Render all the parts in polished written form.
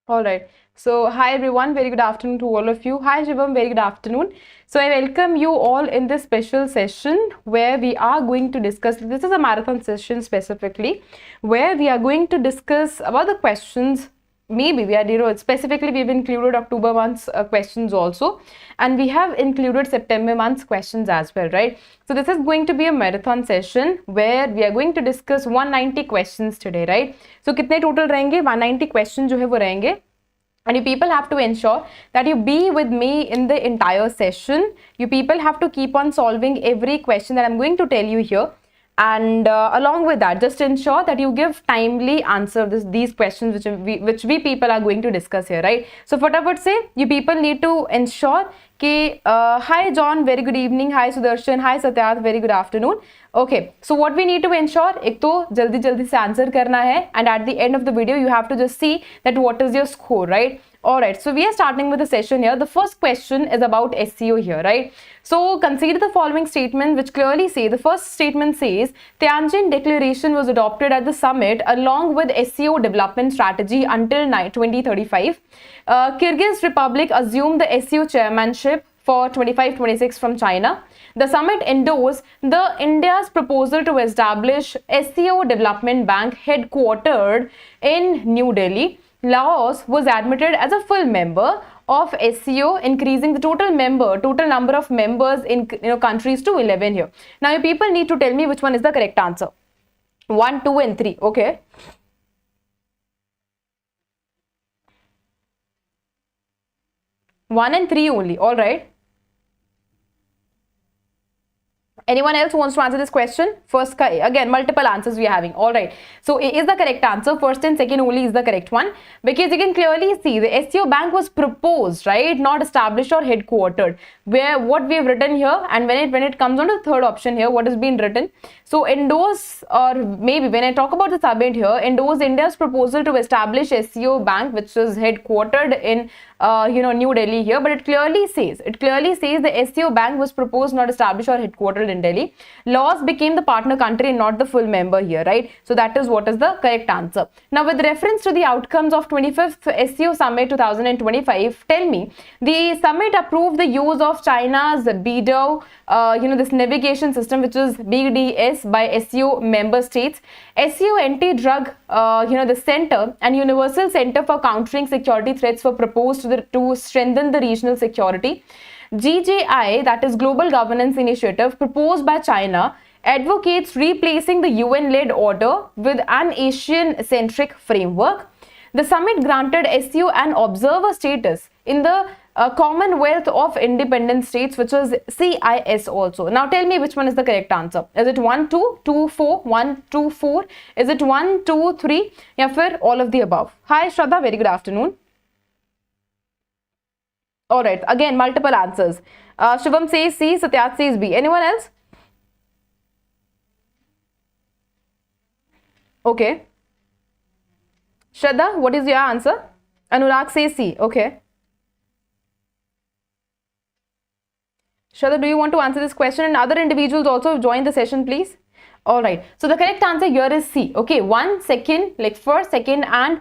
All right. So, hi everyone, very good afternoon to all of you. Hi Shivam, very good afternoon. So, I welcome you all in this special session where we are going to discuss, this is a marathon session specifically, where we are going to discuss about the questions. Maybe we are, specifically we've included October month's questions also, and we have included September month's questions as well, right? So this is going to be a marathon session where we are going to discuss 190 questions today, right? So कितने total रहेंगे? 190 questions जो है वो रहेंगे. And you people have to ensure that you be with me in the entire session. You people have to keep on solving every question that I'm going to tell you here. And along with that, just ensure that you give timely answer these questions which we people are going to discuss here, right? So फटाफट से you people need to ensure कि hi John, very good evening, hi Sudarshan, hi Satyat, very good afternoon. Okay, so what we need to ensure, एक तो जल्दी से answer करना है, and at the end of the video you have to just see that what is your score, right? Alright, so we are starting with the session here. The first question is about SEO here, right? So consider the following statement which clearly say, the first statement says, Tianjin Declaration was adopted at the summit along with SEO development strategy until 2035. Kyrgyz Republic assumed the SEO chairmanship for 25-26 from China. The summit endorsed the India's proposal to establish SEO Development Bank headquartered in New Delhi. Laos was admitted as a full member of SEO, increasing the total number of members in countries to 11 here. Now, you people need to tell me which one is the correct answer. 1, 2, and 3. Okay. 1 and 3 only. All right. Anyone else wants to answer this question? First, again, multiple answers we are having. All right. So, A is the correct answer. First and second only is the correct one. Because you can clearly see the SEO bank was proposed, right? Not established or headquartered. Where what we have written here, and when it comes on to the third option here, what has been written? So, endorse, or maybe when I talk about the summit here, endorse India's proposal to establish SEO bank, which is headquartered in New Delhi here, but it clearly says the SEO bank was proposed, not established or headquartered in Delhi. Laos became the partner country, not the full member here, right? So that is what is the correct answer. Now, with reference to the outcomes of 25th SEO Summit 2025, tell me, the summit approved the use of China's BDO, this navigation system, which is BDS by SEO member states, SEO anti-drug, the center and universal center for countering security threats were proposed to strengthen the regional security. GGI, that is Global Governance Initiative, proposed by China, advocates replacing the UN-led order with an Asian-centric framework. The summit granted SEO an observer status in the Commonwealth of Independent States, which is CIS also. Now tell me which one is the correct answer. Is it 1, 2, 2, 4, 1, 2, 4? Is it 1, 2, 3? या फिर all of the above? Hi Shraddha, very good afternoon. Alright, again multiple answers. Shivam says C, Satyat says B. Anyone else? Okay. Shraddha, what is your answer? Anurag says C. Okay. Shraddha, do you want to answer this question? And other individuals also join the session, please. All right. So the correct answer here is C. Okay. 1, second, like first, second, and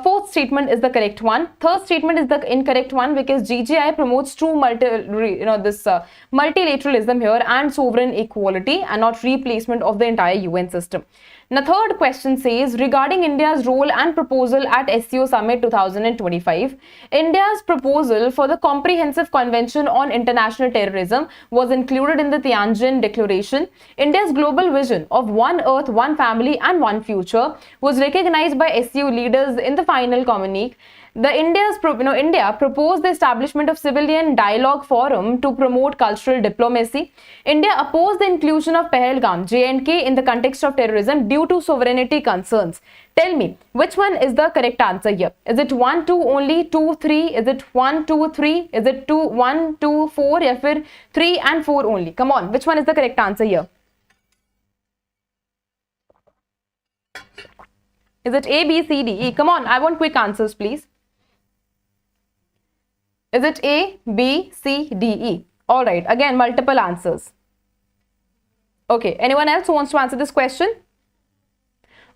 fourth statement is the correct one. Third statement is the incorrect one because GGI promotes true multilateralism here and sovereign equality and not replacement of the entire UN system. Now, third question says, regarding India's role and proposal at SEO Summit 2025, India's proposal for the Comprehensive Convention on International Terrorism was included in the Tianjin Declaration. India's global vision of one Earth, one family and one future was recognized by SEO leaders in the final communique. India proposed the establishment of Civilian Dialogue Forum to promote cultural diplomacy. India opposed the inclusion of Pahalgam, J&K in the context of terrorism due to sovereignty concerns. Tell me, which one is the correct answer here? Is it 1, 2 only, 2, 3? Is it 1, 2, 3? Is it 2, 1, 2, 4? या फिर 3 and 4 only? Come on, which one is the correct answer here? Is it A, B, C, D, E? Come on, I want quick answers, please. Is it A, B, C, D, E? All right, again, multiple answers. Okay, anyone else who wants to answer this question?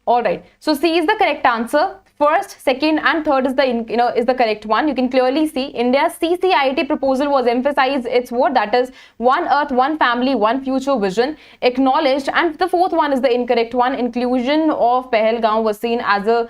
All right, so C is the correct answer. First, second and third is the is the correct one. You can clearly see India's CCIT proposal was emphasized its word, that is one earth, one family, one future vision, acknowledged. And the fourth one is the incorrect one. Inclusion of Pahalgam was seen as a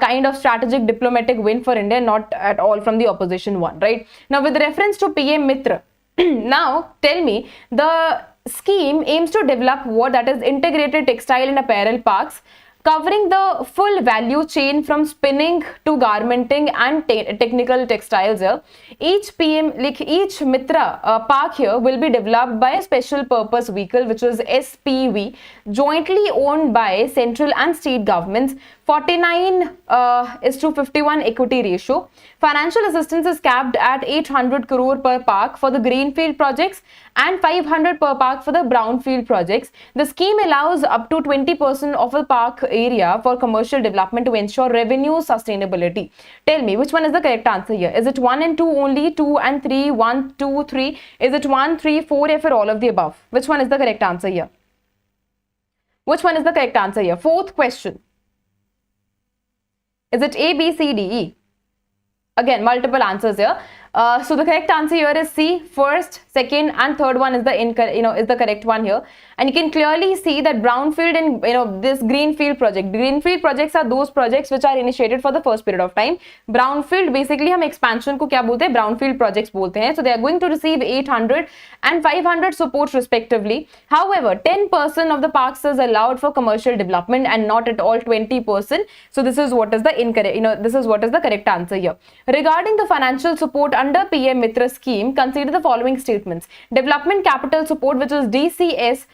kind of strategic diplomatic win for India, not at all from the opposition one, right? Now with reference to PM MITRA, now tell me, the scheme aims to develop what, that is integrated textile and apparel parks, covering the full value chain from spinning to garmenting and technical textiles here. Each MITRA park here will be developed by a special purpose vehicle, which is SPV, jointly owned by central and state governments. 49:51 equity ratio. Financial assistance is capped at 800 crore per park for the greenfield projects and 500 per park for the brownfield projects. The scheme allows up to 20% of a park area for commercial development to ensure revenue sustainability. Tell me, which one is the correct answer here? Is it 1 and 2 only, 2 and 3, 1, 2, 3? Is it 1, 3, 4, or for all of the above? Which one is the correct answer here? Which one is the correct answer here? Fourth question. Is it A, B, C, D, E? Again, multiple answers here. So the correct answer here is C. First, second, and third one is the is the correct one here. And you can clearly see that brownfield and this greenfield project. Greenfield projects are those projects which are initiated for the first period of time. Brownfield basically हम expansion को क्या बोलते हैं? Brownfield projects बोलते हैं. So they are going to receive 800 and 500 support respectively. However, 10% of the parks is allowed for commercial development and not at all 20%. So this is what is the incorrect. This is what is the correct answer here. Regarding the financial support under PM MITRA scheme, consider the following statements. Development capital support, which is DCS,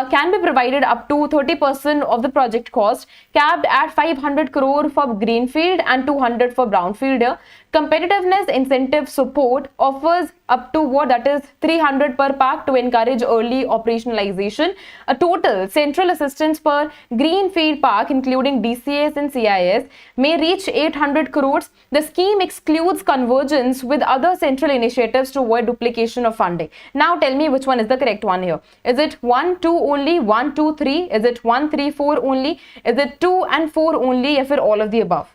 can be provided up to 30% of the project cost, capped at 500 crore for greenfield and 200 for brownfield here. Competitiveness incentive support offers up to what, that is 300 per park to encourage early operationalization. A total central assistance per greenfield park, including DCS and CIS, may reach 800 crores. The scheme excludes convergence with other central initiatives to avoid duplication of funding. Now tell me which one is the correct one here. Is it 1, 2 only, 1, 2, 3? Is it 1, 3, 4 only? Is it 2 and 4 only, or for all of the above?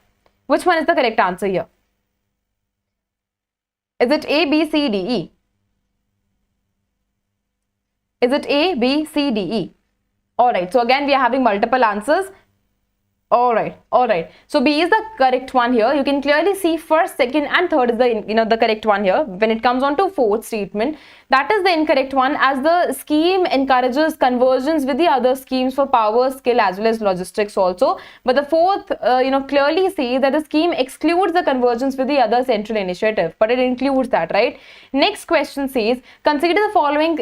Which one is the correct answer here? Is it A, B, C, D, E? Is it A, B, C, D, E? Alright, so again we are having multiple answers. Alright. So B is the correct one here. You can clearly see first, second and third is the the correct one here. When it comes on to fourth statement, that is the incorrect one, as the scheme encourages conversions with the other schemes for power, skill as well as logistics also. But the fourth clearly says that the scheme excludes the convergence with the other central initiative, but it includes that, right? Next question says, consider the following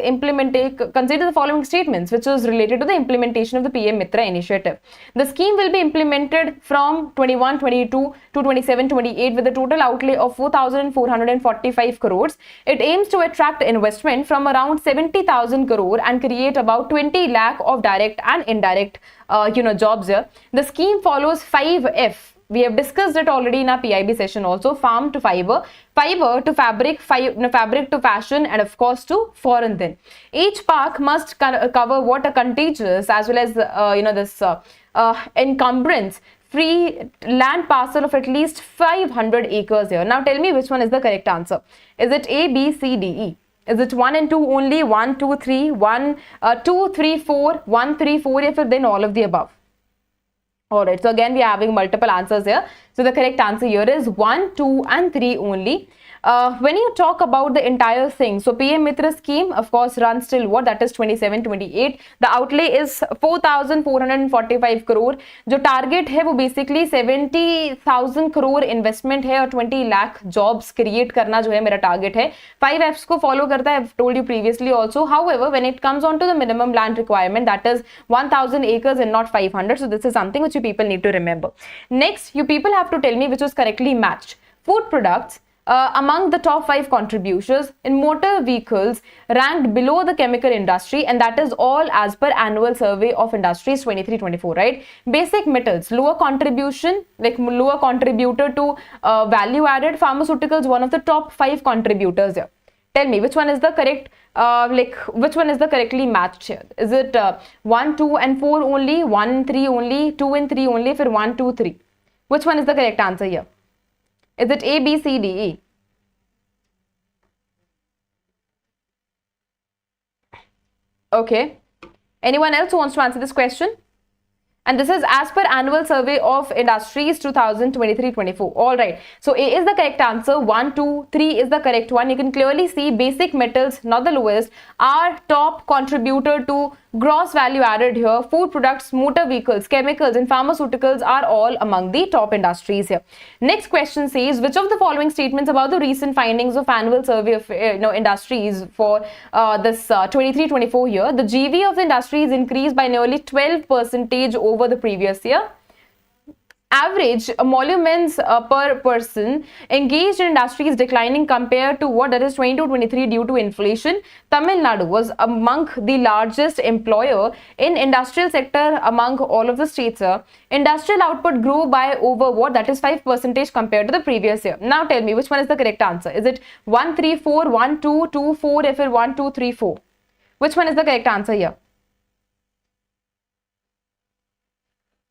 statements which is related to the implementation of the PM MITRA initiative. The scheme will be implemented from 21-22 to 27-28 with a total outlay of 4,445 crores. It aims to attract investment from around 70,000 crore and create about 20 lakh of direct and indirect jobs here. The scheme follows 5F. We have discussed it already in our PIB session also. Farm to fiber, fiber to fabric, fabric to fashion, and of course to foreign then. Each park must cover what a contiguous as well as this encumbrance free land parcel of at least 500 acres here. Now tell me which one is the correct answer. Is it A, B, C, D, E? Is it 1 and 2 only, 1, 2, 3, 1, 2, 3, 4, 1, 3, 4, or then all of the above? Alright, so again we are having multiple answers here. So the correct answer here is 1, 2 and 3 only. When you talk about the entire thing, so PM MITRA scheme of course runs till what, that is 27-28. The outlay is 4,445 crore. जो target है वो basically 70,000 crore investment है और 20 lakh jobs create करना जो है मेरा target है. 5 Fs को follow करता है, I've told you previously also. However, when it comes on to the minimum land requirement, that is 1,000 acres and not 500. So this is something which you people need to remember. Next, you people have to tell me which was correctly matched. Food products among the top 5 contributors in motor vehicles ranked below the chemical industry, and that is all as per annual survey of industries 23-24, right? Basic metals, lower contribution, like lower contributor to value added. Pharmaceuticals, one of the top 5 contributors here. Tell me which one is the correct, which one is the correctly matched here? Is it 1, 2 and 4 only, 1, 3 only, 2 and 3 only, for 1, 2, 3? Which one is the correct answer here? Is it A, B, C, D, E? Okay. Anyone else who wants to answer this question? And this is as per annual survey of industries 2023-24. All right. So A is the correct answer. 1, 2, 3 is the correct one. You can clearly see basic metals, not the lowest, are top contributor to gross value added here. Food products, motor vehicles, chemicals and pharmaceuticals are all among the top industries here. Next question says, which of the following statements about the recent findings of annual survey of industries for this 23-24 year? The GV of the industry is increased by nearly 12% over the previous year. Average emoluments per person engaged in industry is declining compared to what, that is 22-23 due to inflation. Tamil Nadu was among the largest employer in industrial sector among all of the states. Industrial output grew by over what, that is 5% compared to the previous year. Now tell me which one is the correct answer. Is it 1, 3, 4, 1, 2, 2, 4, if it 1, 2, 3, 4? Which one is the correct answer here?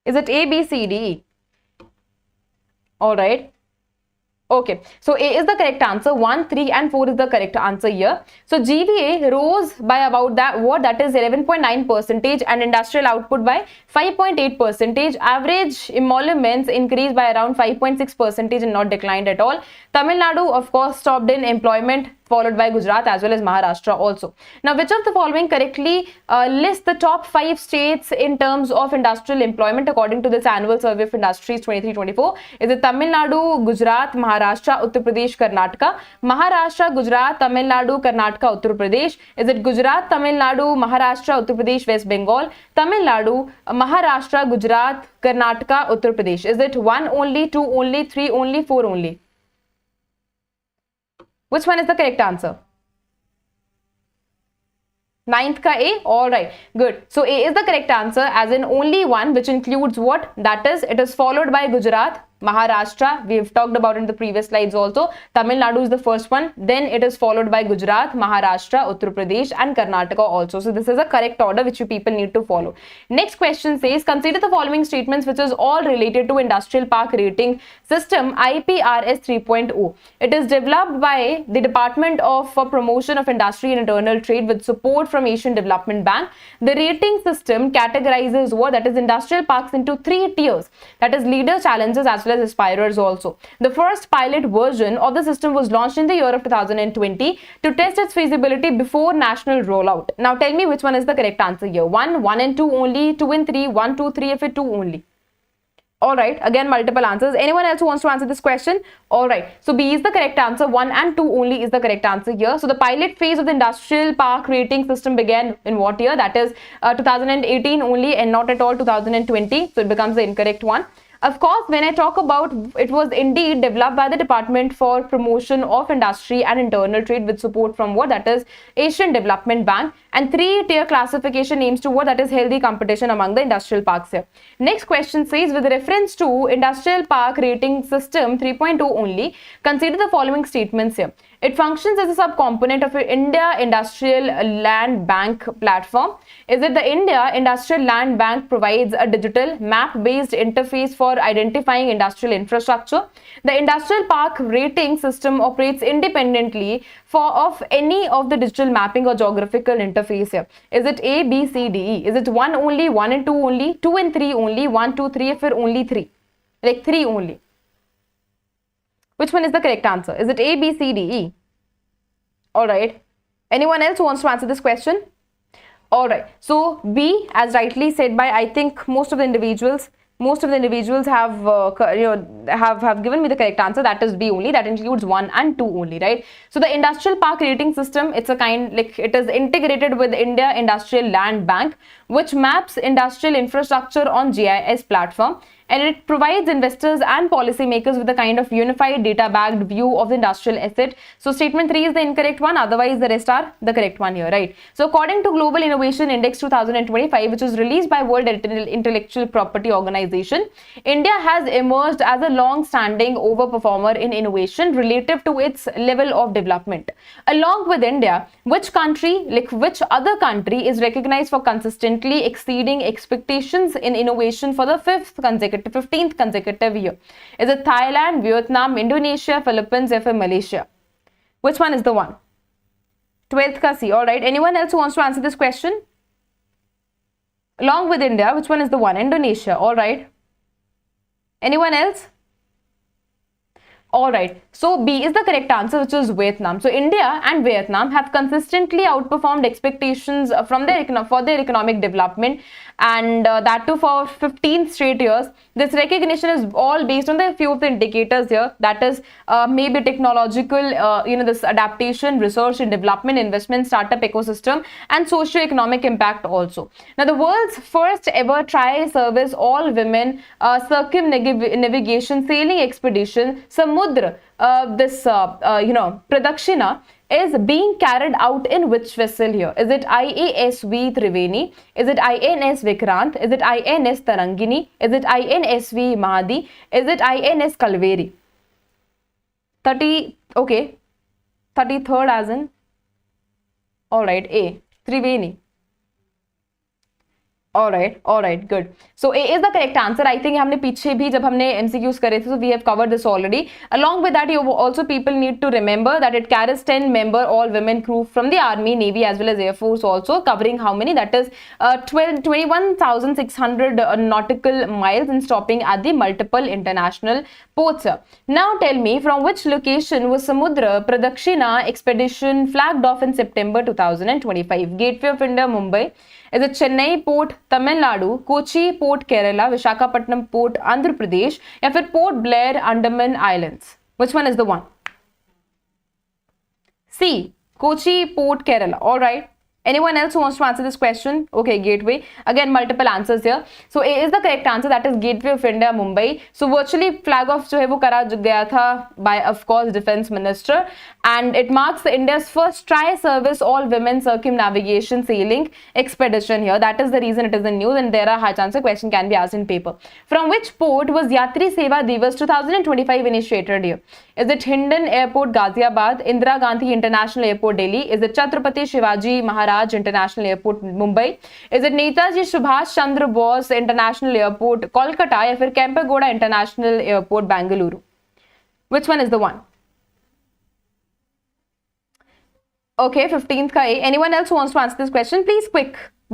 Is it A, B, C, D, E? All right. Okay. So A is the correct answer. 1, 3 and 4 is the correct answer here. So GVA rose by about that, what, that is 11.9% and industrial output by 5.8%. Average emoluments increased by around 5.6% and not declined at all. Tamil Nadu, of course, stopped in employment, followed by Gujarat as well as Maharashtra also. Now, which of the following correctly lists the top 5 states in terms of industrial employment according to this annual survey of industries 23-24? Is it Tamil Nadu, Gujarat, Maharashtra, Uttar Pradesh, Karnataka? Maharashtra, Gujarat, Tamil Nadu, Karnataka, Uttar Pradesh. Is it Gujarat, Tamil Nadu, Maharashtra, Uttar Pradesh, West Bengal? Tamil Nadu, Maharashtra, Gujarat, Karnataka, Uttar Pradesh. Is it 1 only, 2 only, 3 only, 4 only? Which one is the correct answer? 9th ka A? Alright, good. So A is the correct answer, as in only one, which includes what? That is, it is followed by Gujarat, Maharashtra, we have talked about in the previous slides also. Tamil Nadu is the first one, then it is followed by Gujarat, Maharashtra, Uttar Pradesh and Karnataka also. So this is a correct order which you people need to follow. Next question says, consider the following statements which is all related to industrial park rating system IPRS 3.0. It is developed by the Department of Promotion of Industry and Internal Trade with support from Asian Development Bank. The rating system categorizes what, that is industrial parks into 3 tiers, that is leader, challengers as well as aspirers also. The first pilot version of the system was launched in the year of 2020 to test its feasibility before national rollout. Now tell me which one is the correct answer here. 1, 1 and 2 only, 2 and 3, 1, 2, 3 if it 2 only. Alright, again multiple answers. Anyone else who wants to answer this question? Alright, so B is the correct answer. 1 and 2 only is the correct answer here. So the pilot phase of the industrial park rating system began in what year? That is 2018 only and not at all 2020. So it becomes the incorrect one. Of course, when I talk about, it was indeed developed by the Department for Promotion of Industry and Internal Trade with support from what, that is Asian Development Bank, and 3-tier classification aims to what, that is healthy competition among the industrial parks here. Next question says, with reference to industrial park rating system 3.0 only, consider the following statements here. It functions as a subcomponent of the India Industrial Land Bank platform. Is it the India Industrial Land Bank provides a digital map-based interface for identifying industrial infrastructure? The industrial park rating system operates independently of any of the digital mapping or geographical interface here. Is it A, B, C, D, E? Is it 1 only, 1 and 2 only, 2 and 3 only, 1, 2, 3 if it only 3? Like 3 only. Which one is the correct answer? Is it A, B, C, D, E? Alright. Anyone else who wants to answer this question? Alright. So B, as rightly said by, I think most of the individuals have have given me the correct answer. That is B only. That includes 1 and 2 only, right? So the industrial park rating system, it's a kind, like it is integrated with India Industrial Land Bank, which maps industrial infrastructure on GIS platform. and it provides investors and policymakers with a kind of unified data-backed view of the industrial asset. So statement 3 is the incorrect one, otherwise the rest are the correct one here, right? So according to Global Innovation Index 2025, which is released by World Intellectual Property Organization, India has emerged as a long-standing overperformer in innovation relative to its level of development. Along with India, which other country is recognized for consistently exceeding expectations in innovation for the 15th consecutive year? Is it Thailand, Vietnam, Indonesia, Philippines, or Malaysia? Which one is the one? 12th ka C. Alright, anyone else who wants to answer this question? Along with India, which one is the one? Indonesia. Alright. Anyone else? Alright, so B is the correct answer, which is Vietnam. So India and Vietnam have consistently outperformed expectations for their economic development, and that too for 15 straight years. This recognition is all based on the few of the indicators here, that is maybe technological, this adaptation, research and development, investment, startup ecosystem, and socio-economic impact also. Now, the world's first ever tri-service all-women circumnavigation sailing expedition, Samudra, Pradakshina, is being carried out in which vessel here? Is it IASV Triveni? Is it INS Vikrant? Is it INS Tarangini? Is it INSV Mahadi? Is it INS Kalveri? 33rd as in? Alright, A. Triveni. Alright, good. So A is the correct answer. I think हमने पीछे भी जब हमने MCQs करे थे, so we have covered this already. Along with that, people need to remember that it carries 10-member all-women crew from the Army, Navy as well as Air Force also, covering how many? That is 21,600 nautical miles and stopping at the multiple international ports. Now tell me, from which location was Samudra Pradakshina expedition flagged off in September 2025? Gateway of India, Mumbai. Is it Chennai Port, Tamil Nadu, Kochi Port, Kerala, Visakhapatnam Port, Andhra Pradesh, or Port Blair, Andaman Islands? Which one is the one? C. Kochi Port, Kerala. Alright. Anyone else who wants to answer this question? Okay, Gateway. Again, multiple answers here. So A is the correct answer. That is Gateway of India, Mumbai. So virtually flag off जो है वो करा गया था by, of course, Defense Minister, and it marks India's first tri-service all-women circumnavigation sailing expedition here. That is the reason it is in news, and there are high chances a question can be asked in paper. From which port was Yatri Seva Divas 2025 initiated here? Is it Hindon Airport, Ghaziabad, Indira Gandhi International Airport, Delhi? Is it Chhatrapati Shivaji Maharaj International Airport, Mumbai? Is it Netaji Subhash Chandra Bose International Airport, Kolkata, or फिर Kempegowda International Airport, Bangalore? Which one is the one? Okay, 15th ka A. Anyone else who wants to answer this question? Please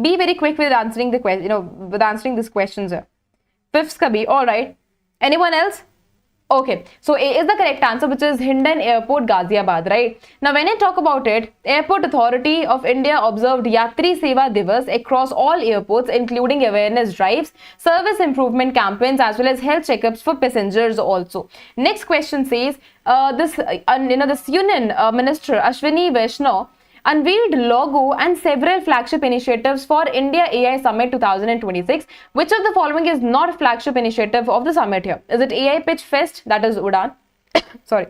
be very quick with answering the question, with answering these questions here. 5th ka B. All right. Anyone else? Okay, so A is the correct answer, which is Hindon Airport, Ghaziabad, right? Now, when I talk about it, Airport Authority of India observed Yatri Seva Divas across all airports, including awareness drives, service improvement campaigns, as well as health checkups for passengers also. Next question says, this Union Minister Ashwini Vaishnaw unveiled logo and several flagship initiatives for India AI Summit 2026. Which of the following is not a flagship initiative of the summit here? Is it AI Pitch Fest, that is UDAN? Sorry.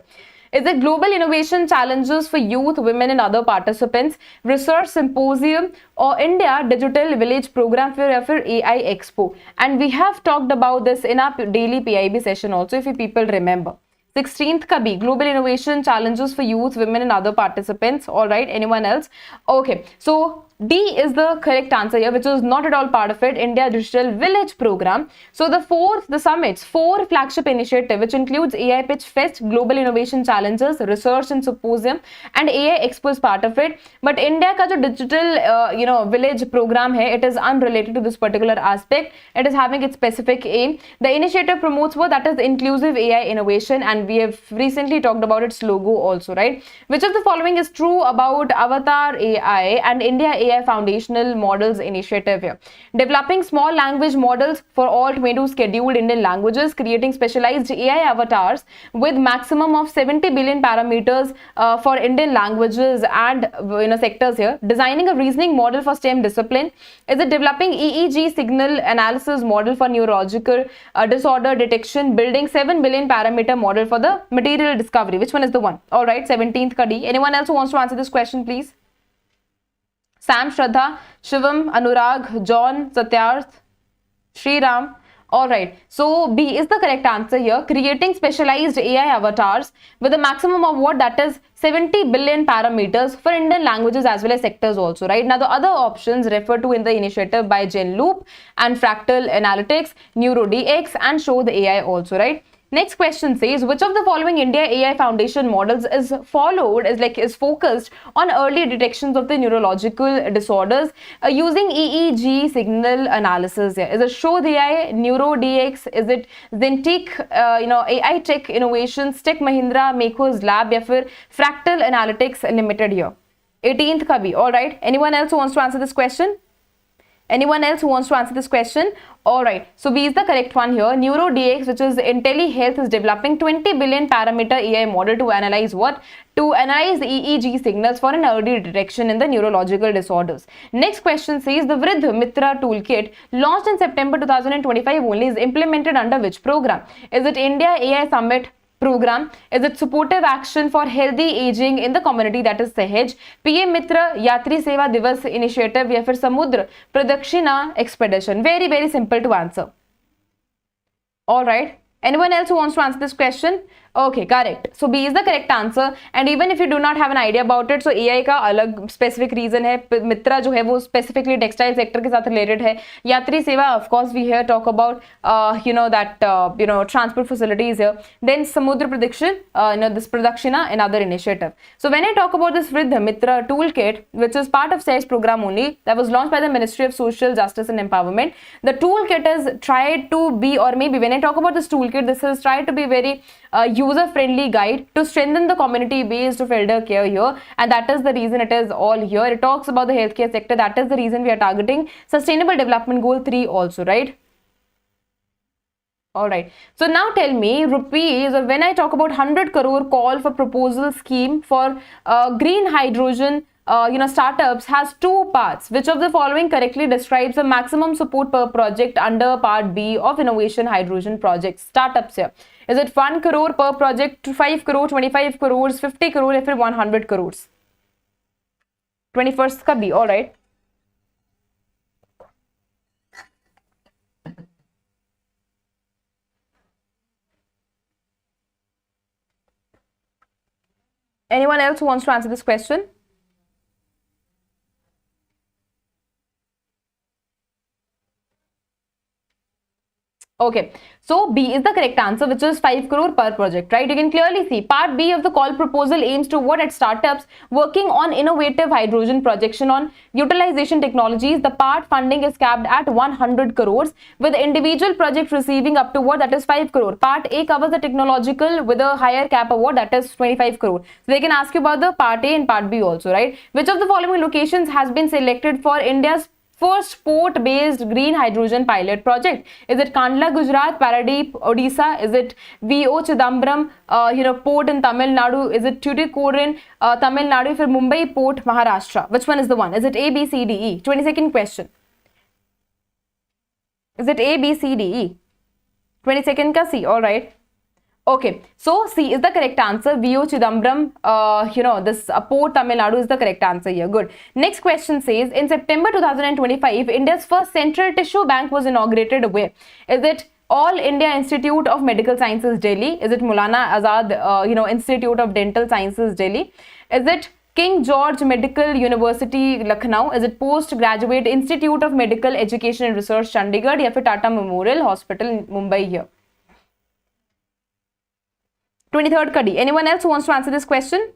Is it Global Innovation Challenges for Youth, Women and Other Participants, Research Symposium, or India Digital Village Program for AI Expo? And we have talked about this in our daily PIB session also, if you people remember. 16th ka B, Global Innovation Challenges for Youth, Women and Other Participants. Alright, anyone else? Okay, so D is the correct answer here, which is not at all part of it. India Digital Village Program. So the summit's 4 flagship initiative, which includes AI Pitch Fest, Global Innovation Challenges, Research and Symposium, and AI Expo is part of it. But India ka jo digital, village program hai, it is unrelated to this particular aspect. It is having its specific aim. The initiative promotes that is inclusive AI innovation, and we have recently talked about its logo also, right? Which of the following is true about Avatar AI and India AI Foundational Models Initiative here. Developing small language models for all 22 scheduled Indian languages, creating specialized AI avatars with maximum of 70 billion parameters for Indian languages and sectors here. Designing a reasoning model for STEM discipline. Is it developing EEG signal analysis model for neurological disorder detection, building 7 billion parameter model for the material discovery? Which one is the one? All right, 17th Kadi. Anyone else who wants to answer this question, please? Sam, Shraddha, Shivam, Anurag, John, Satyarth, Sriram. All right, so B is the correct answer here. Creating specialized AI avatars with a maximum of what? That is 70 billion parameters for Indian languages as well as sectors also, right? Now, the other options referred to in the initiative by GenLoop and Fractal Analytics, NeuroDX, and Show the AI also, right? Next question says, which of the following India AI Foundation models is focused on early detections of the neurological disorders using EEG signal analysis? Is it Show the AI, NeuroDX? Is it Zentic, AI Tech Innovations, Tech Mahindra, Makers Lab, या फिर Fractal Analytics Limited here? 18th का भी. All right. Anyone else who wants to answer this question? Anyone else who wants to answer this question? Alright, so B is the correct one here. NeuroDX, which is IntelliHealth, is developing 20 billion parameter AI model to analyze what? To analyze the EEG signals for an early detection in the neurological disorders. Next question says, the Vridh MITRA toolkit launched in September 2025 only is implemented under which program? Is it India AI Summit program? Is it supportive action for healthy aging in the community, that is Sahaj, PM Mitra Yatri Seva Divas initiative, या फिर समुद्र प्रदक्षिणा expedition? Very, very simple to answer. All right. Anyone else who wants to answer this question? Okay, correct. So B is the correct answer. And even if you do not have an idea about it, so AI का अलग specific reason है. मित्रा जो है वो specifically textile sector के साथ related है. यात्री सेवा, of course, we here talk about transport facilities here. Then Samudra Prediction, this Pradakshina, another initiative. So when I talk about this Vridh Mitra toolkit, which is part of SAES program only, that was launched by the Ministry of Social Justice and Empowerment. The toolkit is tried to be, or maybe when I talk about this toolkit, this is tried to be very user-friendly guide to strengthen the community based of elder care here, and that is the reason it is all here. It talks about the healthcare sector. That is the reason we are targeting Sustainable Development Goal 3 also, right? All right. So now tell me, rupees, or when I talk about 100 crore call for proposal scheme for green hydrogen startups has two parts. Which of the following correctly describes the maximum support per project under part B of innovation hydrogen projects? Startups here. Is it 1 crore per project, 5 crore, 25 crores, 50 crore, or 100 crores? 21st ka B. All right. Anyone else who wants to answer this question? Okay, so B is the correct answer, which is 5 crore per project, right? You can clearly see part B of the call proposal aims to what? At startups working on innovative hydrogen projection on utilization technologies. The part funding is capped at 100 crores with individual project receiving up to what? That is 5 crore. Part A covers the technological with a higher cap of what? That is 25 crore. So they can ask you about the part A and part B also, right? Which of the following locations has been selected for India's first port-based green hydrogen pilot project? Is it Kandla, Gujarat, Paradeep, Odisha? Is it VO Chidambaram, port in Tamil Nadu? Is it Tuticorin, Tamil Nadu? For Mumbai port, Maharashtra? Which one is the one? Is it A, B, C, D, E? 22nd question. Is it A, B, C, D, E? 22nd ka C. All right. Okay, so C is the correct answer. VO Chidambaram, this port Tamil Nadu is the correct answer here. Good. Next question says, in September 2025, India's first central tissue bank was inaugurated where? Is it All India Institute of Medical Sciences, Delhi? Is it Maulana Azad, Institute of Dental Sciences, Delhi? Is it King George Medical University, Lucknow? Is it Postgraduate Institute of Medical Education and Research, Chandigarh? या फिर Tata Memorial Hospital, Mumbai here? 23rd Kadi. Anyone else who wants to answer this question?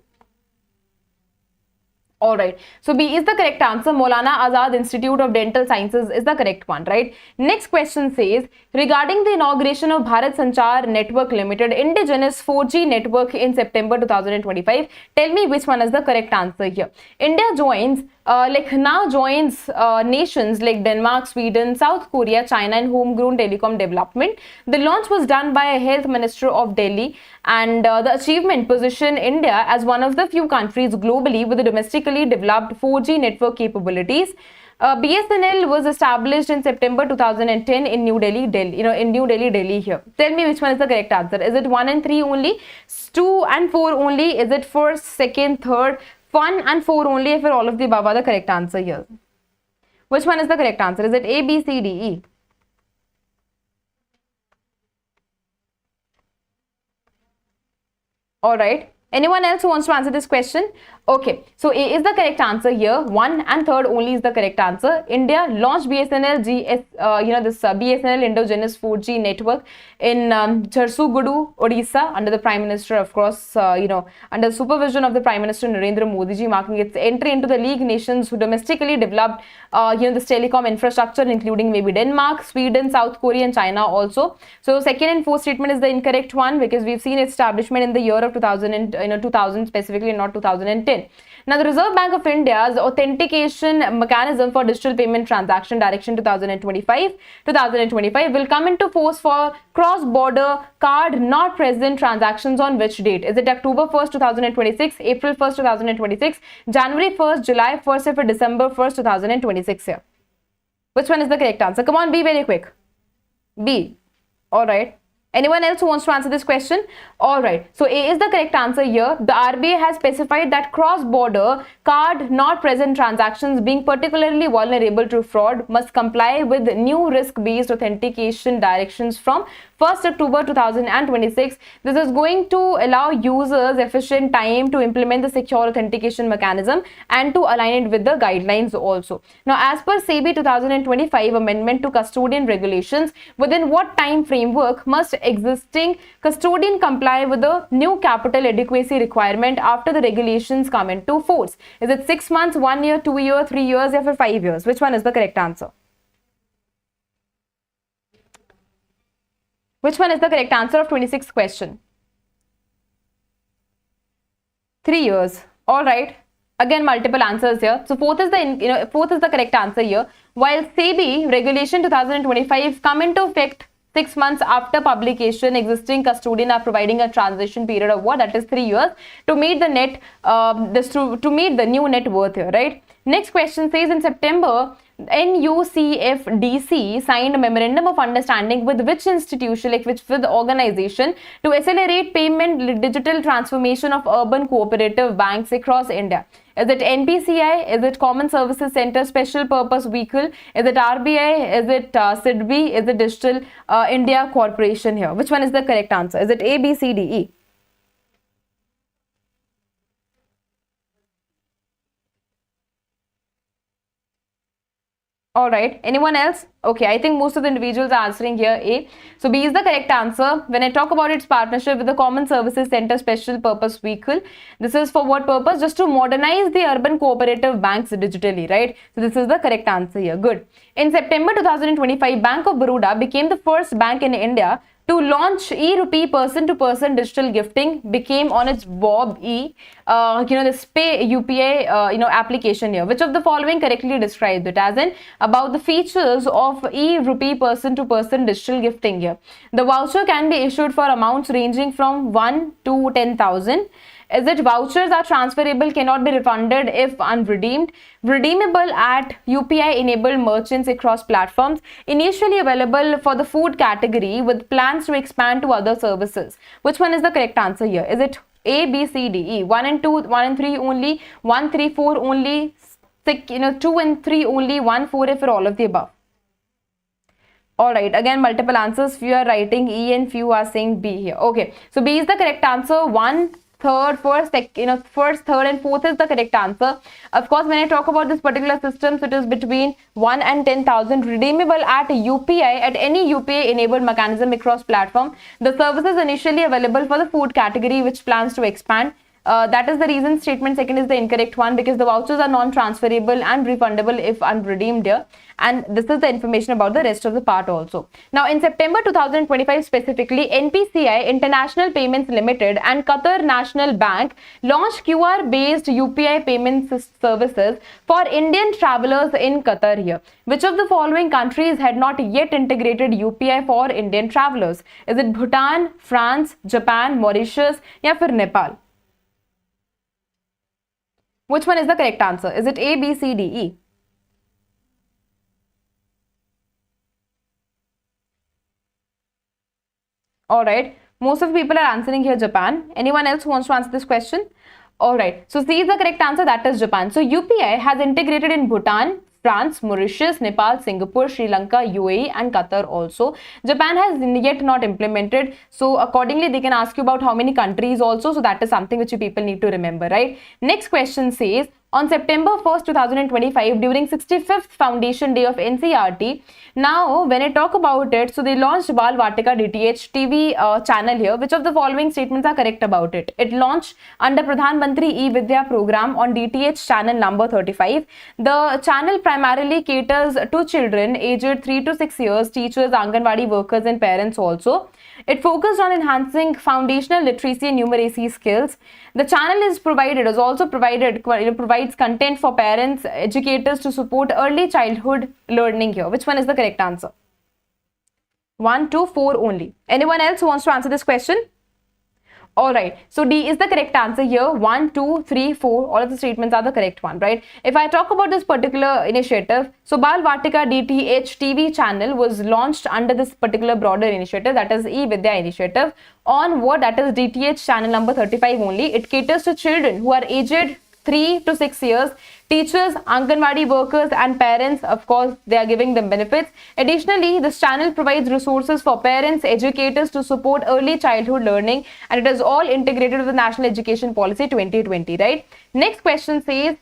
Alright, so B is the correct answer. Maulana Azad Institute of Dental Sciences is the correct one, right? Next question says, regarding the inauguration of Bharat Sanchar Network Limited indigenous 4G network in September 2025, tell me which one is the correct answer here. India joins like now joins nations like Denmark, Sweden, South Korea, China in homegrown telecom development. The launch was done by a health minister of Delhi, and the achievement positioned India as one of the few countries globally with a domestically developed 4G network capabilities. BSNL was established in September 2010 in New Delhi, Delhi here. Tell me which one is the correct answer. Is it 1 and 3 only, 2 and 4 only? Is it first, second, third, 1 and 4 only? If all of the above are the correct answer here. Which one is the correct answer? Is it A, B, C, D, E? All right. Anyone else who wants to answer this question? Okay, so A is the correct answer here. 1 and 3rd only is the correct answer. India launched BSNL BSNL endogenous 4G network in Jharsuguda, Odisha, under the Prime Minister, of course, under supervision of the Prime Minister Narendra Modi ji, marking its entry into the League nations who domestically developed, this telecom infrastructure, including maybe Denmark, Sweden, South Korea, and China also. So second and fourth statement is the incorrect one, because we've seen establishment in the year of 2000 specifically, not 2010. Now, the Reserve Bank of India's authentication mechanism for digital payment transaction direction 2025 will come into force for cross-border card not present transactions on which date? Is it October 1st, 2026, April 1st, 2026, January 1st, July 1st, or December 1st, 2026 here? Which one is the correct answer? Come on, be very quick. B. All right. Anyone else who wants to answer this question? All right. So A is the correct answer here. The RBI has specified that cross-border card not present transactions being particularly vulnerable to fraud must comply with new risk-based authentication directions from 1st October 2026. This is going to allow users efficient time to implement the secure authentication mechanism and to align it with the guidelines also. Now, as per SEBI 2025 amendment to custodian regulations, within what time framework must existing custodian comply with the new capital adequacy requirement after the regulations come into force? Is it 6 months, 1 year, 2 years, 3 years, or 5 years? Which one is the correct answer? Which one is the correct answer of 26th question? 3 years. All right. Again, multiple answers here. So fourth is the correct answer here. While SEBI regulation 2025 come into effect 6 months after publication, existing custodian are providing a transition period of what? That is 3 years to meet the net, to meet the new net worth here, right? Next question says, in September, NUCFDC signed a memorandum of understanding with which institution, with the organization, to accelerate payment digital transformation of urban cooperative banks across India. Is it NPCI? Is it Common Services Center Special Purpose Vehicle? Is it RBI? Is it SEBI? Is it Digital India Corporation here? Which one is the correct answer? Is it A, B, C, D, E? All right. Anyone else? Okay, I think most of the individuals are answering here A. So B is the correct answer. When I talk about its partnership with the Common Services Center Special Purpose Vehicle, this is for what purpose? Just to modernize the urban cooperative banks digitally, right? So this is the correct answer here. Good. In September 2025, Bank of Baroda became the first bank in India to launch e-rupee person-to-person digital gifting, became on its Bob E, this Pay UPI, application here. Which of the following correctly describes it? As in, about the features of e-rupee person-to-person digital gifting here. The voucher can be issued for amounts ranging from 1 to 10,000. Is it vouchers are transferable, cannot be refunded if unredeemed, redeemable at UPI-enabled merchants across platforms, initially available for the food category with plans to expand to other services? Which one is the correct answer here? Is it A, B, C, D, E? 1 and 2, 1 and 3 only, 1, 3, 4 only, 6, 2 and 3 only, 1, 4 if for all of the above? All right, again multiple answers. Few are writing E and few are saying B here. Okay, so B is the correct answer. 1, 3rd, first, 3rd and 4th is the correct answer. Of course, when I talk about this particular system, so it is between 1 and 10,000, redeemable at UPI, at any UPI enabled mechanism across platform. The service is initially available for the food category which plans to expand. That is the reason statement second is the incorrect one, because the vouchers are non-transferable and refundable if unredeemed here. And this is the information about the rest of the part also. Now, in September 2025 specifically, NPCI International Payments Limited and Qatar National Bank launched QR-based UPI payment services for Indian travelers in Qatar here. Which of the following countries had not yet integrated UPI for Indian travelers? Is it Bhutan, France, Japan, Mauritius, या फिर Nepal? Which one is the correct answer? Is it A, B, C, D, E? Alright, most of the people are answering here Japan. Anyone else who wants to answer this question? Alright, so C is the correct answer, that is Japan. So UPI has integrated in Bhutan, France, Mauritius, Nepal, Singapore, Sri Lanka, UAE and Qatar also. Japan has yet not implemented. So accordingly, they can ask you about how many countries also. So that is something which you people need to remember, right? Next question says, on September 1st, 2025, during 65th Foundation Day of NCERT, now when I talk about it, so they launched Bal Vatika DTH TV channel here. Which of the following statements are correct about it? It launched under Pradhan Mantri E-Vidya program on DTH channel number 35. The channel primarily caters to children aged 3 to 6 years, teachers, Anganwadi workers and parents also. It focused on enhancing foundational literacy and numeracy skills. The channel provides content for parents, educators to support early childhood learning here. Which one is the correct answer? 1, 2, 4 only. Anyone else who wants to answer this question? Alright, so D is the correct answer here. 1, 2, 3, 4, all of the statements are the correct one, right? If I talk about this particular initiative, so Bal Vatika DTH TV channel was launched under this particular broader initiative, that is E-Vidya initiative, on what? That is DTH channel number 35 only. It caters to children who are aged 3 to 6 years, teachers, Anganwadi workers and parents. Of course, they are giving them benefits. Additionally, this channel provides resources for parents, educators to support early childhood learning, and it is all integrated with the National Education Policy 2020, right? Next question says,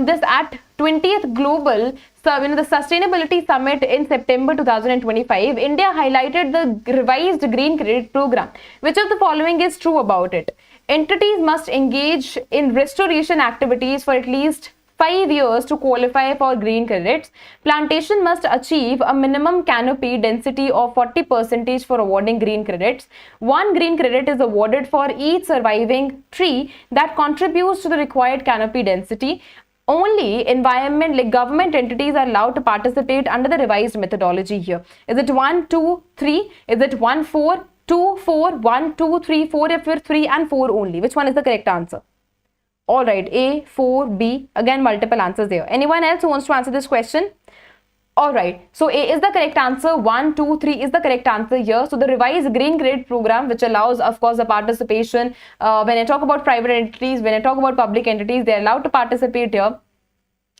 this at 20th Global the Sustainability Summit in September 2025, India highlighted the revised Green Credit Program. Which of the following is true about it? Entities must engage in restoration activities for at least 5 years to qualify for green credits. Plantation must achieve a minimum canopy density of 40% for awarding green credits. 1 green credit is awarded for each surviving tree that contributes to the required canopy density. Only government entities are allowed to participate under the revised methodology here. Is it 1, 2, 3? Is it 1, 4, 2, 4, 1, 2, 3, 4, if we're 3 and 4 only? Which one is the correct answer? Alright, A, 4, B. Again, multiple answers there. Anyone else who wants to answer this question? Alright, so A is the correct answer, 1, 2, 3 is the correct answer here. So the revised Green Credit Program, which allows, of course, the participation. When I talk about private entities, when I talk about public entities, they are allowed to participate here.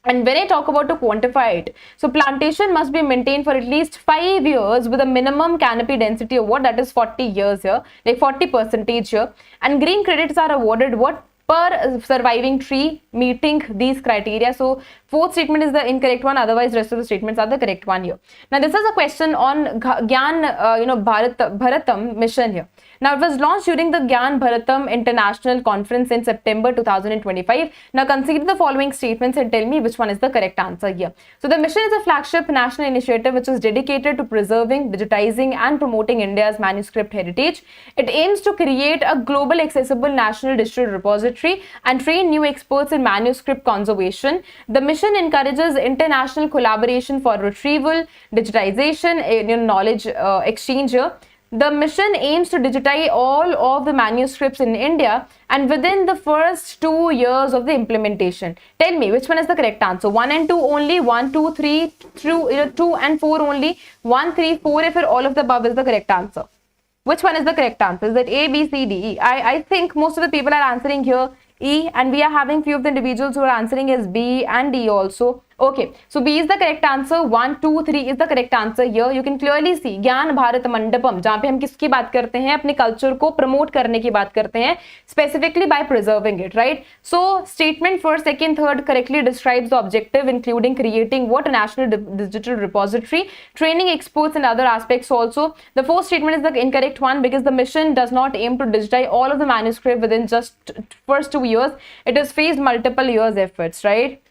And when I talk about to quantify it, so plantation must be maintained for at least 5 years with a minimum canopy density of what? That is 40 years here, like 40% here. And green credits are awarded what? Per surviving tree meeting these criteria. So fourth statement is the incorrect one, otherwise rest of the statements are the correct one here. Now this is a question on Gyan Bharatam mission here. Now it was launched during the Gyan Bharatam International Conference in September 2025. Now consider the following statements and tell me which one is the correct answer here. So the mission is a flagship national initiative which is dedicated to preserving, digitizing and promoting India's manuscript heritage. It aims to create a global accessible national digital repository and train new experts in manuscript conservation. The mission encourages international collaboration for retrieval, digitization, knowledge exchange here. The mission aims to digitize all of the manuscripts in India and within the first 2 years of the implementation. Tell me which one is the correct answer. 1 and 2 only, 1, 2, 3, 2 and 4 only, 1, 3, 4 if all of the above is the correct answer. Which one is the correct answer? Is it A, B, C, D, E? I think most of the people are answering here E, and we are having few of the individuals who are answering as B and D also. Okay, so B is the correct answer. 1, 2, 3 is the correct answer here. You can clearly see ज्ञान भारत मंडपम, जहां पे हम किसकी बात करते हैं, अपने culture को प्रमोट करने की बात करते हैं, specifically by preserving it, right? So statement first, second, third correctly describes the objective, including creating what, a national digital repository, training experts and other aspects also. The fourth statement is the incorrect one, because the mission does not aim to digitize all of the manuscript within just first 2 years. It has faced multiple years efforts, right?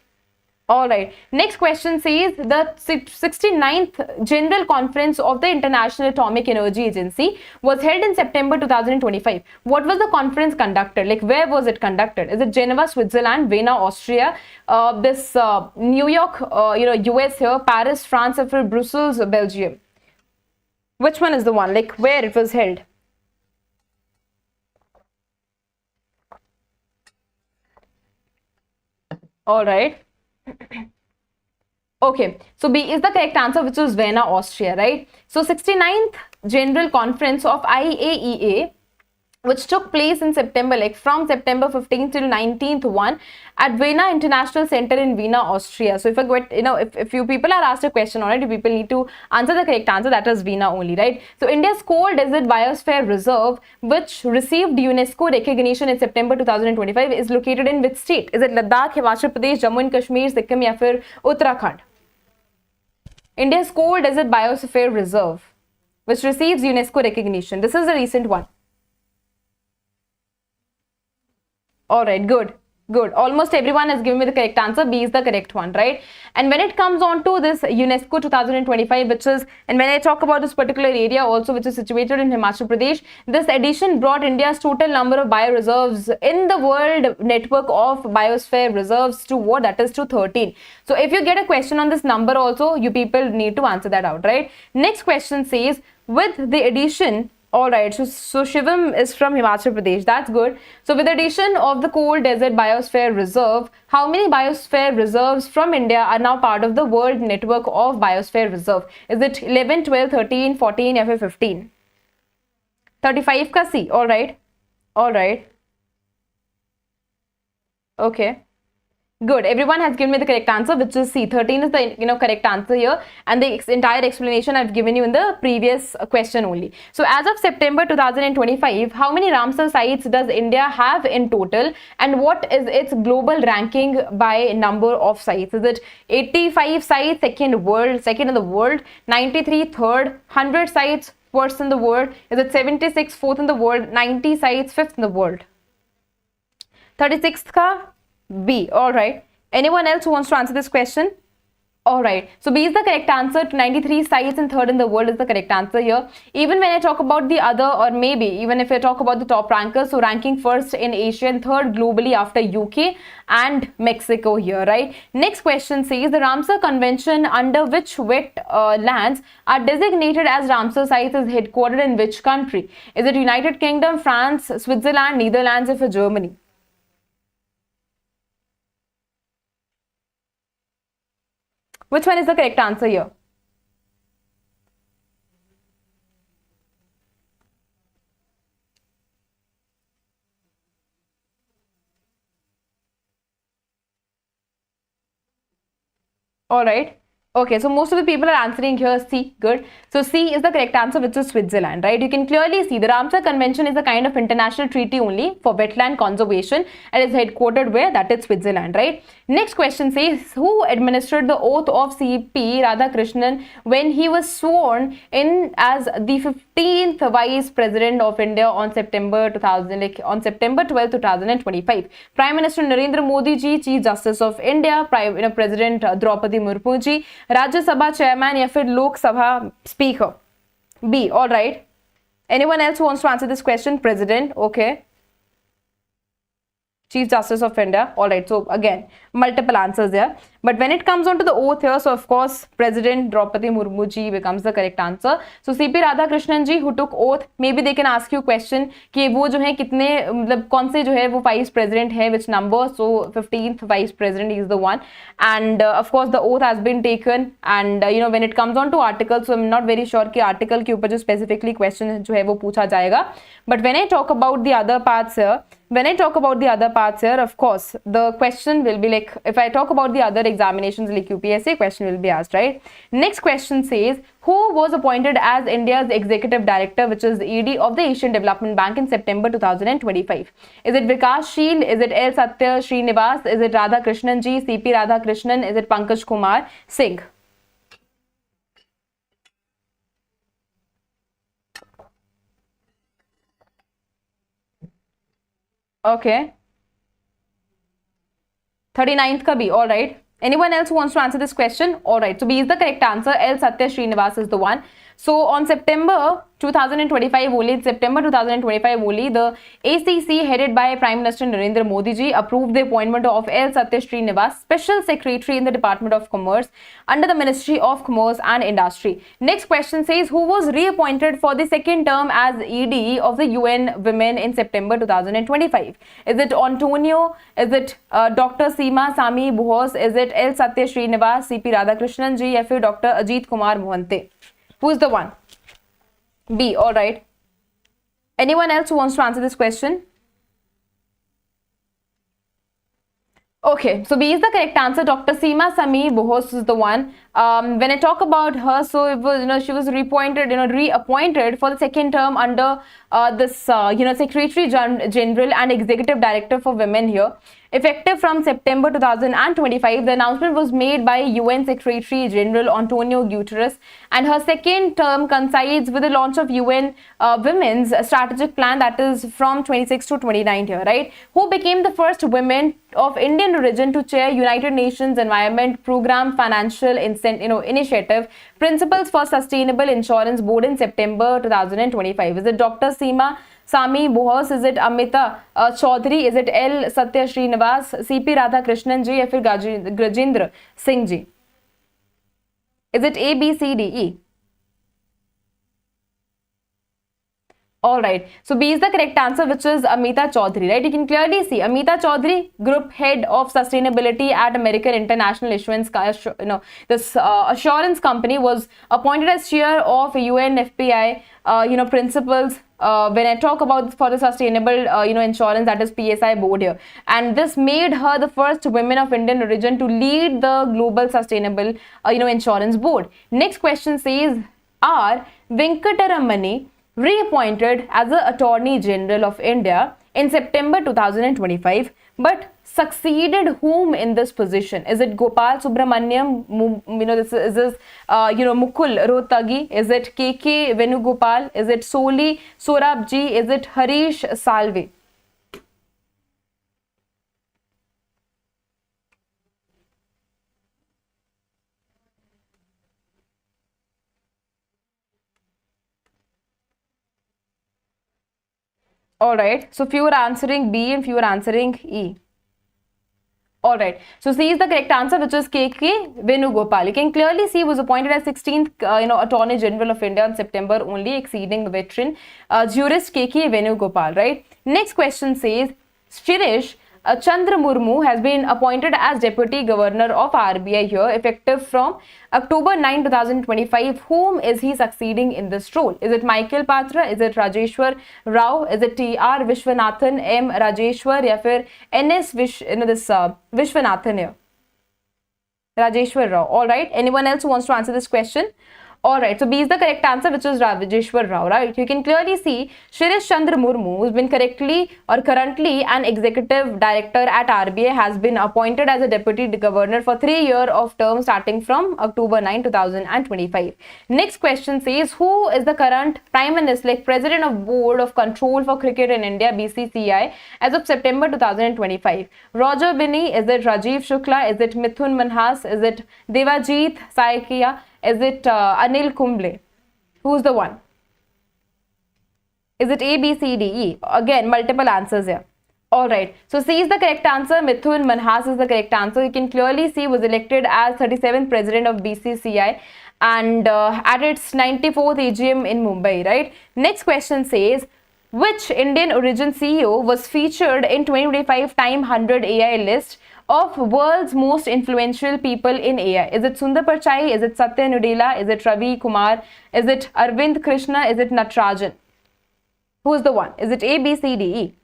All right, next question says the 69th General Conference of the International Atomic Energy Agency was held in September 2025. What was the conference conducted? Like, where was it conducted? Is it Geneva, Switzerland, Vienna, Austria, New York, US here, Paris, France, or Brussels, Belgium? Which one is the one? Like, where it was held? All right. Okay, so B is the correct answer, which is Vienna, Austria, right? So 69th General Conference of IAEA, which took place in September, like from September 15th till 19th one at Vienna International Center in Vienna, Austria. So if I get, if you people are asked a question already, people need to answer the correct answer, that is Vienna only, right? So India's Cold Desert Biosphere Reserve, which received UNESCO recognition in September 2025, is located in which state? Is it Ladakh, Himachal Pradesh, Jammu and Kashmir, Sikkim, या फिर Uttarakhand? India's Cold Desert Biosphere Reserve, which receives UNESCO recognition. This is a recent one. All right, good. Almost everyone has given me the correct answer. B is the correct one, right? And when it comes on to this UNESCO 2025, which is, and when I talk about this particular area also, which is situated in Himachal Pradesh, this edition brought India's total number of bioreserves in the world network of biosphere reserves to what? That is to 13. So if you get a question on this number also, you people need to answer that out, right? Next question says, with the addition, all right, so Shivam is from Himachal Pradesh. That's good. So with the addition of the Cold Desert Biosphere Reserve, how many biosphere reserves from India are now part of the world network of biosphere reserve? Is it 11, 12, 13, 14, or 15? 35 ka C. All right. Okay. Good. Everyone has given me the correct answer, which is C. 13 is the correct answer here, and the entire explanation I've given you in the previous question only. So as of September 2025, how many Ramsar sites does India have in total, and what is its global ranking by number of sites? Is it 85 sites, second in the world, 93 third, 100 sites first in the world? Is it 76 fourth in the world, 90 sites fifth in the world? 36th ka B. All right. Anyone else who wants to answer this question? All right. So B is the correct answer. 93 sites and third in the world is the correct answer here. Even when I talk about the other, or maybe even if I talk about the top rankers, so ranking first in Asia and third globally after UK and Mexico here, right? Next question says, the Ramsar Convention, under which wet lands are designated as Ramsar sites, is headquartered in which country? Is it United Kingdom, France, Switzerland, Netherlands, or Germany? Which one is the correct answer here? All right. Okay, so most of the people are answering here C. Good. So C is the correct answer, which is Switzerland, right? You can clearly see the Ramsar Convention is a kind of international treaty only for wetland conservation, and is headquartered where? That is Switzerland, right? Next question says, who administered the oath of C.P. Radhakrishnan when he was sworn in as the 15th Vice President of India on September 12, 2025? Prime Minister Narendra Modi ji, Chief Justice of India, President Draupadi Murmu ji, Rajya Sabha Chairman, या फिर Lok Sabha Speaker? B. All right. Anyone else who wants to answer this question? President. Okay. Chief Justice of India. All right. So again, multiple answers there. But when it comes on to the oath here, so of course, President Draupadi Murmu ji becomes the correct answer. So C.P. Radhakrishnan ji, who took oath, maybe they can ask you question कि वो जो है कितने मतलब कौन से जो है वो vice president है, which number? So 15th vice president is the one, and of course the oath has been taken, and when it comes on to article, so I'm not very sure कि article के ऊपर जो specifically question जो है वो पूछा जाएगा. But when I talk about the other parts here, when I talk about the other parts here, of course, the question will be like, if I talk about the other examinations like UPSC, question will be asked, right? Next question says, who was appointed as India's Executive Director, which is ED of the Asian Development Bank in September 2025? Is it Vikas Sheel? Is it L. Satya Srinivas? Is it Radha Krishnan Ji, CP Radha Krishnan? Is it Pankaj Kumar Singh? Okay. 39th ka bhi, all right. Anyone else who wants to answer this question? All right. So B is the correct answer. L. Satya Srinivas is the one. So on September 2025 only, the ACC headed by Prime Minister Narendra Modi ji approved the appointment of L. Satya Srinivas, Special Secretary in the Department of Commerce under the Ministry of Commerce and Industry. Next question says, who was reappointed for the second term as ED of the UN Women in September 2025? Is it Antonio? Is it Dr. Seema Sami Buhos? Is it L. Satya Srinivas, CP Radhakrishnan ji, or फिर Dr. Ajit Kumar Mohante? Who is the one? B, all right. Anyone else who wants to answer this question? Okay, so B is the correct answer. Dr. Seema Sami Buhos is the one. When I talk about her, so it was, she was reappointed for the second term under this, Secretary General and Executive Director for Women here. Effective from September 2025, the announcement was made by UN Secretary General Antonio Guterres, and her second term coincides with the launch of UN Women's Strategic Plan, that is from 26 to 29 here, right? Who became the first women of Indian origin to chair United Nations Environment Program Financial Initiative Principles for Sustainable Insurance Board in September 2025? Is it Dr. Seema Sami Buhos? Is it Amita Chaudhary? Is it L. Satya Srinivas, CP Radha Krishnan ji, or फिर Gajendra Singh ji? Is it A, B, C, D, E? All right. So B is the correct answer, which is Amita Chaudhary, right? You can clearly see Amita Chaudhary, Group Head of Sustainability at American International Issuance, this assurance company, was appointed as chair of UNFPI, principles. When I talk about for the sustainable, insurance, that is PSI board here, and this made her the first woman of Indian origin to lead the global sustainable, insurance board. Next question says, are Venkataramani reappointed as the Attorney General of India in September 2025, but succeeded whom in this position? Is it Gopal Subramaniam? This is Mukul Rohtagi? Is it KK Venugopal? Is it Soli Sorabji? Is it Harish Salve? All right, so few are answering B and few are answering E. All right, so C is the correct answer, which is KK Venugopal. You can clearly see was appointed as 16th, Attorney General of India in September, only exceeding the veteran jurist KK Venugopal, right? Next question says, Shirish Chandra Murmu has been appointed as Deputy Governor of RBI here, effective from October 9, 2025. Whom is he succeeding in this role? Is it Michael Patra? Is it Rajeshwar Rao? Is it T.R. Vishwanathan M. Rajeshwar? Or फिर N.S. Vishwanathan here? Rajeshwar Rao. All right. Anyone else who wants to answer this question? All right, so B is the correct answer, which is Rajeshwar Rao, right? You can clearly see Shirish Chandra Murmu has been currently or currently an executive director at RBI, has been appointed as a deputy governor for 3 years of term starting from October 9, 2025. Next question says, who is the current Prime Minister, like President of Board of Control for Cricket in India, BCCI, as of September 2025? Roger Binney? Is it Rajiv Shukla? Is it Mithun Manhas? Is it Devajit Saikia? Is it Anil Kumble? Who's the one? Is it A, B, C, D, E? Again, multiple answers here. All right. So C is the correct answer. Mithun Manhas is the correct answer. You can clearly see was elected as 37th president of BCCI and at its 94th AGM in Mumbai, right? Next question says, which Indian origin CEO was featured in 2025 Time 100 AI list of world's most influential people in AI? Is it Sundar Pichai? Is it Satya Nadella? Is it Ravi Kumar? Is it Arvind Krishna? Is it Natarajan? Who is the one? Is it A, B, C, D, E?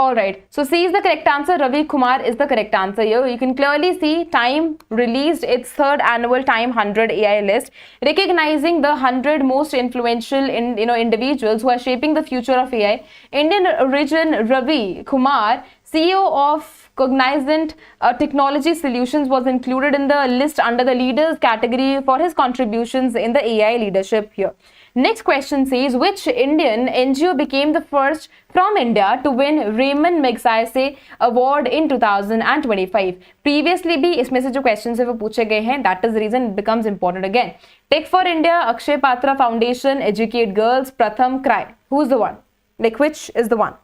All right, so C is the correct answer. Ravi Kumar is the correct answer here. You can clearly see Time released its third annual Time 100 AI list, recognizing the 100 most influential individuals who are shaping the future of AI. Indian origin Ravi Kumar, CEO of Cognizant Technology Solutions, was included in the list under the leaders category for his contributions in the AI leadership here. Next question says, which Indian NGO became the first from India to win Raymond Magsaysay Award in 2025? Previously भी इसमें से जो questions है वो पूछे गए हैं, that is the reason it becomes important again. Tech for India, Akshay Patra Foundation, Educate Girls, Pratham, Cry. Who's the one? Like which is the one?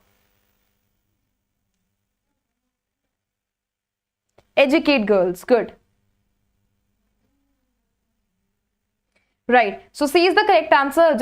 Educate Girls, good. Right, so C is the correct answer.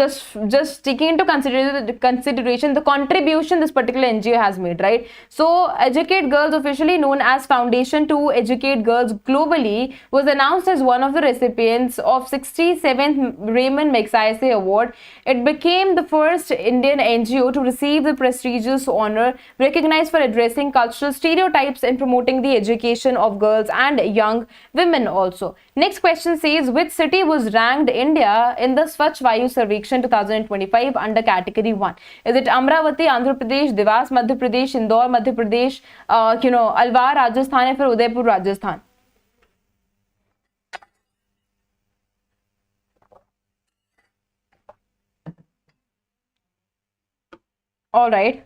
Just taking into consideration the contribution this particular NGO has made, right? So Educate Girls, officially known as Foundation to Educate Girls globally, was announced as one of the recipients of 67th Raymond Magsaysay Award. It became the first Indian NGO to receive the prestigious honor, recognized for addressing cultural stereotypes and promoting the education of girls and young women also. Next question says, which city was ranked India in the Swachh Vayu Sarvekshan 2025 under category 1? Is it Amravati, Andhra Pradesh, Devas, Madhya Pradesh, Indore, Madhya Pradesh, Alwar, Rajasthan, या फिर Udaipur, Rajasthan? All right.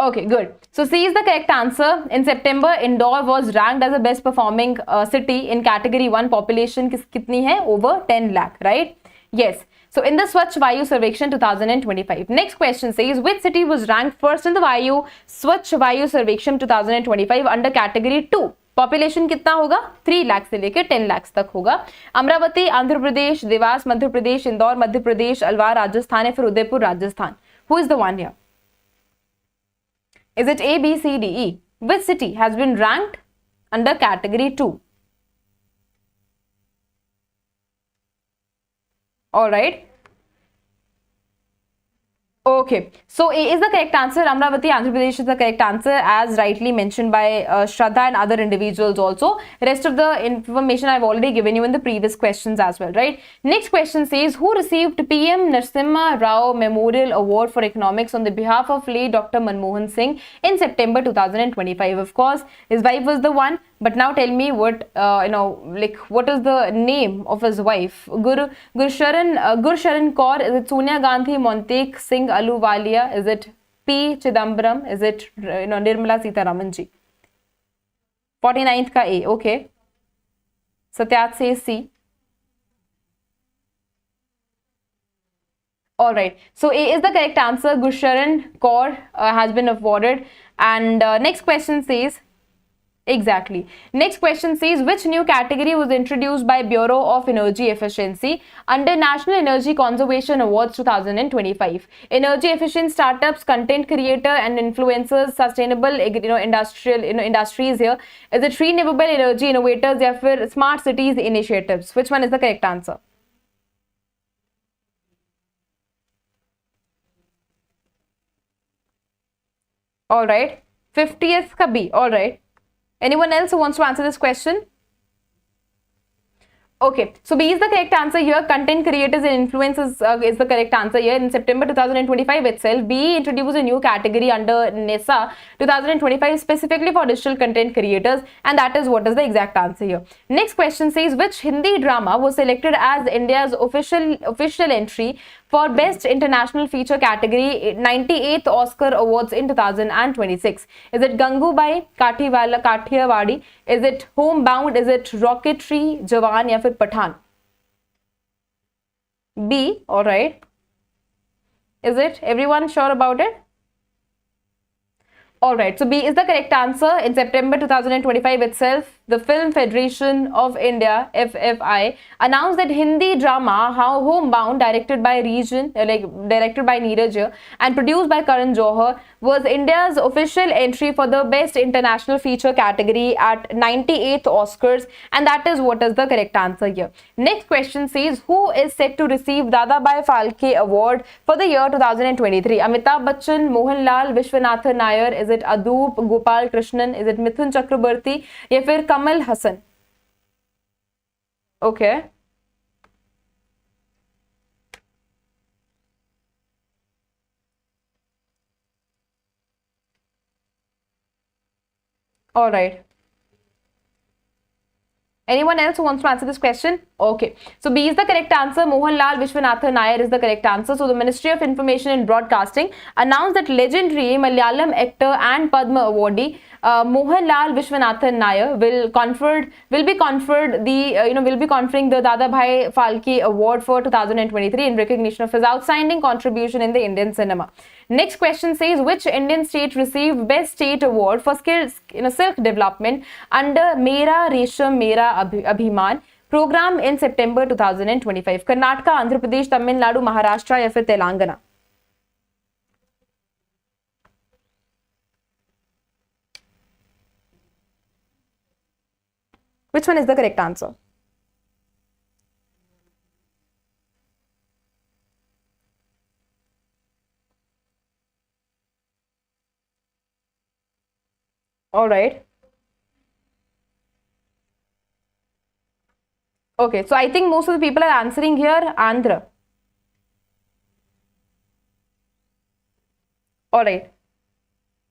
Okay, good. So C is the correct answer. In September, Indore was ranked as the best performing city in category 1. Population kitni hai? Over 10 lakh, right? Yes. So in the Swachh Vayu Sarvekshan 2025. Next question says, which city was ranked first in the Swachh Vayu Sarvekshan 2025 under category 2? Population कितना होगा? 3 लाख से लेकर 10 लाख तक होगा. अमरावती, आंध्र प्रदेश, देवास, मध्य प्रदेश, इंदौर, मध्य प्रदेश, अलवार, राजस्थान, या फिर Udaipur, Rajasthan? Who is the one here? Is it A, B, C, D, E? Which city has been ranked under category 2? All right. Okay, so A is the correct answer. Amravati, Andhra Pradesh is the correct answer, as rightly mentioned by Shraddha and other individuals also. Rest of the information I've already given you in the previous questions as well, right? Next question says, who received PM Narasimha Rao Memorial Award for Economics on the behalf of late Dr. Manmohan Singh in September 2025? Of course, his wife was the one. But now tell me what, what is the name of his wife? Gursharan Kaur, is it Sonia Gandhi Montek Singh Ahluwalia? Is it P. Chidambaram? Is it, Nirmala Sitharaman ji? 49th ka A, okay. Satyat says C. Alright, so A is the correct answer. Gursharan Kaur has been awarded. And next question says, exactly. Next question says, which new category was introduced by Bureau of Energy Efficiency under National Energy Conservation Awards 2025? Energy efficient startups, content creator and influencers, sustainable industrial industries here. Is it renewable energy innovators या फिर smart cities initiatives? Which one is the correct answer? All right. 50th ka B. All right. Anyone else who wants to answer this question? Okay, so B is the correct answer here. Content creators and influencers is the correct answer here. In September 2025 itself, B introduced a new category under NESA 2025 specifically for digital content creators, and that is what is the exact answer here. Next question says, which Hindi drama was selected as India's official entry for Best International Feature category 98th Oscar Awards in 2026? Is it Gangubai Kathiawadi? Is it Homebound? Is it Rocketry, Jawan, या फिर Pathan? B, alright. Is it? Everyone sure about it? Alright, so B is the correct answer. In September 2025 itself, the Film Federation of India, FFI, announced that Hindi drama How Homebound, directed by directed by Neeraj here, and produced by Karan Johar, was India's official entry for the Best International Feature category at 98th Oscars, and that is what is the correct answer here. Next question says, who is set to receive Dadabhai Phalke Award for the year 2023? Amitabh Bachchan, Mohanlal, Vishwanathan Nair, is it Adoop Gopal Krishnan, is it Mithun Chakrabarti, या फिर Kamal Hassan? Okay. All right. Anyone else who wants to answer this question? Okay. So B is the correct answer. Mohanlal Vishwanathan Nair is the correct answer. So the Ministry of Information and Broadcasting announced that legendary Malayalam actor and Padma awardee Mohanlal Vishwanathan Nair will be conferring the Dadabhai Phalke Award for 2023 in recognition of his outstanding contribution in the Indian cinema. Next question says, which Indian state received Best State Award for skills silk development under Mera Resham Mera Abhiman program in September 2025? Karnataka, Andhra Pradesh, Tamil Nadu, Maharashtra या फिर Telangana? Which one is the correct answer? All right. Okay, so I think most of the people are answering here Andhra. All right.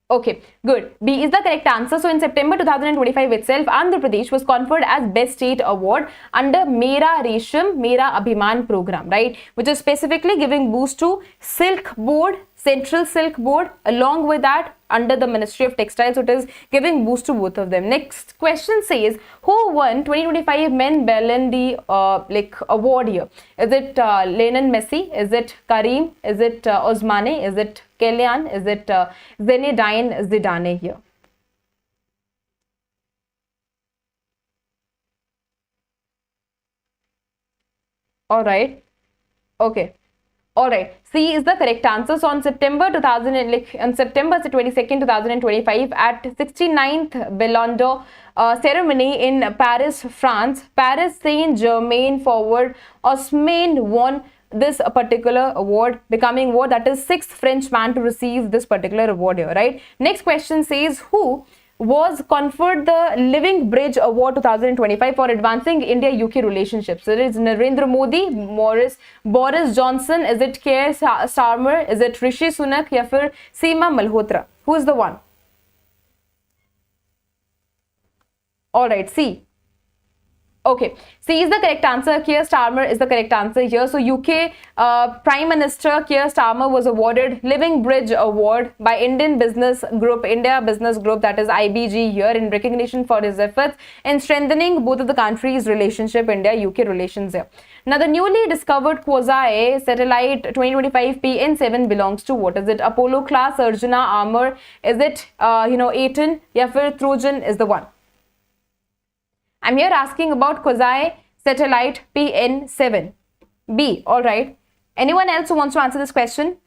Okay, good. B is the correct answer. So in September 2025 itself, Andhra Pradesh was conferred as Best State Award under Mera Resham Mera Abhiman program, right? Which is specifically giving boost to Silk Board, Central Silk Board, along with that under the Ministry of Textile. So it is giving boost to both of them. Next question says, who won 2025 Men Ballon d'Or award here? Is it Lionel Messi? Is it Karim? Is it Osmane? Is it Kylian? Is it Zinedine Zidane here? All right. Okay. All right. C is the correct answer. So on September 22nd, 2025, at 69th Ballon d'Or ceremony in Paris, France, Paris Saint-Germain forward Ousmane won this particular award, becoming what, that is sixth French man to receive this particular award here, right? Next question says, who was conferred the Living Bridge Award 2025 for advancing India-UK relationships? So it is Narendra Modi, Boris Johnson, is it Keir Starmer, is it Rishi Sunak, या फिर Seema Malhotra? Who is the one? All right, C. Okay, C is the correct answer. Keir Starmer is the correct answer here. So UK Prime Minister Keir Starmer was awarded Living Bridge Award by India Business Group, that is IBG here, in recognition for his efforts in strengthening both of the countries' relationship, India-UK relations here. Now, the newly discovered quasi satellite 2025 PN7 belongs to what? Is it Apollo class, Arjuna armor? Is it Aten? या फिर Trojan is the one? I'm here asking about quasi-satellite PN7. B, all right. Anyone else who wants to answer this question?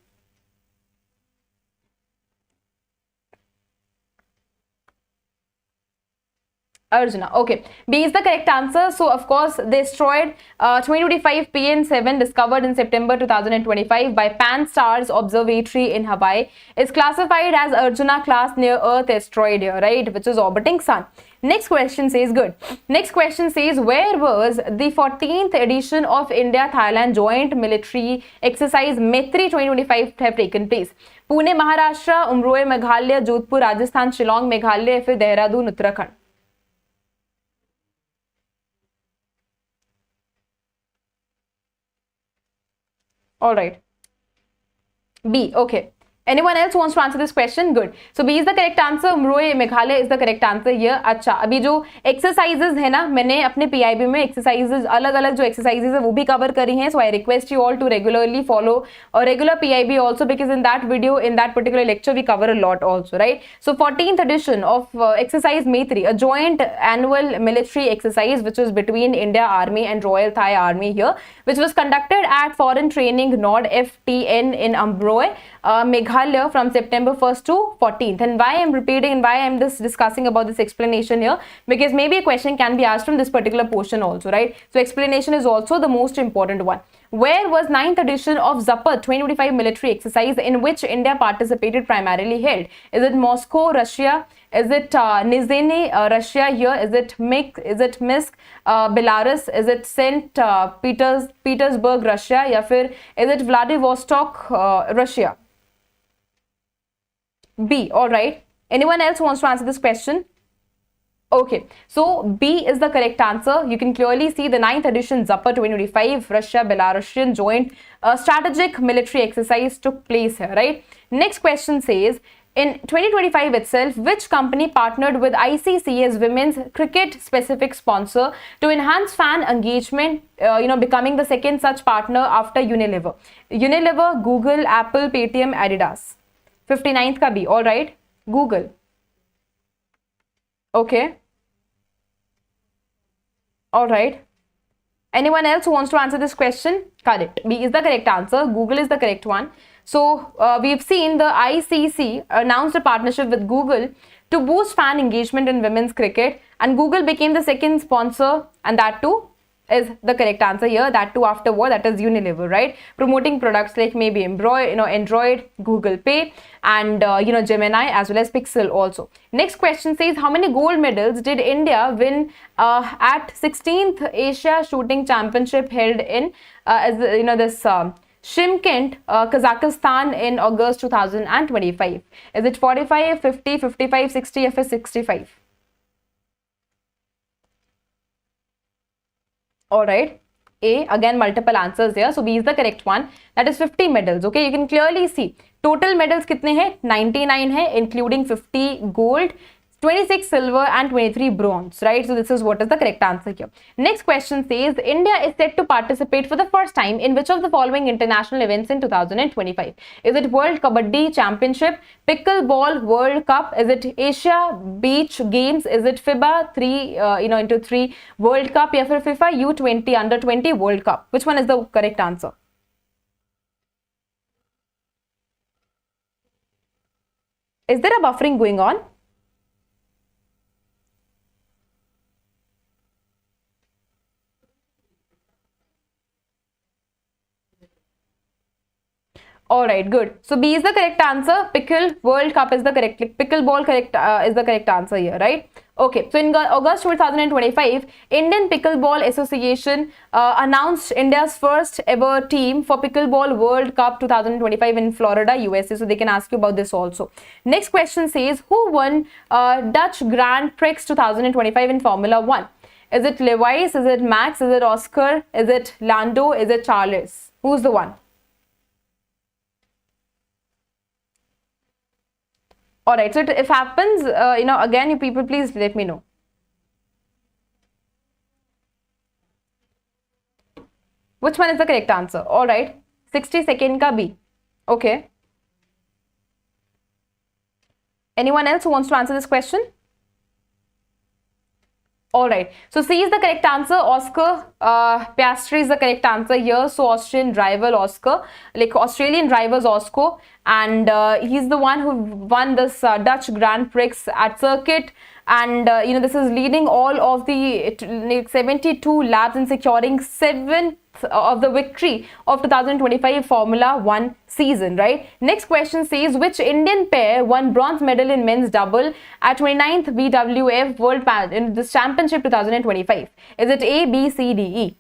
Arjuna. Okay. B is the correct answer. So, of course, the asteroid 2025 PN7 discovered in September 2025 by Pan-STARRS Observatory in Hawaii is classified as Arjuna class near Earth asteroid here, right, which is orbiting Sun. Next question says, good. Next question says, where was the 14th edition of India-Thailand Joint Military Exercise MITRA 2025 have taken place? Pune, Maharashtra, Umroi, Meghalaya, Jodhpur, Rajasthan, Shillong, Meghalaya, फिर Dehradun, Uttarakhand. All right. B, okay. Anyone else wants to answer this question? Good. So B is the correct answer. Umroi, Meghalaya is the correct answer here. अच्छा, अभी जो exercises है ना, मैंने अपने PIB में exercises अलग-अलग जो exercises है वो भी cover करी हैं. So I request you all to regularly follow a regular PIB also, because in that video, in that particular lecture, we cover a lot also, right? So 14th edition of exercise MITRA, a joint annual military exercise which is between India Army and Royal Thai Army here, which was conducted at Foreign Training Nod FTN in Umroi, Meghalaya from September 1st to 14th. And why I'm repeating and why I'm just discussing about this explanation here, because maybe a question can be asked from this particular portion also, right? So explanation is also the most important one. Where was 9th edition of Zapat 2025 military exercise in which India participated primarily held? Is it Moscow, Russia? Is it Nizhny, Russia here? Is it Minsk, Belarus? Is it St. Petersburg, Russia? या फिर is it Vladivostok, Russia? B. All right. Anyone else wants to answer this question? Okay, so B is the correct answer. You can clearly see the 9th edition Zapat 2025 Russia-Belarusian joint strategic military exercise took place here, right? Next question says, in 2025 itself, which company partnered with ICC as women's cricket specific sponsor to enhance fan engagement, becoming the second such partner after Unilever? Unilever, Google, Apple, Paytm, Adidas. 59th ka B. All right, Google. Okay. All right. Anyone else who wants to answer this question? Correct. B is the correct answer. Google is the correct one. So we've seen the ICC announced a partnership with Google to boost fan engagement in women's cricket, and Google became the second sponsor, and that too is the correct answer here. That too after what? That is Unilever, right? Promoting products like maybe Android, Google Pay, and Gemini as well as Pixel also. Next question says, how many gold medals did India win at 16th Asia Shooting Championship held in Shymkent, Kazakhstan in August 2025? Is it 45, 50, 55, 60 or 65? All right. A, again multiple answers here. So B is the correct one. That is 50 medals. Okay, you can clearly see total medals kitne hai? 99 hai, including 50 gold, 26 silver and 23 bronze, right? So this is what is the correct answer here. Next question says, India is set to participate for the first time in which of the following international events in 2025? Is it World Kabaddi Championship, Pickleball World Cup? Is it Asia Beach Games? Is it FIBA 3 World Cup? या फिर FIFA U20 Under 20 World Cup? Which one is the correct answer? Is there a buffering going on? All right, good. So B is the correct answer. Pickle World Cup is the correct. Pickleball is the correct answer here, right? Okay. So in August 2025, Indian Pickleball Association announced India's first ever team for Pickleball World Cup 2025 in Florida, USA. So they can ask you about this also. Next question says, who won Dutch Grand Prix 2025 in Formula 1? Is it Lewis? Is it Max? Is it Oscar? Is it Lando? Is it Charles? Who's the one? All right, so if happens, again, you people, please let me know. Which one is the correct answer? All right, 60-second ka B. Okay. Anyone else who wants to answer this question? All right, so C is the correct answer. Oscar Piastri is the correct answer here. So Australian driver Oscar, like Australian drivers Oscar, and he's the one who won this Dutch Grand Prix at circuit, and this is leading all of the 72 laps and securing 7th of the victory of 2025 Formula 1 season, right? Next question says, which Indian pair won bronze medal in men's double at 29th BWF World in this championship 2025? Is it A, B, C, D, E?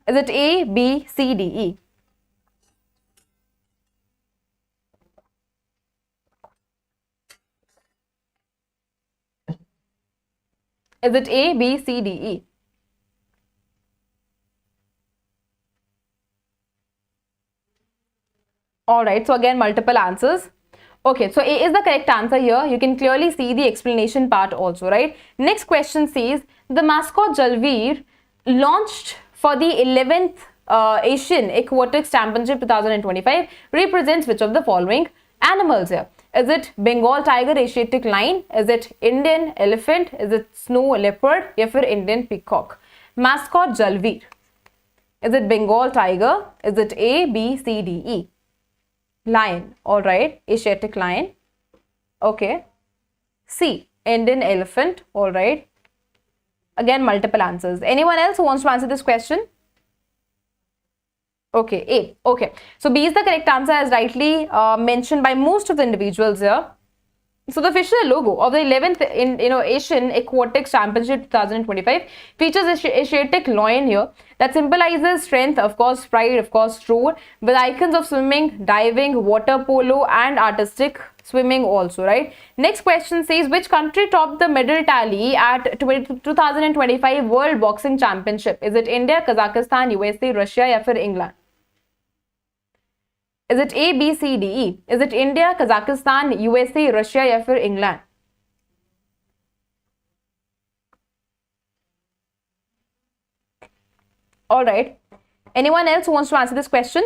Is it A, B, C, D, E? Is it A, B, C, D, E? All right, so again, multiple answers. Okay, so A is the correct answer here. You can clearly see the explanation part also, right? Next question says, the mascot Jalveer launched for the 11th Asian Aquatics Championship 2025 represents which of the following animals here? Is it Bengal tiger, Asiatic lion? Is it Indian elephant? Is it snow leopard? Or फिर Indian peacock? Mascot Jalveer. Is it Bengal tiger? Is it A, B, C, D, E? Lion. All right. Asiatic lion. Okay. C, Indian elephant. All right. Again, multiple answers. Anyone else who wants to answer this question? Okay, A. Okay. So B is the correct answer as rightly mentioned by most of the individuals here. So the official logo of the 11th Asian Aquatics Championship 2025 features Asiatic lion here that symbolizes strength, of course, pride, of course, roar, with icons of swimming, diving, water polo, and artistic swimming also, right? Next question says, which country topped the medal tally at 2025 World Boxing Championship? Is it India, Kazakhstan, USA, Russia, or फिर England? Is it A, B, C, D, E? Is it India, Kazakhstan, USA, Russia, or फिर England? All right. Anyone else who wants to answer this question?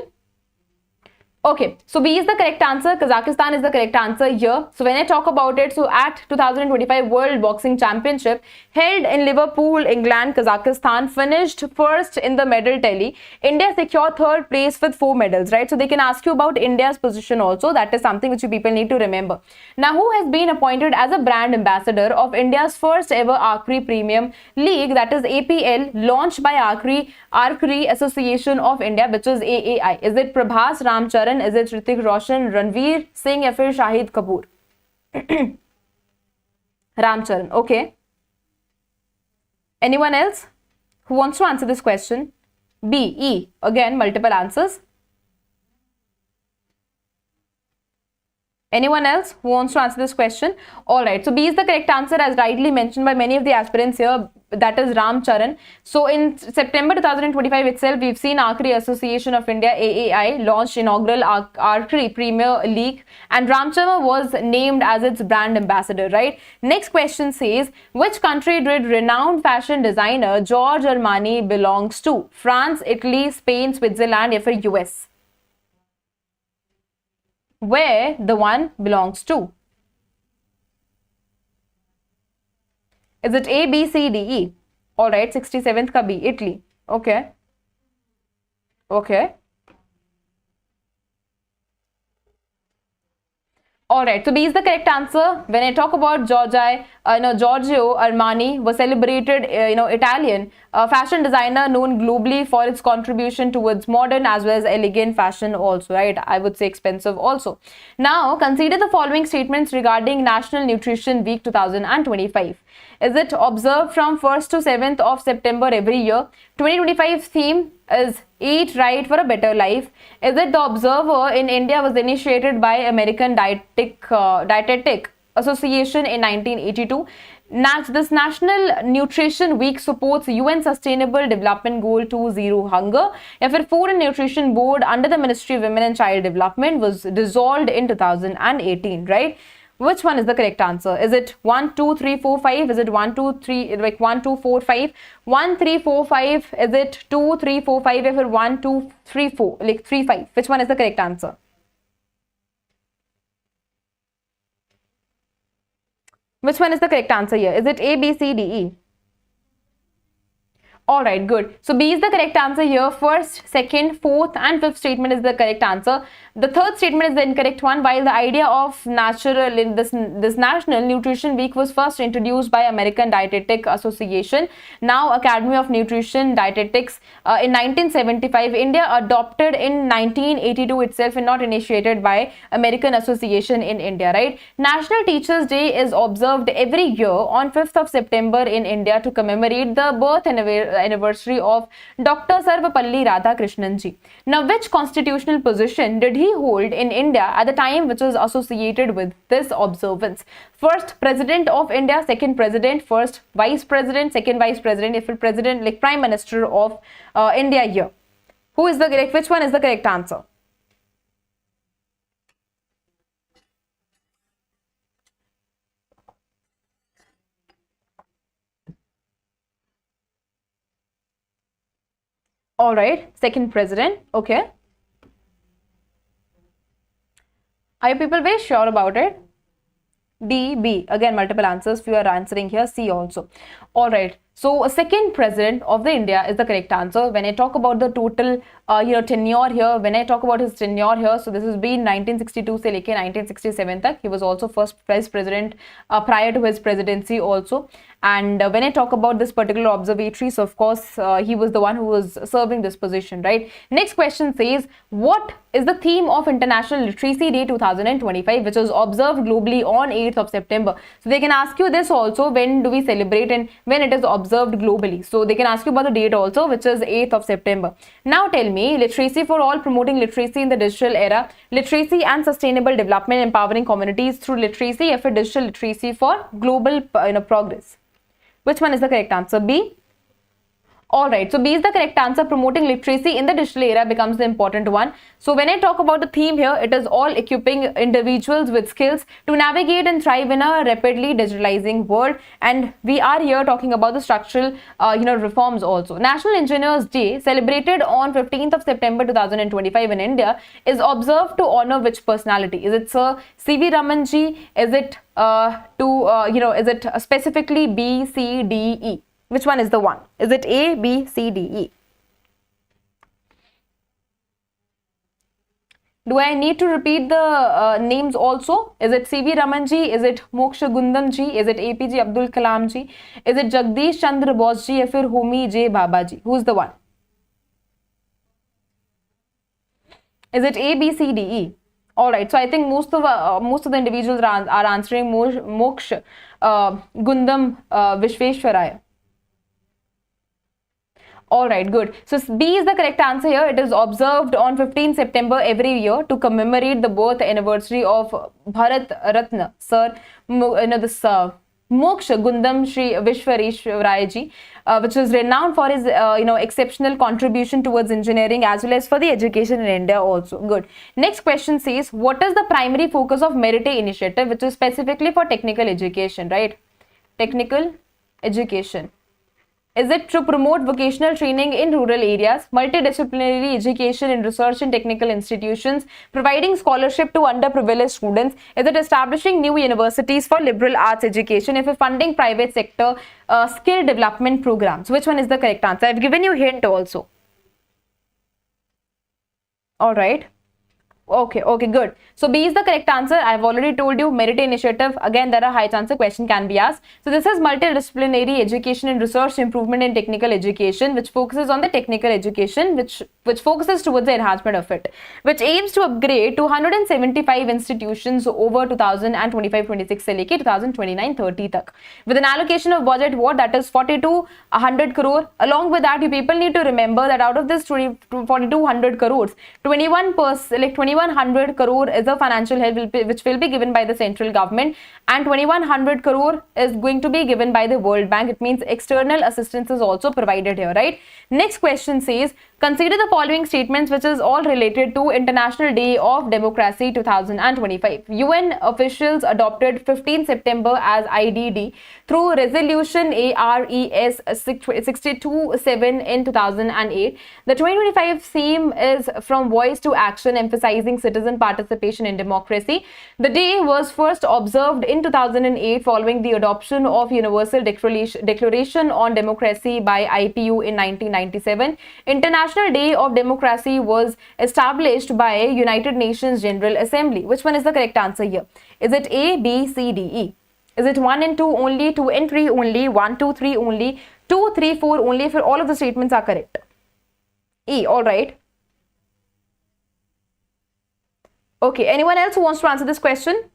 Okay, so B is the correct answer. Kazakhstan is the correct answer here. So when I talk about it, so at 2025 World Boxing Championship held in Liverpool, England, Kazakhstan finished first in the medal tally. India secured third place with 4 medals, right? So they can ask you about India's position also. That is something which you people need to remember. Now, who has been appointed as a brand ambassador of India's first ever Archery Premium League, that is APL, launched by Archery Association of India, which is AAI? Is it Prabhas Ramcharan? Is it Hrithik Roshan, Ranveer Singh, or फिर Shahid Kapoor? Ramcharan. Okay. Anyone else who wants to answer this question? B, E. Again, multiple answers. Anyone else who wants to answer this question? All right. So B is the correct answer as rightly mentioned by many of the aspirants here. That is Ramcharan. So in September 2025 itself, we've seen Archery Association of India AAI launched inaugural Archery Premier League, and Ramcharan was named as its brand ambassador, right? Next question says, which country did renowned fashion designer George Armani belongs to? France, Italy, Spain, Switzerland, or US? Where the one belongs to? Is it A, B, C, D, E? All right, 67th ka B, Italy. Okay. Okay. All right, so B is the correct answer. When I talk about Giorgio Armani was celebrated, Italian fashion designer known globally for its contribution towards modern as well as elegant fashion also, right? I would say expensive also. Now, consider the following statements regarding National Nutrition Week 2025. Is it observed from 1st to 7th of September every year? 2025 theme is Eat Right for a Better Life. Is it the Observer in India was initiated by American Dietetic Association in 1982. This National Nutrition Week supports UN Sustainable Development Goal 2.0 hunger. Food and Nutrition Board under the Ministry of Women and Child Development was dissolved in 2018, right? Which one is the correct answer? Is it 1, 2, 3, 4, 5? Is it 1, 2, 3, like 1, 2, 4, 5? 1, 3, 4, 5? Is it 2, 3, 4, 5? Or 1, 2, 3, 4? Like 3, 5? Which one is the correct answer? Which one is the correct answer here? Is it A, B, C, D, E? All right, good. So B is the correct answer here. First, second, fourth, and fifth statement is the correct answer. The third statement is the incorrect one. While the idea of this National Nutrition Week was first introduced by American Dietetic Association, now Academy of Nutrition Dietetics, in 1975, India adopted in 1982 itself and not initiated by American Association in India, right? National Teachers Day is observed every year on 5th of September in India to commemorate the birth anniversary of Dr. Sarvapalli Radhakrishnan ji. Now, which constitutional position did he hold in India at the time which was associated with this observance? First, President of India, second President, first Vice President, second Vice President, if President, like Prime Minister of India here. Which one is the correct answer? All right, second president. Okay. Are you people very sure about it? D, B. Again, multiple answers. Few are answering here. C also. All right. So, a second president of the India is the correct answer. When I talk about the total, tenure here, when I talk about his tenure here, so this has been 1962 से लेके 1967 तक. He was also first vice president prior to his presidency also. And when I talk about this particular observatory, so of course, he was the one who was serving this position, right? Next question says, what is the theme of International Literacy Day 2025, which was observed globally on 8th of September? So they can ask you this also, when do we celebrate and when it is observed globally. So they can ask you about the date also, which is 8th of September. Now tell me, literacy for all, promoting literacy in the digital era, literacy and sustainable development, empowering communities through literacy, for digital literacy for global progress. Which one is the correct answer? B? Alright, so B is the correct answer. Promoting literacy in the digital era becomes the important one. So when I talk about the theme here, it is all equipping individuals with skills to navigate and thrive in a rapidly digitalizing world. And we are here talking about the structural, reforms also. National Engineers Day, celebrated on 15th of September 2025 in India, is observed to honor which personality? Is it Sir C.V. Ramanji? Is it is it specifically B, C, D, E? Which one is the one? Is it A, B, C, D, E? Do I need to repeat the names also? Is it C.V. Ramanji? Is it Moksha Gundam ji? Is it APJ Abdul Kalam ji? Is it Jagdish Chandra Bose ji? Or Homi J. Baba ji? Who's the one? Is it A, B, C, D, E? Alright, so I think most of the individuals are answering Moksha Gundam Vishveshwaraya. Alright, good. So B is the correct answer here. It is observed on 15 September every year to commemorate the birth anniversary of Bharat Ratna, Sir, Moksha Gundam Shri Vishveshwaraya ji, which is renowned for his, exceptional contribution towards engineering as well as for the education in India also. Good. Next question says, what is the primary focus of Merit Initiative, which is specifically for technical education, right? Technical education. Is it to promote vocational training in rural areas, multidisciplinary education in research and technical institutions, providing scholarship to underprivileged students? Is it establishing new universities for liberal arts education? If it's funding private sector skill development programs? Which one is the correct answer? I've given you a hint also. All right. Okay, good. So B is the correct answer. I've already told you, Merit Initiative. Again, there are high chances question can be asked. So this is multidisciplinary education and research improvement in technical education, which focuses on the technical education, which focuses towards the enhancement of it, which aims to upgrade 275 institutions over 2025-26 se leke 2029-30 tak, with an allocation of budget that is 4,200 crore. Along with that, you people need to remember that out of this 4,200 crores, 2,100 crore is a financial help which will be given by the central government, and 2,100 crore is going to be given by the World Bank. It means external assistance is also provided here, right? Next question says, consider the following statements which is all related to International Day of Democracy 2025. UN officials adopted 15 September as IDD through Resolution ARES 627 in 2008. The 2025 theme is From Voice to Action, emphasizing citizen participation in democracy. The day was first observed in 2008 following the adoption of Universal Declaration on Democracy by IPU in 1997. International Day of Democracy was established by United Nations General Assembly. Which one is the correct answer here? Is it A, B, C, D, E? Is it 1 and 2 only, 2 and 3 only, 1, 2, 3 only, 2, 3, 4 only? If all of the statements are correct. E, all right. Okay, anyone else who wants to answer this question?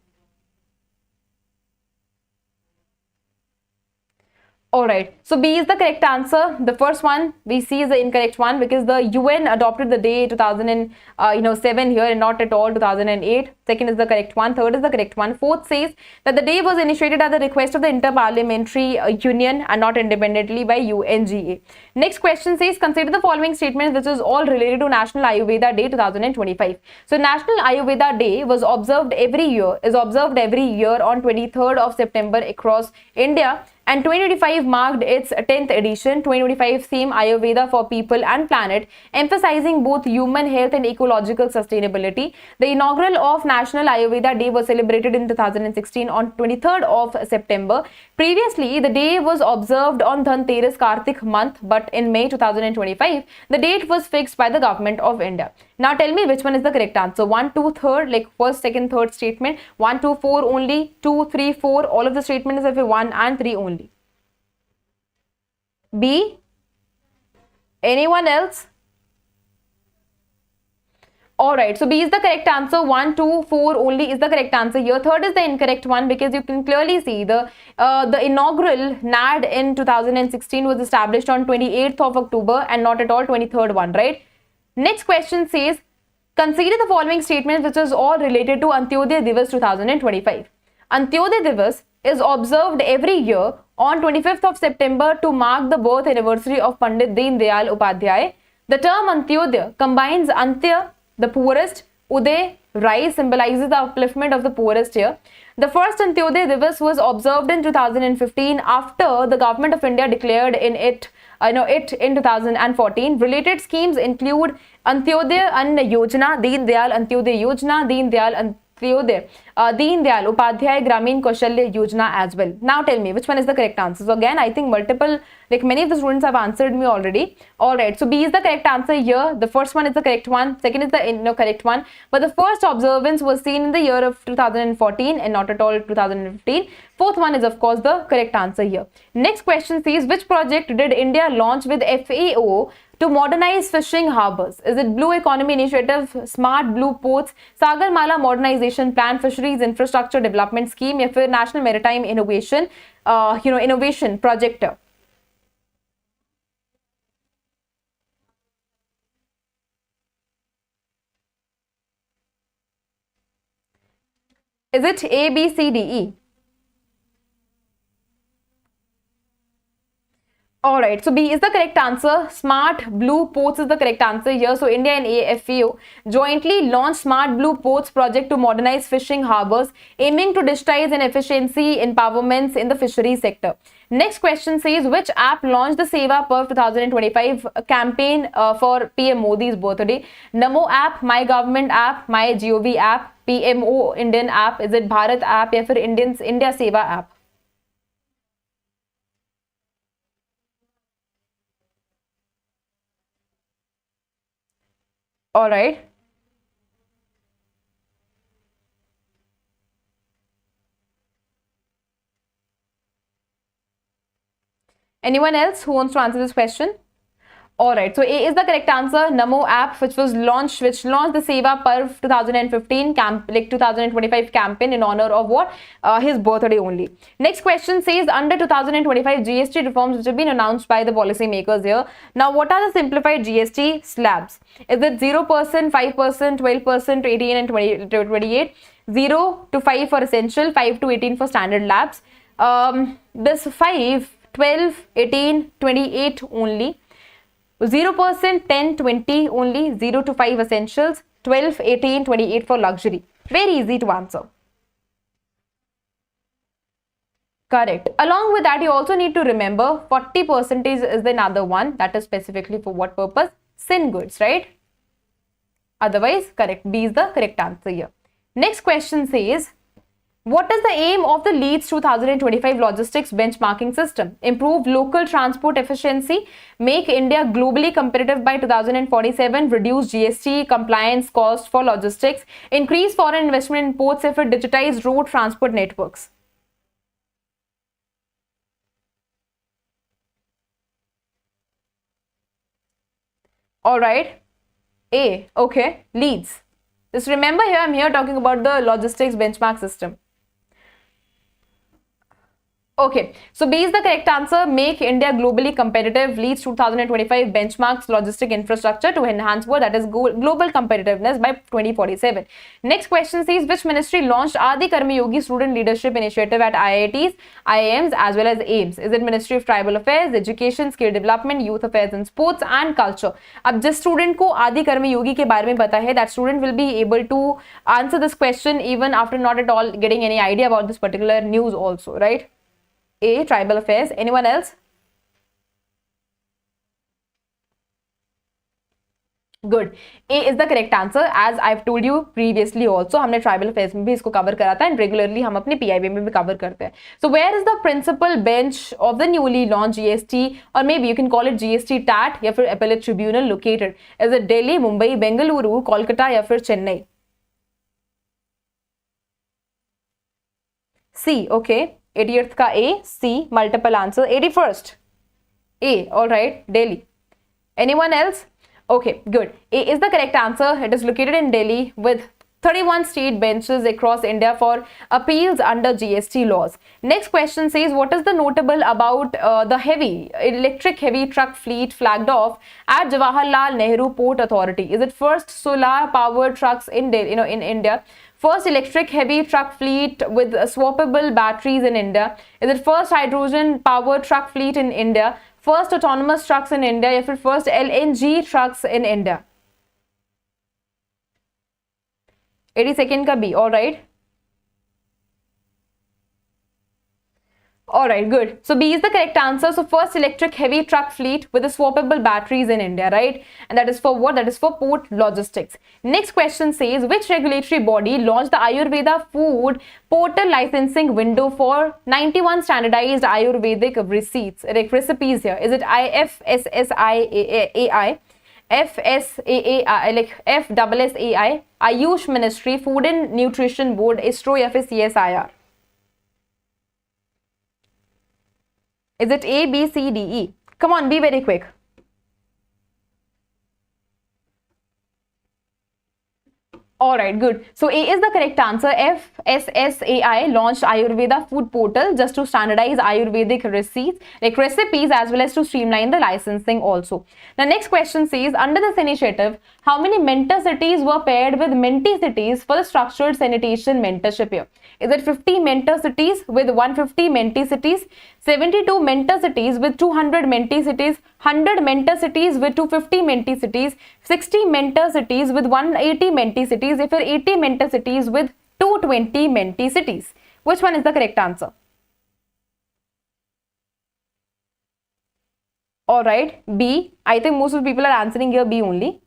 Alright, so B is the correct answer. The first one we see is the incorrect one because the UN adopted the day 2007 here and not at all 2008. Second is the correct one. Third is the correct one. Fourth says that the day was initiated at the request of the Inter-Parliamentary Union and not independently by UNGA. Next question says, consider the following statements which is all related to National Ayurveda Day 2025. So National Ayurveda Day was observed every year, on 23rd of September across India. and 2025 marked its 10th edition. 2025 theme Ayurveda for People and Planet, emphasizing both human health and ecological sustainability. The inaugural of National Ayurveda Day was celebrated in 2016 on 23rd of September. Previously, the day was observed on Dhanteras Kartik month, but in May 2025, the date was fixed by the government of India. Now tell me which one is the correct answer. 1, 2, 3rd, like first, second, third statement. 1, 2, 4 only. 2, 3, 4. All of the statements are for 1 and 3 only. B. Anyone else? Alright, so B is the correct answer. 1, 2, 4 only is the correct answer here. Third is the incorrect one, because you can clearly see the inaugural NAD in 2016 was established on 28th of October and not at all 23rd one, right? Next question says, consider the following statements which is all related to Antyodaya Divas 2025. Antyodaya Divas is observed every year on 25th of September to mark the birth anniversary of Pandit Deen Dayal Upadhyay. The term Antyodaya combines Antya, the poorest, Uday, rise, symbolizes the upliftment of the poorest here. The first Antyodaya Divas was observed in 2015 after the government of India declared it in 2014. Related schemes include Antyodaya Anna Yojana, Deen Dayal Antyodaya Yojana, Deen Dayal Antyodaya, Deen Dayal Upadhyay Gramin Kaushalya Yojana as well. Now tell me which one is the correct answer. So again, I think many of the students have answered me already. Alright, so B is the correct answer here. The first one is the correct one. Second is the correct one. But the first observance was seen in the year of 2014 and not at all 2015. Fourth one is of course the correct answer here. Next question says, which project did India launch with FAO to modernize fishing harbors? Is it Blue Economy Initiative, Smart Blue Ports, Sagarmala Modernization Plan, Fisheries Infrastructure Development Scheme, या फिर National Maritime Innovation Innovation Project? Is it A, B, C, D, E? Alright, so B is the correct answer. Smart Blue Ports is the correct answer here. So India and AFAO jointly launched Smart Blue Ports project to modernize fishing harbors, aiming to digitize and efficiency empowerments in the fisheries sector. Next question says, which app launched the Seva Parv 2025 campaign for PM Modi's birthday? Namo app, My Government app, My GOV app, PMO Indian app, is it Bharat app, या फिर India Seva app? All right. Anyone else who wants to answer this question? Alright, so A is the correct answer. Namo app, which launched the Seva Parv 2015 2025 campaign in honor of what? His birthday only. Next question says, under 2025 GST reforms which have been announced by the policy makers here. Now, what are the simplified GST slabs? Is it 0%, 5%, 12%, 18 and 28? 0 to 5 for essential, 5 to 18 for standard labs. This 5, 12, 18, 28 only. 0%, 10, 20 only, 0 to 5 essentials, 12, 18, 28 for luxury. Very easy to answer. Correct. Along with that, you also need to remember 40% is another one that is specifically for what purpose? Sin goods, right? Otherwise, correct. B is the correct answer here. Next question says, what is the aim of the Leeds 2025 logistics benchmarking system? Improve local transport efficiency, make India globally competitive by 2047, reduce GST compliance cost for logistics, increase foreign investment in ports, effort, digitize road transport networks. All right. A. Okay. Leeds. Just remember here, I'm here talking about the logistics benchmark system. Okay, so B is the correct answer. Make India globally competitive. Leads 2025 benchmarks logistic infrastructure to enhance what? That is global competitiveness by 2047. Next question says, which ministry launched Adi Karmi Yogi Student Leadership Initiative at IITs, IIMs as well as AIMS? Is it Ministry of Tribal Affairs, Education, Skill Development, Youth Affairs and Sports and Culture? अब जिस student को Adi Karmi Yogi के बारे में पता है, that student will be able to answer this question even after not at all getting any idea about this particular news also, right? A, tribal affairs. Anyone else? Good. A is the correct answer. As I've told you previously also, हमने tribal affairs में भी इसको cover करा था and regularly हम अपने PIB में भी cover करते हैं. So where is the principal bench of the newly launched GST, or maybe you can call it GST TAT या फिर appellate tribunal located? Is it Delhi, Mumbai, Bengaluru, Kolkata या फिर Chennai? C. Okay. 80th का A. C. Multiple answer. 81st. A. All right. Delhi. Anyone else? Okay, good. A is the correct answer. It is located in Delhi with 31 state benches across India for appeals under GST laws. Next question says, what is the notable about the electric heavy truck fleet flagged off at Jawaharlal Nehru Port Authority? Is it first solar powered trucks in India? First electric heavy truck fleet with swappable batteries in India? Is it first hydrogen powered truck fleet in India? First autonomous trucks in India या फिर first LNG trucks in India? 82nd का B. All right. All right, good. So B is the correct answer. So first electric heavy truck fleet with the swappable batteries in India, right? And that is for what? That is for port logistics. Next question says, which regulatory body launched the Ayurveda food portal licensing window for 91 standardized Ayurvedic recipes here? Is it IFSSAI, FSAAI, like FSSAI, Ayush Ministry, Food and Nutrition Board, ISRO या फिर CSIR? Is it A, B, C, D, E? Come on, be very quick. Alright, good. So A is the correct answer. FSSAI launched Ayurveda food portal just to standardize Ayurvedic recipes as well as to streamline the licensing also. The next question says, under this initiative, how many mentor cities were paired with mentee cities for the structured sanitation mentorship here? Is it 50 mentor cities with 150 mentee cities, 72 mentor cities with 200 mentee cities, 100 mentor cities with 250 mentee cities, 60 mentor cities with 180 mentee cities, if 80 mentor cities with 220 mentee cities? Which one is the correct answer? Alright, B. I think most of the people are answering here B only.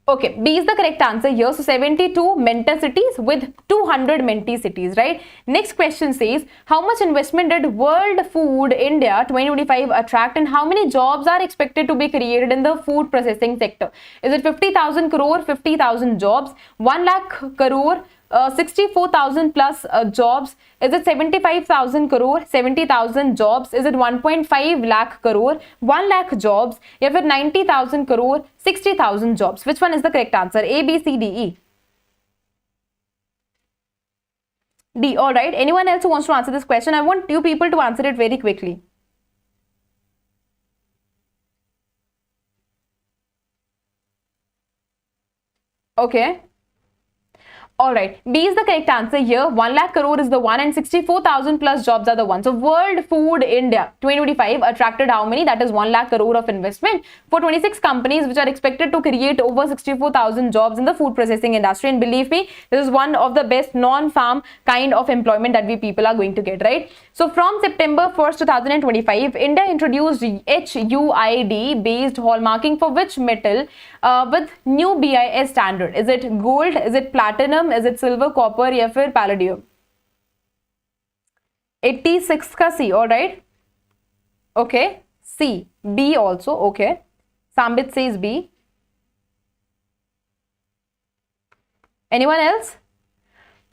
Okay, B is the correct answer here. So 72 mentor cities with 200 mentee cities, right? Next question says, how much investment did World Food India 2025 attract and how many jobs are expected to be created in the food processing sector? Is it 50,000 crore, 50,000 jobs, 1 lakh crore, 64,000 plus jobs? Is it 75,000 crore, 70,000 jobs? Is it 1.5 lakh crore, 1 lakh jobs? या फिर 90,000 crore, 60,000 jobs? Which one is the correct answer? A, B, C, D, E? D. All right. Anyone else who wants to answer this question? I want you people to answer it very quickly. Okay. Alright, B is the correct answer here. 1 lakh crore is the one and 64,000 plus jobs are the one. So World Food India 2025 attracted how many? That is 1 lakh crore of investment for 26 companies which are expected to create over 64,000 jobs in the food processing industry. And believe me, this is one of the best non-farm kind of employment that we people are going to get, right? So from September 1st, 2025, India introduced HUID based hallmarking for which metal with new BIS standard? Is it gold? Is it platinum? Is it silver, copper या फिर palladium? 86 का C. All right. Okay. C. B also. Okay. Sambit says B. Anyone else?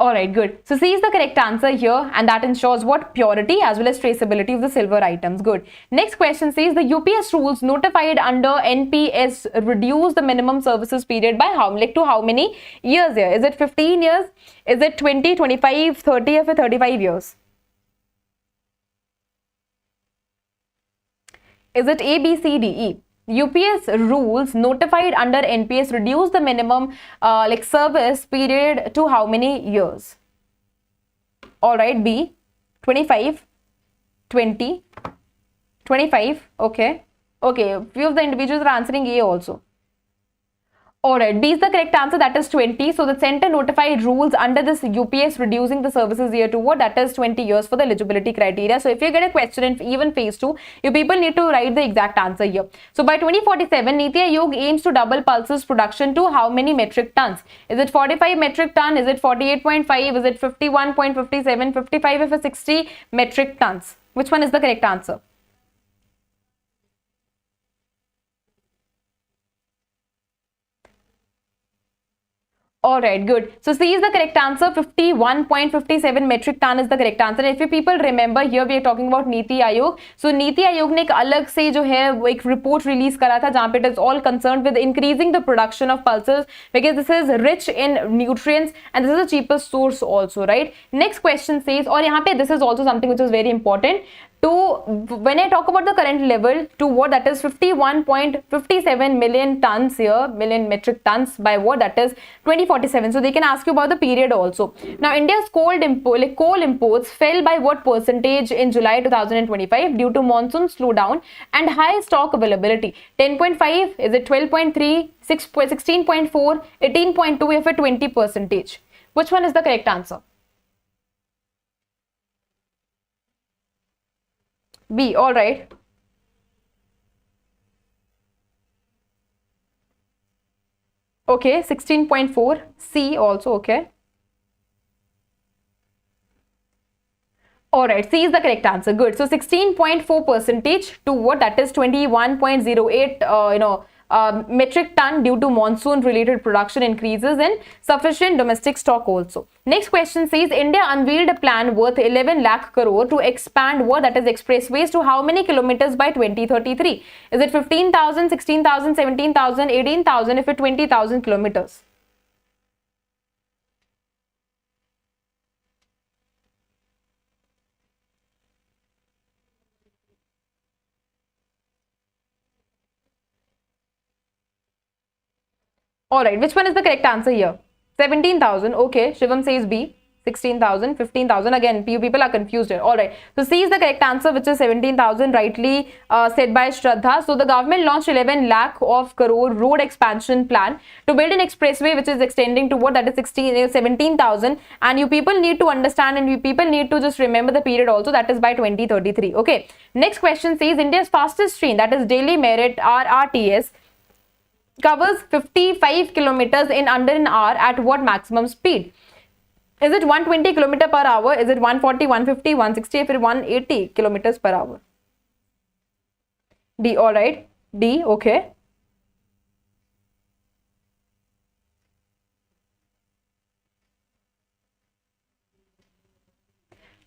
Alright, good. So C is the correct answer here and that ensures what? Purity as well as traceability of the silver items. Good. Next question says the UPS rules notified under NPS reduce the minimum services period by how, like to how many years here? Is it 15 years? Is it 20, 25, 30 or 35 years? Is it A, B, C, D, E? UPS rules notified under NPS reduce the minimum service period to how many years? Alright, B, 25, 20, 25, okay. Okay, few of the individuals are answering A also. Alright, B is the correct answer, that is 20. So the center notified rules under this UPS reducing the services year to what? That is 20 years for the eligibility criteria. So if you get a question in even phase 2, you people need to write the exact answer here. So by 2047, Niti Aayog aims to double pulses production to how many metric tons? Is it 45 metric ton? Is it 48.5? Is it 51.57? 55 if it's 60 metric tons? Which one is the correct answer? Alright, good. So C is the correct answer. 51.57 metric ton is the correct answer. If you people remember, here we are talking about Niti Aayog. So Niti Aayog ने एक अलग से जो है वो एक report release करा था जहाँ पे it is all concerned with increasing the production of pulses because this is rich in nutrients and this is the cheapest source also, right? Next question says, और यहाँ पे this is also something which is very important. To when I talk about the current level to what, that is 51.57 million tons here, million metric tons by what, that is 2047. So they can ask you about the period also. Now India's coal imports fell by what percentage in July 2025 due to monsoon slowdown and high stock availability? 10.5, is it 12.3, 16.4, 18.2, if a 20%? Which one is the correct answer? B, all right. Okay, 16.4. C also, okay. Alright, C is the correct answer. Good. So 16.4% to what? That is 21.08 metric ton due to monsoon related production increases and sufficient domestic stock also. Next question says India unveiled a plan worth 11 lakh crore to expand what, that is expressways, to how many kilometers by 2033? Is it 15,000, 16,000, 17,000, 18,000, if it 20,000 kilometers? Alright, which one is the correct answer here? 17,000, okay. Shivam says B. 16,000, 15,000. Again, you people are confused here. Alright, so C is the correct answer, which is 17,000, rightly said by Shraddha. So the government launched 11 lakh of crore road expansion plan to build an expressway which is extending to what, that is 17,000. And you people need to understand and you people need to just remember the period also, that is by 2033. Okay. Next question says India's fastest train, that is Delhi Merit RRTS, covers 55 kilometers in under an hour at what maximum speed? Is it 120 kilometer per hour? Is it 140, 150, 160, if it 180 kilometers per hour? D, all right. D, okay.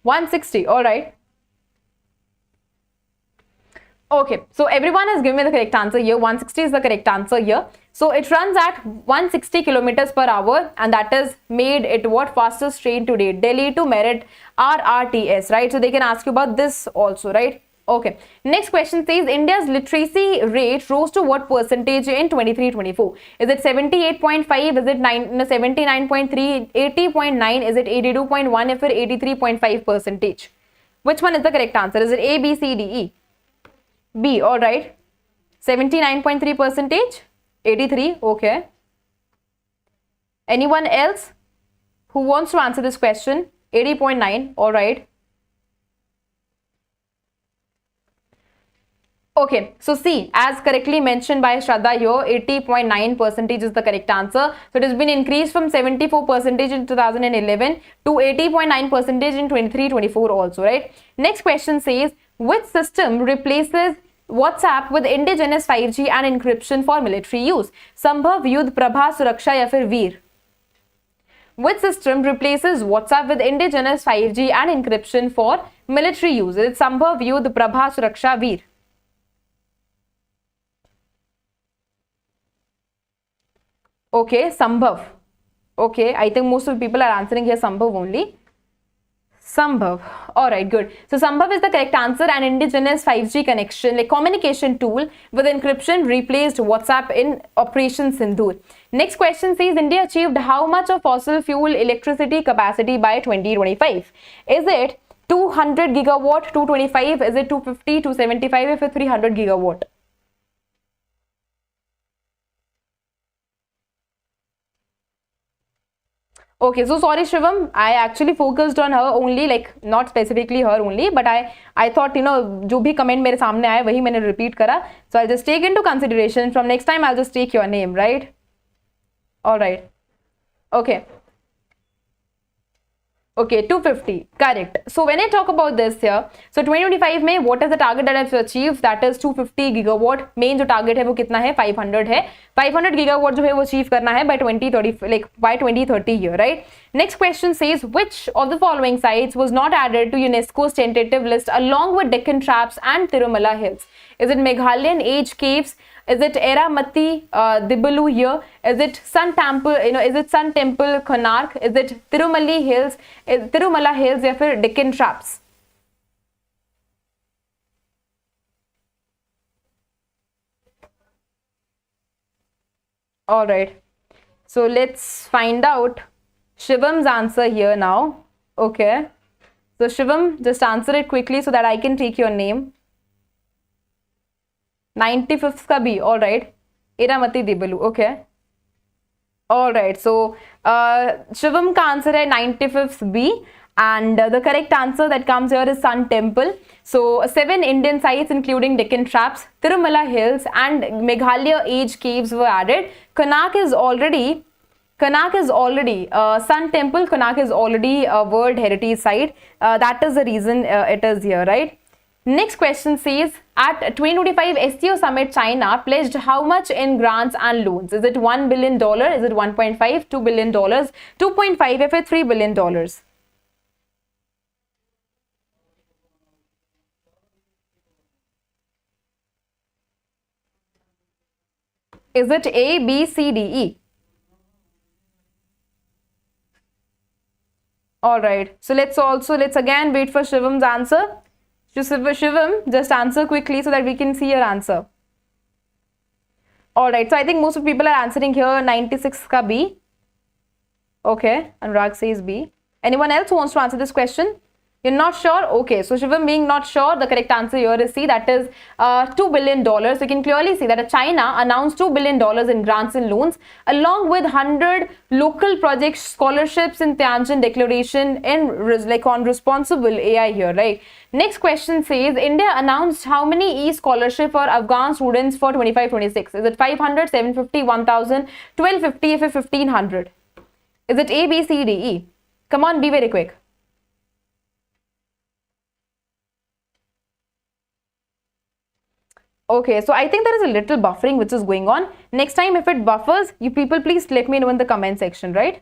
$160, all right. Okay, so everyone has given me the correct answer here. 160 is the correct answer here. So it runs at 160 kilometers per hour and that is made it what, fastest train today, Delhi to Meerut RRTS, right? So they can ask you about this also, right? Okay. Next question says India's literacy rate rose to what percentage in 23-24? Is it 78.5? Is it 79.3? 80.9? Is it 82.1? If it 83.5%? Which one is the correct answer? Is it A, B, C, D, E? B, all right. 79.3%, 83, okay. Anyone else who wants to answer this question? 80.9, all right. Okay, so C, as correctly mentioned by Shraddha here, 80.9% is the correct answer. So it has been increased from 74% in 2011 to 80.9% in 23-24 also, right? Next question says, which system replaces WhatsApp with indigenous 5G and encryption for military use? Sambhav, Yudh, Prabha, Suraksha या फिर वीर? Which system replaces WhatsApp with indigenous 5G and encryption for military use? Is it Sambhav, Yudh, Prabha, Suraksha, Veer? Okay, Sambhav. Okay, I think most of the people are answering here Sambhav only. Sambhav. Alright, good. So Sambhav is the correct answer. An indigenous 5G connection, like communication tool with encryption, replaced WhatsApp in Operation Sindoor. Next question says India achieved how much of fossil fuel electricity capacity by 2025? Is it 200 gigawatt, 225? Is it 250, 275? If it's 300 gigawatt? Okay, so sorry Shivam, I actually focused on her only, like not specifically her only, but I thought, you know, जो भी comment मेरे सामने आए वही मैंने repeat करा. So I'll just take into consideration. From next time I'll just take your name, right? All right. Okay. Okay, 250, correct. So when I talk about this here, so 2025 में what is the target that I've achieved? That is 250 gigawatt. Main जो target है वो कितना है? 500 है. 500 gigawatt जो है वो achieve करना है by 2030, like by 2030 here, right? Next question says, which of the following sites was not added to UNESCO's tentative list along with Deccan Traps and Tirumala Hills? Is it Meghalayan Age Caves? Is it Eramati, Dibalu here? Is it Sun Temple, you know, is it Sun Temple, Konark? Is it Tirumala Hills, या फिर Deccan Traps? All right. So let's find out Shivam's answer here now. Okay. So Shivam, just answer it quickly so that I can take your name. 95th का B, all right. Iramati Dibalu, okay. All right, so Shivam का answer है 95th B, and the correct answer that comes here is Sun Temple. So 7 Indian sites including Deccan Traps, Tirumala Hills and Meghalaya Age Caves were added. Konark is already Sun Temple. Konark is already a World Heritage Site. That is the reason it is here, right? Next question says, at 2025 SCO Summit, China pledged how much in grants and loans? Is it $1 billion? Is it 1.5, $2 billion, 2.5 या फिर $3 billion? Is it A, B, C, D, E? All right. So let's again wait for Shivam's answer. Shivam, just answer quickly so that we can see your answer. All right. So I think most of people are answering here 96 ka B. Okay. Anurag says B. Anyone else who wants to answer this question? You're not sure? Okay, so Shivam being not sure, the correct answer here is C, that is $2 billion. So you can clearly see that China announced $2 billion in grants and loans along with 100 local project scholarships in Tianjin Declaration on responsible AI here, right? Next question says, India announced how many e-scholarship for Afghan students for 25-26? Is it 500, 750, 1000, 1250, or 1500? Is it A, B, C, D, E? Come on, be very quick. Okay, so I think there is a little buffering which is going on. Next time if it buffers, you people please let me know in the comment section, right?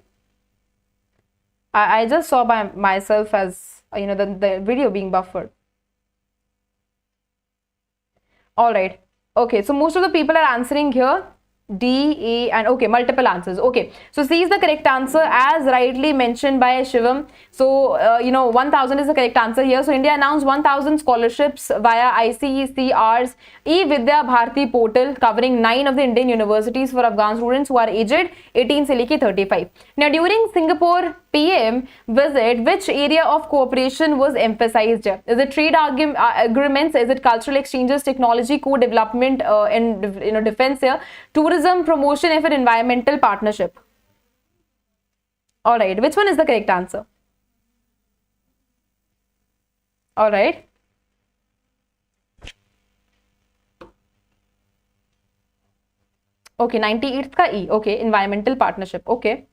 I just saw by myself as, you know, the video being buffered. All right. Okay, so most of the people are answering here. D, A, and okay, multiple answers. Okay, so C is the correct answer as rightly mentioned by Shivam. So, 1000 is the correct answer here. So, India announced 1000 scholarships via ICECR's E-Vidya Bharati portal covering 9 of the Indian universities for Afghan students who are aged 18 se leke 35. Now, during Singapore PM visit, which area of cooperation was emphasized? Is it trade agreements? Is it cultural exchanges, technology, co-development and defense here, tourism, promotion, or environmental partnership? All right, which one is the correct answer? All right. Okay, 98th ka E. Okay, environmental partnership. Okay.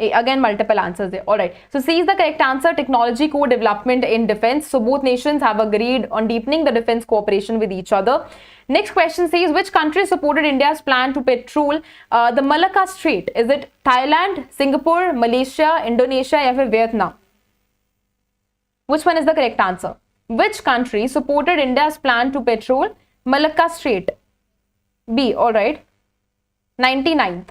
Again, multiple answers there. All right. So C is the correct answer. Technology co-development in defense. So both nations have agreed on deepening the defense cooperation with each other. Next question says, which country supported India's plan to patrol the Malacca Strait? Is it Thailand, Singapore, Malaysia, Indonesia, or Vietnam? Which one is the correct answer? Which country supported India's plan to patrol Malacca Strait? B. All right. 99th.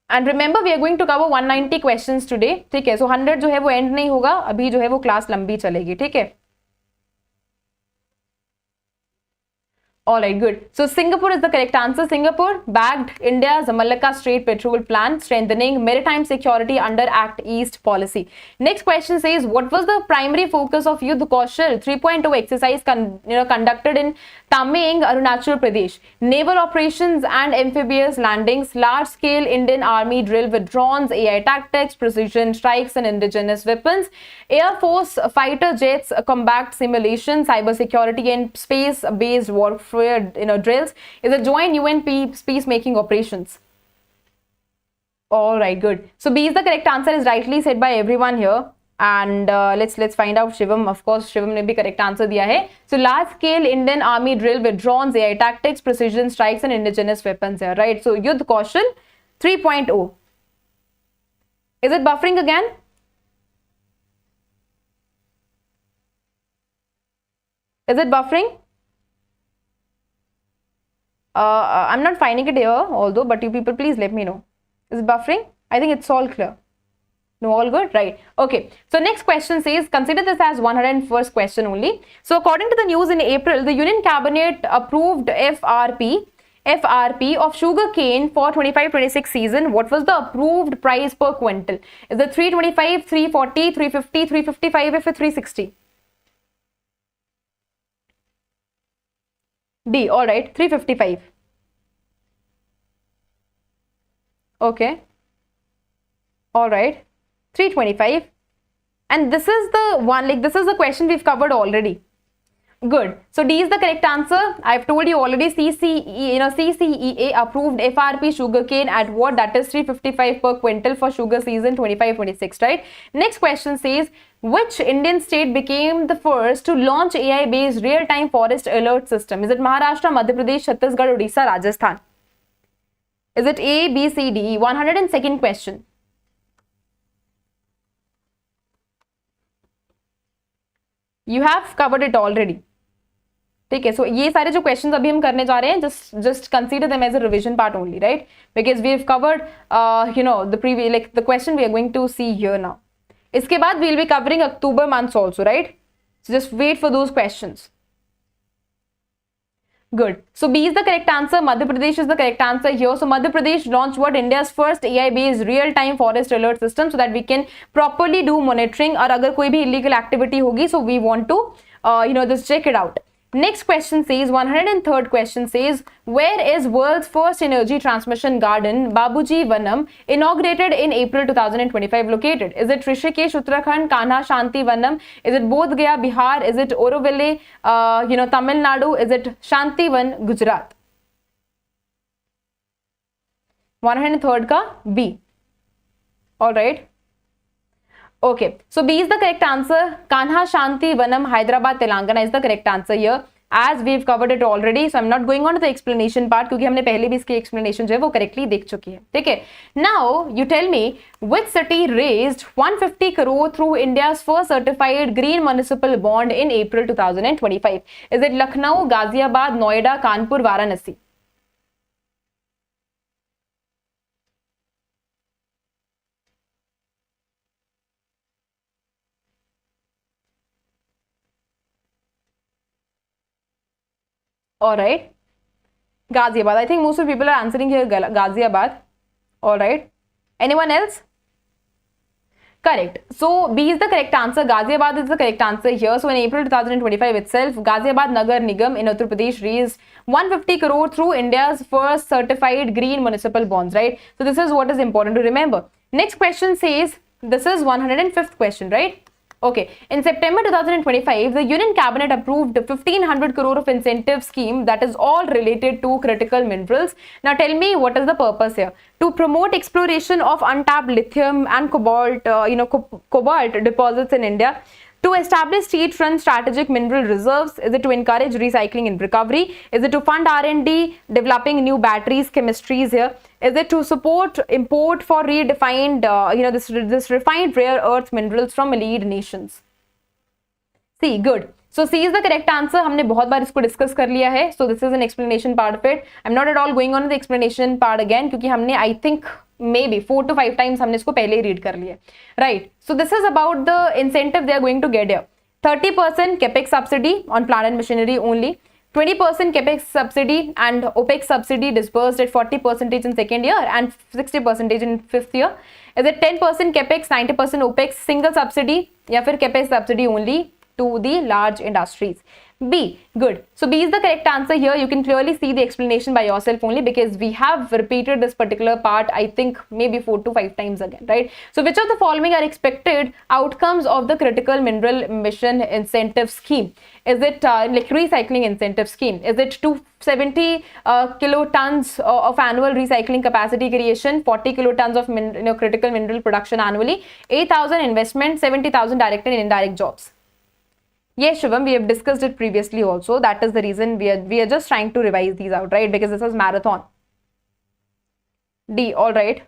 And remember, we are going to cover 190 questions today. ठीक है, so 100 जो है वो end नहीं होगा, अभी जो है वो class लंबी चलेगी, ठीक है? All right, good. So Singapore is the correct answer. Singapore backed India's Malacca Strait petrol plant, strengthening maritime security under Act East policy. Next question says, what was the primary focus of Yudh Kaushal 3.0 exercise conducted in Tameng, Arunachal Pradesh? Naval operations and amphibious landings, large-scale Indian Army drill with drones, AI tactics, precision strikes and indigenous weapons, Air Force fighter jets, combat simulation, cybersecurity and space-based warfare drills. Is a joint UN peacemaking operations. All right, good. So B is the correct answer, is rightly said by everyone here. And let's find out Shivam. Of course, Shivam ने भी correct answer दिया है. So large scale Indian Army drill with drones, AI tactics, precision strikes and indigenous weapons here, right? So Yudh Kaushal 3.0. Is it buffering again? Is it buffering? I'm not finding it here, although, but you people please let me know. Is it buffering? I think it's all clear. No, all good, right? Okay. So next question says, consider this as 101st question only. So according to the news in April, the Union Cabinet approved FRP of sugar cane for 25-26 season. What was the approved price per quintal? Is it 325, 340, 350, 355, or 360? D. All right, 355. Okay. All right, 325. And this is the one, like this is the question we've covered already. Good. So D is the correct answer. I've told you already. CCEA approved FRP sugarcane at what? That is 355 per quintal for sugar season 25-26, right? Next question says, which Indian state became the first to launch AI-based real-time forest alert system? Is it Maharashtra, Madhya Pradesh, Chhattisgarh, Odisha, Rajasthan? Is it A, B, C, D? 102nd question. You have covered it already. ठीक है, so ये सारे जो questions अभी हम करने जा रहे हैं, just consider them as a revision part only, right? Because we have covered, the previous, like the question we are going to see here now. इसके बाद we will be covering October months also, right? So just wait for those questions. Good. So B is the correct answer. Madhya Pradesh is the correct answer here. So Madhya Pradesh launched what? India's first AI-based real-time forest alert system, so that we can properly do monitoring. और अगर कोई भी illegal activity होगी, so we want to, just check it out. Next question says, 103rd question says, where is world's first energy transmission garden, Babuji Vanam, inaugurated in April 2025 located? Is it Rishikesh, Uttarakhand, Kanha Shanti Vanam? Is it Bodh Gaya, Bihar? Is it Oroville, Tamil Nadu? Is it Shantivan, Gujarat? 103rd ka B. All right. Okay, so B is the correct answer. Kanha Shanti Vanam, Hyderabad, Telangana is the correct answer here. As we've covered it already, so I'm not going on to the explanation part क्योंकि हमने पहले भी इसकी explanation जो है वो correctly देख चुकी है, ठीक है? Now you tell me which city raised 150 crore through India's first certified green municipal bond in April 2025? Is it Lucknow, Ghaziabad, Noida, Kanpur, Varanasi? All right, Ghaziabad. I think most of the people are answering here Ghaziabad. All right, anyone else? Correct. So B is the correct answer. Ghaziabad is the correct answer here. So in April 2025 itself, Ghaziabad Nagar Nigam in Uttar Pradesh raised 150 crore through India's first certified green municipal bonds, right? So this is what is important to remember. Next question says, this is 105th question, right? Okay, in September 2025, the Union Cabinet approved 1500 crore of incentive scheme that is all related to critical minerals. Now tell me, what is the purpose here? To promote exploration of untapped lithium and cobalt, cobalt deposits in India. To establish state-run strategic mineral reserves. Is it to encourage recycling and recovery? Is it to fund R&D, developing new batteries, chemistries here? Is it to support import for redefined, this refined rare earth minerals from elite nations? C, good. So C is the correct answer. हमने बहुत बार इसको discuss कर लिया है. So this is an explanation part of it. I'm not at all going on to the explanation part again क्योंकि हमने I think maybe 4 to 5 times हमने इसको पहले ही read कर लिया. Right. So this is about the incentive they are going to get here. 30% capex subsidy on plant and machinery only. 20% capex subsidy and opex subsidy disbursed at 40% in second year and 60% in fifth year? Is it 10% capex, 90% opex, single subsidy, या फिर capex subsidy only to the large industries? B. Good. So B is the correct answer here. You can clearly see the explanation by yourself only, because we have repeated this particular part, I think maybe 4 to 5 times again, right? So which of the following are expected outcomes of the critical mineral emission incentive scheme? Is it like recycling incentive scheme? Is it 270 kilotons of annual recycling capacity creation, 40 kilotons of critical mineral production annually, 8,000 investment, 70,000 direct and indirect jobs? Yes, Shivam, we have discussed it previously also. That is the reason we are just trying to revise these out, right? Because this was marathon. D, all right.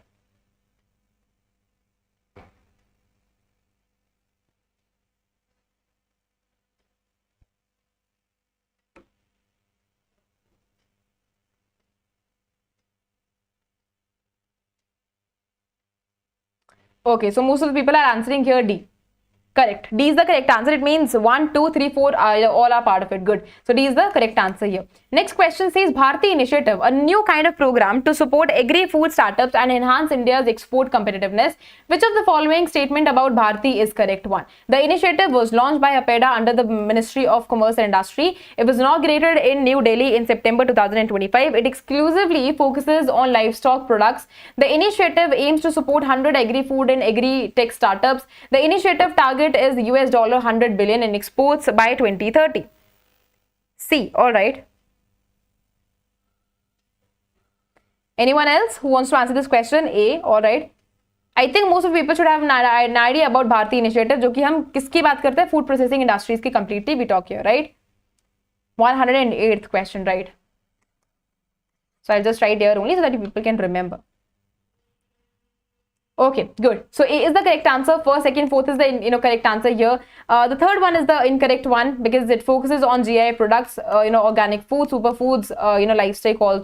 Okay, so most of the people are answering here D. Correct. D is the correct answer. It means 1, 2, 3, 4 all are part of it. Good. So D is the correct answer here. Next question says Bharti Initiative, a new kind of program to support agri-food startups and enhance India's export competitiveness. Which of the following statement about Bharti is correct one? The initiative was launched by APEDA under the Ministry of Commerce and Industry. It was inaugurated in New Delhi in September 2025. It exclusively focuses on livestock products. The initiative aims to support 100 agri-food and agri-tech startups. The initiative target is $100 billion in exports by 2030. C. All right. Anyone else who wants to answer this question? A. All right. I think most of the people should have an idea about Bharti Initiative, जो कि हम किसकी बात करते हैं? Food processing industries की completely we talk here, right? 108th question, right? So I'll just write here only so that people can remember. Okay, good. So A is the correct answer. First, second, fourth is the correct answer here. The third one is the incorrect one, because it focuses on GI products, organic food, superfoods,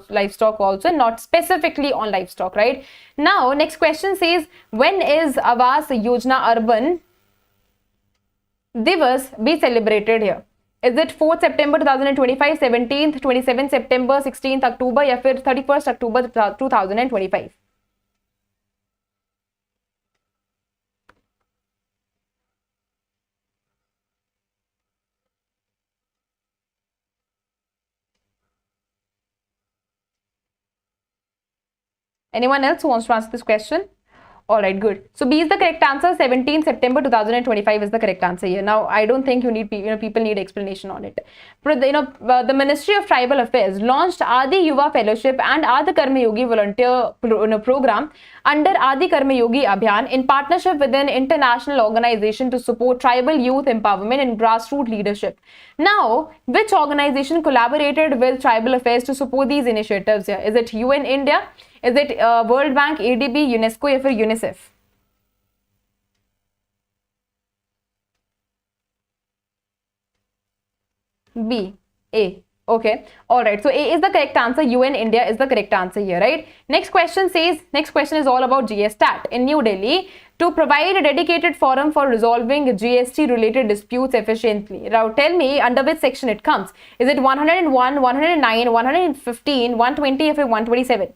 livestock also, not specifically on livestock, right? Now, next question says, when is Awas Yojana Urban Divas be celebrated here? Is it 4th September 2025, 17th, 27th September, 16th October, या फिर 31st October 2025? Anyone else who wants to answer this question? All right, good. So B is the correct answer. 17th September 2025 is the correct answer here. Now, I don't think you need people need explanation on it. But the Ministry of Tribal Affairs launched Adi Yuva Fellowship and Adi Karma Yogi volunteer program under Adi Karma Yogi Abhiyan in partnership with an international organization to support tribal youth empowerment and grassroots leadership. Now, which organization collaborated with Tribal Affairs to support these initiatives here? Is it UN India? Is it World Bank, ADB, UNESCO, या फिर UNICEF? B. A. Okay. All right. So A is the correct answer. UN India is the correct answer here, right? Next question is all about GSTAT in New Delhi to provide a dedicated forum for resolving GST related disputes efficiently. Now tell me under which section it comes. Is it 101, 109, 115, 120, or 127?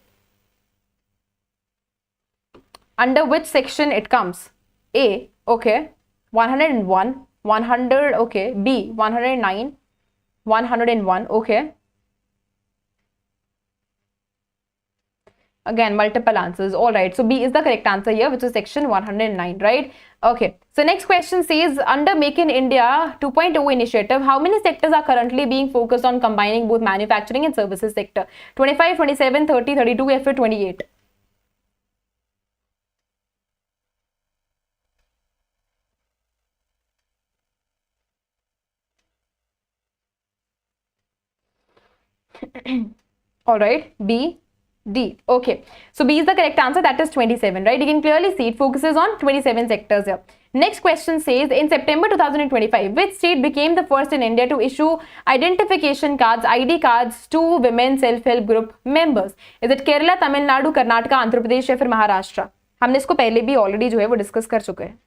Under which section it comes? A. Okay. 101, 100. Okay. B. 109, 101. Okay. Again, multiple answers. All right. So B is the correct answer here, which is section 109, right? Okay. So next question says, under Make in India 2.0 initiative, how many sectors are currently being focused on combining both manufacturing and services sector? 25, 27, 30, 32, or 28? All right. B, D. Okay. So B is the correct answer. That is 27, right? You can clearly see it focuses on 27 sectors here. Next question says, in September 2025, which state became the first in India to issue identification cards, ID cards to women self-help group members? Is it Kerala, Tamil Nadu, Karnataka, Andhra Pradesh या फिर महाराष्ट्र? हमने इसको पहले भी already जो है वो discuss कर चुके हैं.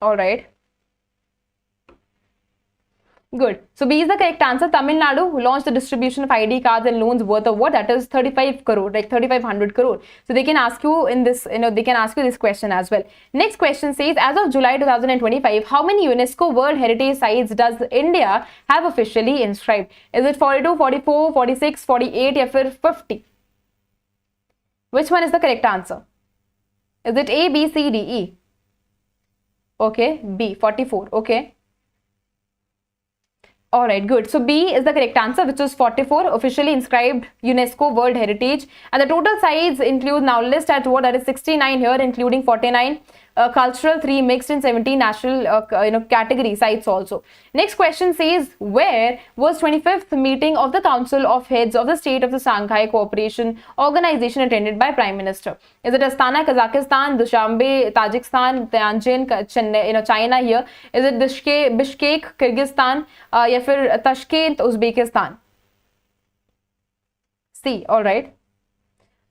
All right. Good. So B is the correct answer. Tamil Nadu launched the distribution of ID cards and loans worth of what? That is 35 crore, like 3500 crore. So they can ask you in this, they can ask you this question as well. Next question says, as of July 2025, how many UNESCO World Heritage Sites does India have officially inscribed? Is it 42, 44, 46, 48, or 50? Which one is the correct answer? Is it A, B, C, D, E? Okay, B, 44. Okay. Alright, good. So B is the correct answer, which is 44, officially inscribed UNESCO World Heritage. And the total sites include, now list at what, that is 69 here, including 49 cultural, 3 mixed, and 17 national category sites also. Next question says, where was 25th meeting of the Council of Heads of the State of the Shanghai Cooperation Organization attended by Prime Minister? Is it Astana, Kazakhstan, Dushanbe, Tajikistan, Tianjin, China here? Is it Bishkek, Kyrgyzstan, या फिर Tashkent, Uzbekistan? C. All right.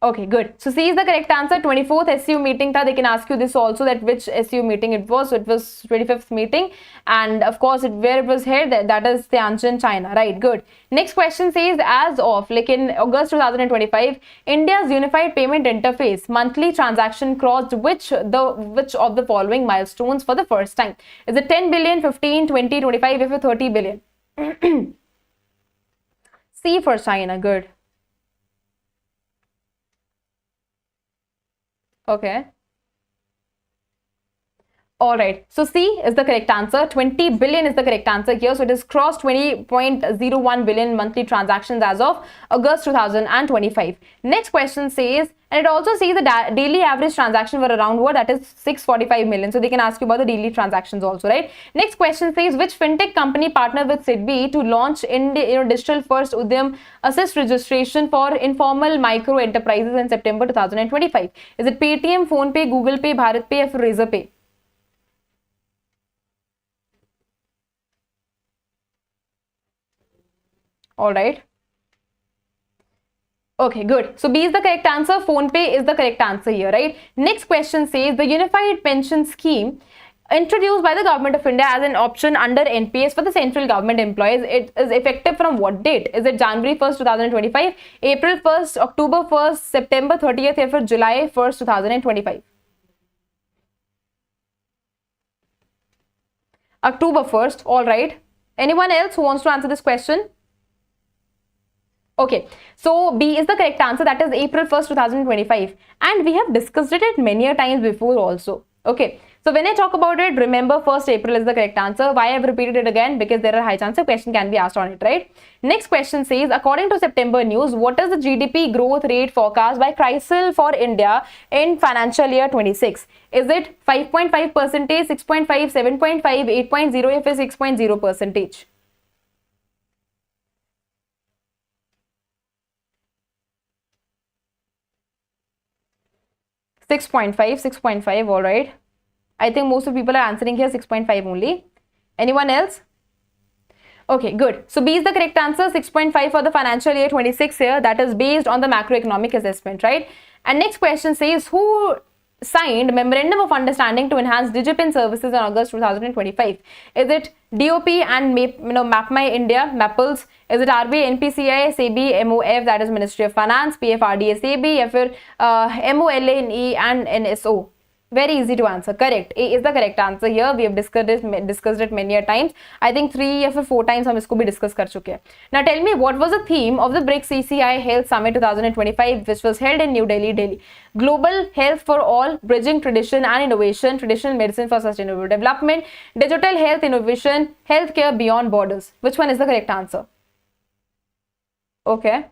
Okay, good. So C is the correct answer. 24th SU meeting tha. They can ask you this also, that which SU meeting it was. So it was 25th meeting, and of course where it was held, that is Tianjin, China. Right, good. Next question says, as of like in August 2025, India's unified payment interface monthly transaction crossed which of the following milestones for the first time? Is it 10 billion, 15, 20, 25, or 30 billion? C for China. Good. Okay. All right. So C is the correct answer. 20 billion is the correct answer here. So it has crossed 20.01 billion monthly transactions as of August 2025. Next question says, and it also says the daily average transaction were around what? That is 645 million. So they can ask you about the daily transactions also, right? Next question says, which fintech company partnered with SEBI to launch digital first Udyam assist registration for informal micro enterprises in September 2025? Is it Paytm, PhonePe, Google Pay, Bharat Pay, or Razorpay? All right. Okay, good. So B is the correct answer. PhonePe is the correct answer here, right? Next question says, the Unified Pension Scheme introduced by the Government of India as an option under NPS for the central government employees, it is effective from what date? Is it January 1st, 2025, April 1st, October 1st, September 30th, or for July 1st, 2025? October 1st. All right. Anyone else who wants to answer this question? Okay, so B is the correct answer, that is April 1st, 2025. And we have discussed it many a times before also. Okay, so when I talk about it, remember 1st April is the correct answer. Why I have repeated it again? Because there are high chances a question can be asked on it, right? Next question says, according to September news, what is the GDP growth rate forecast by CRISIL for India in financial year 26? Is it 5.5%, 6.5, 7.5, 8.0, or 6.0%? 6.5, 6.5, all right. I think most of the people are answering here 6.5 only. Anyone else? Okay, good. So B is the correct answer, 6.5 for the financial year 26 here. That is based on the macroeconomic assessment, right? And next question says, who signed Memorandum of Understanding to enhance DigiPin services in August 2025? Is it DOP and MapMy India, Mapples? Is it RBI, NPCI, SEBI, MOF, that is Ministry of Finance, PFRDA, SEBI, or MOLNE and NSO? Very easy to answer. Correct. A is the correct answer here. We have discussed it many a times. I think 3 or 4 times हम इसको भी discuss कर चुके हैं. Now tell me, what was the theme of the BRICS CCI Health Summit 2025, which was held in New Delhi, Delhi? Global health for all, bridging tradition and innovation, traditional medicine for sustainable development, digital health innovation, healthcare beyond borders. Which one is the correct answer? Okay.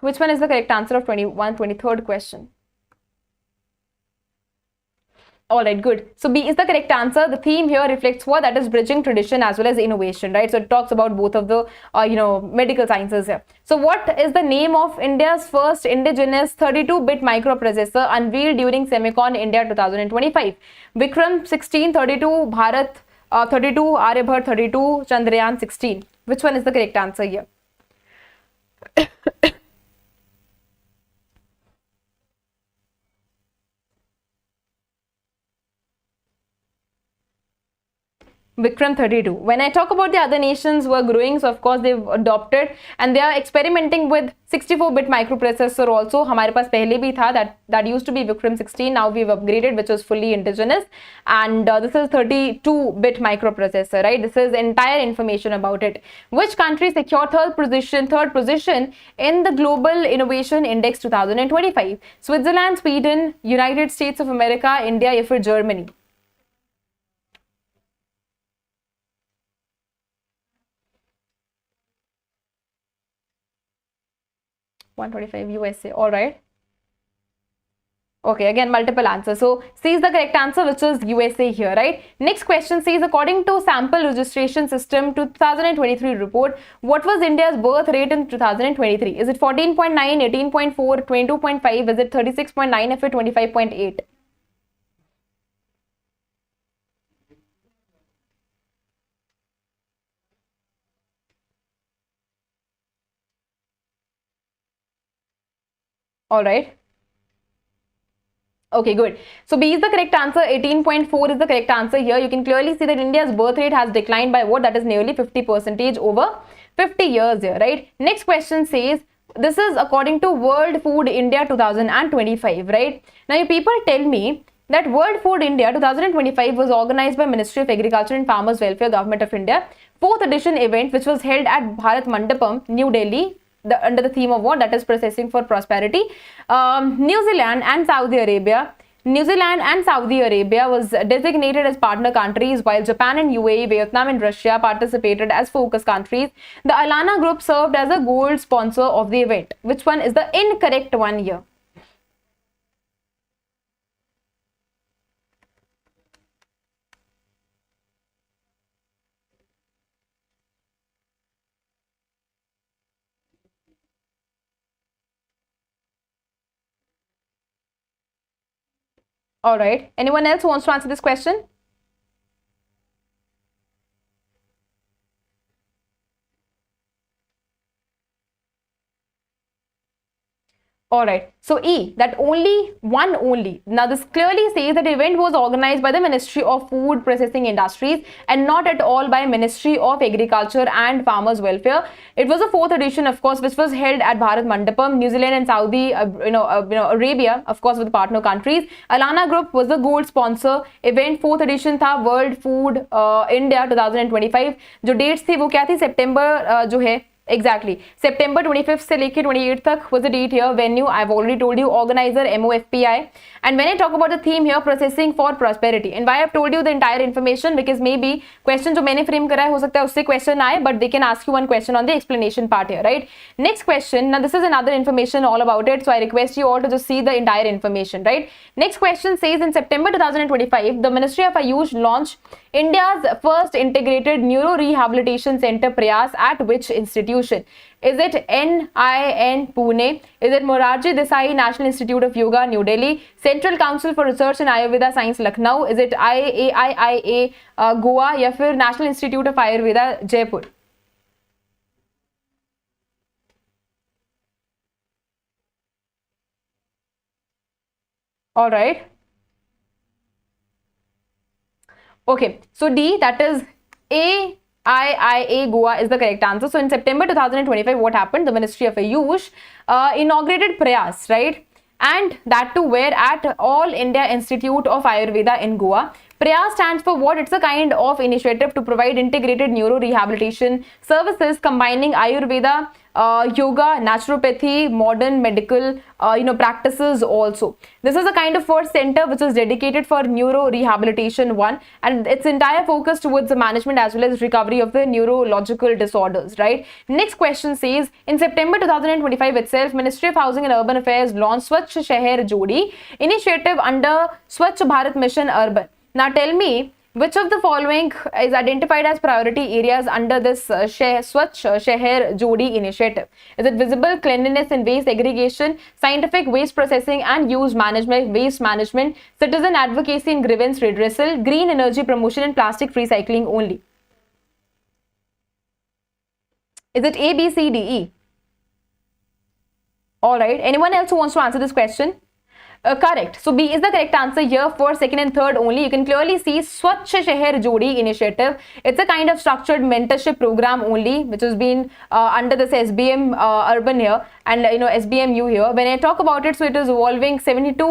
Which one is the correct answer of 23rd question? Alright, good. So B is the correct answer. The theme here reflects what? That is bridging tradition as well as innovation, right? So it talks about both of the, medical sciences here. So what is the name of India's first indigenous 32-bit microprocessor unveiled during Semicon India 2025? Vikram 16, 32, Bharat 32, Aryabhat 32, Chandrayaan 16. Which one is the correct answer here? Vikram 32. When I talk about the other nations who are growing, so of course they've adopted and they are experimenting with 64-bit microprocessor also. हमारे पास पहले भी था that used to be Vikram 16. Now we've upgraded, which was fully indigenous, and this is 32-bit microprocessor, right? This is entire information about it. Which country secured third position in the Global Innovation Index 2025? Switzerland, Sweden, United States of America, India, या फिर Germany? $125 USA. All right. Okay, again, multiple answers. So, C is the correct answer, which is USA here, right? Next question says, according to Sample Registration System 2023 report, what was India's birth rate in 2023? Is it 14.9, 18.4, 22.5? Is it 36.9, or 25.8? All right. Okay, good. So B is the correct answer. 18.4 is the correct answer here. You can clearly see that India's birth rate has declined by what? That is nearly 50% over 50 years here, right? Next question says, this is according to World Food India 2025, right? Now, you people tell me that World Food India 2025 was organized by Ministry of Agriculture and Farmers Welfare, Government of India. 4th edition event, which was held at Bharat Mandapam, New Delhi, under the theme of what? That is processing for prosperity. New Zealand and Saudi Arabia was designated as partner countries, while Japan and UAE, Vietnam and Russia participated as focus countries. The Alana Group served as a gold sponsor of the event. Which one is the incorrect one here? All right. Anyone else who wants to answer this question? Alright, so E, that only. Now this clearly says that the event was organized by the Ministry of Food Processing Industries and not at all by Ministry of Agriculture and Farmers Welfare. It was a 4th edition, of course, which was held at Bharat Mandapam. New Zealand and Saudi, Arabia, of course, with partner countries. Alana Group was the gold sponsor. Event 4th edition था World Food India 2025. जो dates थी वो क्या थी? September जो है Exactly. September 25th से लेके 28th तक was the date here. Venue, I've already told you. Organizer, MOFPI. And when I talk about the theme here, processing for prosperity. And why I've told you the entire information, because maybe question जो मैंने frame करा है हो सकता है उससे question आए, but they can ask you one question on the explanation part here, right? Next question. Now this is another information all about it, so I request you all to just see the entire information, right? Next question says, in September 2025, the Ministry of Ayush launched India's first integrated neuro rehabilitation center Prayas at which institution? Is it NIN Pune? Is it Morarji Desai National Institute of Yoga, New Delhi? Central Council for Research in Ayurveda Science, Lucknow? Is it IAIIA Goa, या फिर National Institute of Ayurveda, Jaipur? All right. Okay, so D, that is AIIA Goa is the correct answer. So in September 2025, what happened? The Ministry of Ayush inaugurated Prayas, right? And that too where? At All India Institute of Ayurveda in Goa. Prayas stands for what? It's a kind of initiative to provide integrated neuro rehabilitation services combining Ayurveda, yoga, naturopathy, modern medical practices also. This is a kind of first center which is dedicated for neuro rehabilitation one, and its entire focus towards the management as well as recovery of the neurological disorders, right? Next question says, in September 2025 itself, Ministry of Housing and Urban Affairs launched Swachh Shahar Jodi initiative under Swachh Bharat Mission Urban. Now tell me, which of the following is identified as priority areas under this Swachh Shahar Jodi initiative? Is it visible cleanliness and waste segregation, scientific waste processing and use management, waste management, citizen advocacy and grievance redressal, green energy promotion and plastic recycling only? Is it A, B, C, D, E? Alright, anyone else who wants to answer this question? Correct. So B is the correct answer here for second and third only. You can clearly see Swachh Shahar Jodi initiative. It's a kind of structured mentorship program only, which has been under this SBM urban here and SBMU here. When I talk about it, so it is involving 72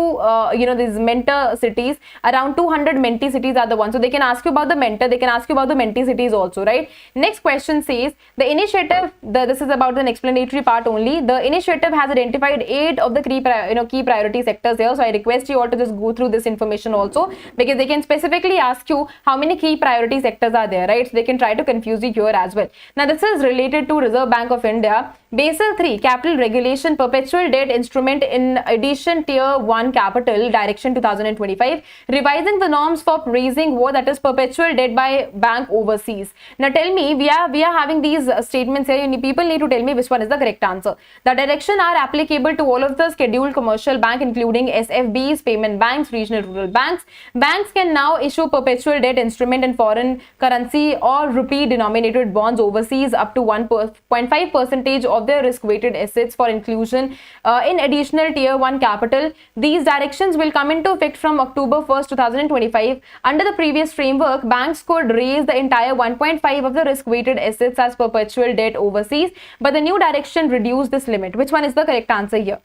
these mentor cities. Around 200 mentee cities are the ones. So they can ask you about the mentor. They can ask you about the mentee cities also, right? Next question says the initiative. This is about the explanatory part only. The initiative has identified 8 of the key priority sectors here. So I request you all to just go through this information also, because they can specifically ask you how many key priority sectors are there, right? So they can try to confuse you here as well. Now this is related to Reserve Bank of India. Basel III Capital Regulation Perpetual Debt Instrument in addition Tier 1 Capital Direction 2025, revising the norms for raising what that is perpetual debt by bank overseas. Now tell me, we are having these statements here. People need to tell me which one is the correct answer. The direction are applicable to all of the scheduled commercial bank, including SFBs, payment banks, regional rural banks. Banks can now issue perpetual debt instrument in foreign currency or rupee denominated bonds overseas up to 1.5% of their risk-weighted assets for inclusion in additional Tier 1 capital. These directions will come into effect from October 1st, 2025. Under the previous framework, banks could raise the entire 1.5 of the risk-weighted assets as perpetual debt overseas, but the new direction reduced this limit. Which one is the correct answer here?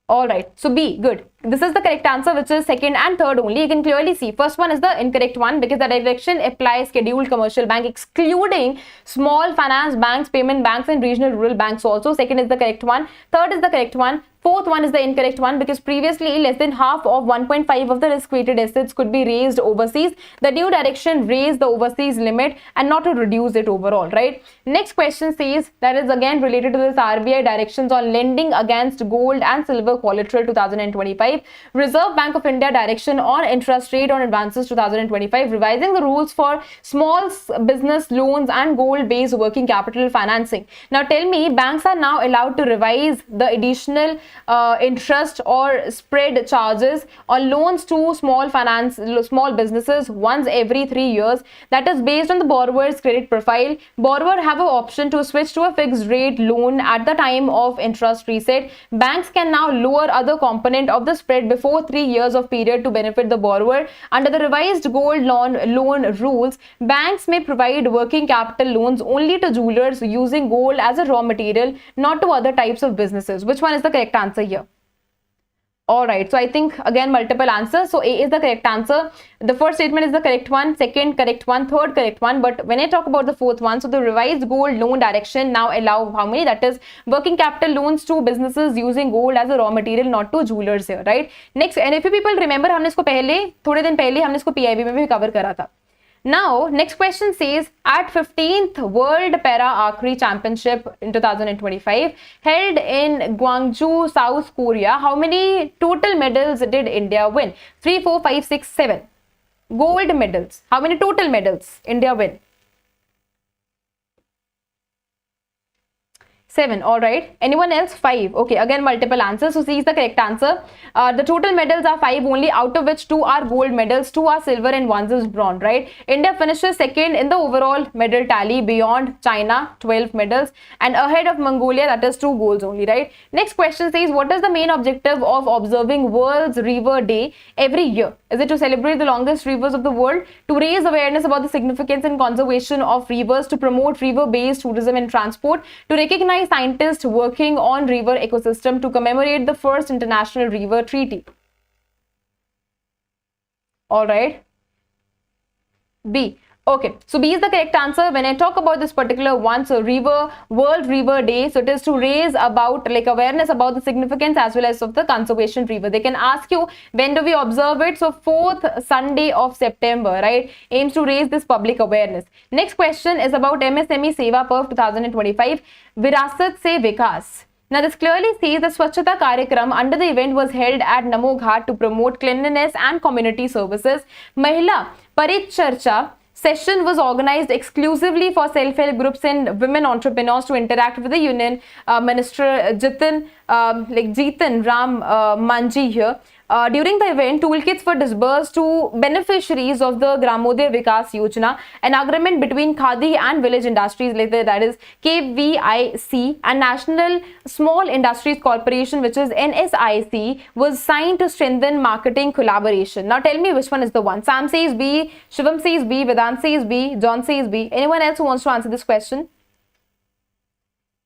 Alright, so B, good. This is the correct answer, which is second and third only. You can clearly see first one is the incorrect one, because the direction applies scheduled commercial bank excluding small finance banks, payment banks and regional rural banks also. Second is the correct one. Third is the correct one. Fourth one is the incorrect one, because previously less than half of 1.5 of the risk-weighted assets could be raised overseas. The new direction raised the overseas limit and not to reduce it overall, right? Next question says, that is again related to this RBI directions on lending against gold and silver collateral 2025. Reserve Bank of India direction on interest rate on advances 2025, revising the rules for small business loans and gold-based working capital financing. Now tell me, banks are now allowed to revise the additional interest or spread charges on loans to small businesses once every 3 years. That is based on the borrower's credit profile. Borrower have an option to switch to a fixed rate loan at the time of interest reset. Banks can now lower other component of the spread before 3 years of period to benefit the borrower. Under the revised gold loan rules, banks may provide working capital loans only to jewelers using gold as a raw material, not to other types of businesses. Which one is the correct answer here? Alright, so I think again multiple answers. So A is the correct answer. The first statement is the correct one, second correct one, third correct one. But when I talk about the fourth one, so the revised gold loan direction now allow how many? That is working capital loans to businesses using gold as a raw material, not to jewelers here, right? Next, and if you people remember, हमने इसको पहले थोड़े दिन पहले हमने इसको PIB में भी cover करा था. Now, next question says, at 15th World Para Archery Championship in 2025, held in Gwangju, South Korea, how many total medals did India win? 3, 4, 5, 6, 7. Gold medals. How many total medals India win? 7. All right. Anyone else? 5. Okay. Again, multiple answers. So C is the correct answer. The total medals are 5 only, out of which 2 are gold medals, 2 are silver and 1 is bronze, right? India finishes second in the overall medal tally beyond China, 12 medals, and ahead of Mongolia, that is 2 golds only, right? Next question says, what is the main objective of observing World's River Day every year? Is it to celebrate the longest rivers of the world, to raise awareness about the significance and conservation of rivers, to promote river-based tourism and transport, to recognize scientists working on river ecosystem, to commemorate the first international river treaty? All right. B. Okay, so B is the correct answer. When I talk about this particular one, so World River Day, so it is to raise about like awareness about the significance as well as of the conservation river. They can ask you, when do we observe it? So 4th Sunday of September, right? Aims to raise this public awareness. Next question is about MSME Seva Perv 2025, Virasat Se Vikas. Now this clearly says the Swachhata Karyakram under the event was held at Namo Ghat to promote cleanliness and community services. Mahila Paricharcha session was organized exclusively for self-help groups and women entrepreneurs to interact with the Union Minister Jitan Ram Manji here. During the event, toolkits were disbursed to beneficiaries of the Gramoday Vikas Yojana, an agreement between Khadi and Village Industries Limited, that is KVIC, and National Small Industries Corporation, which is NSIC, was signed to strengthen marketing collaboration. Now tell me which one is the one. Sam says B, Shivam says B, Vedant says B, John says B. Anyone else who wants to answer this question?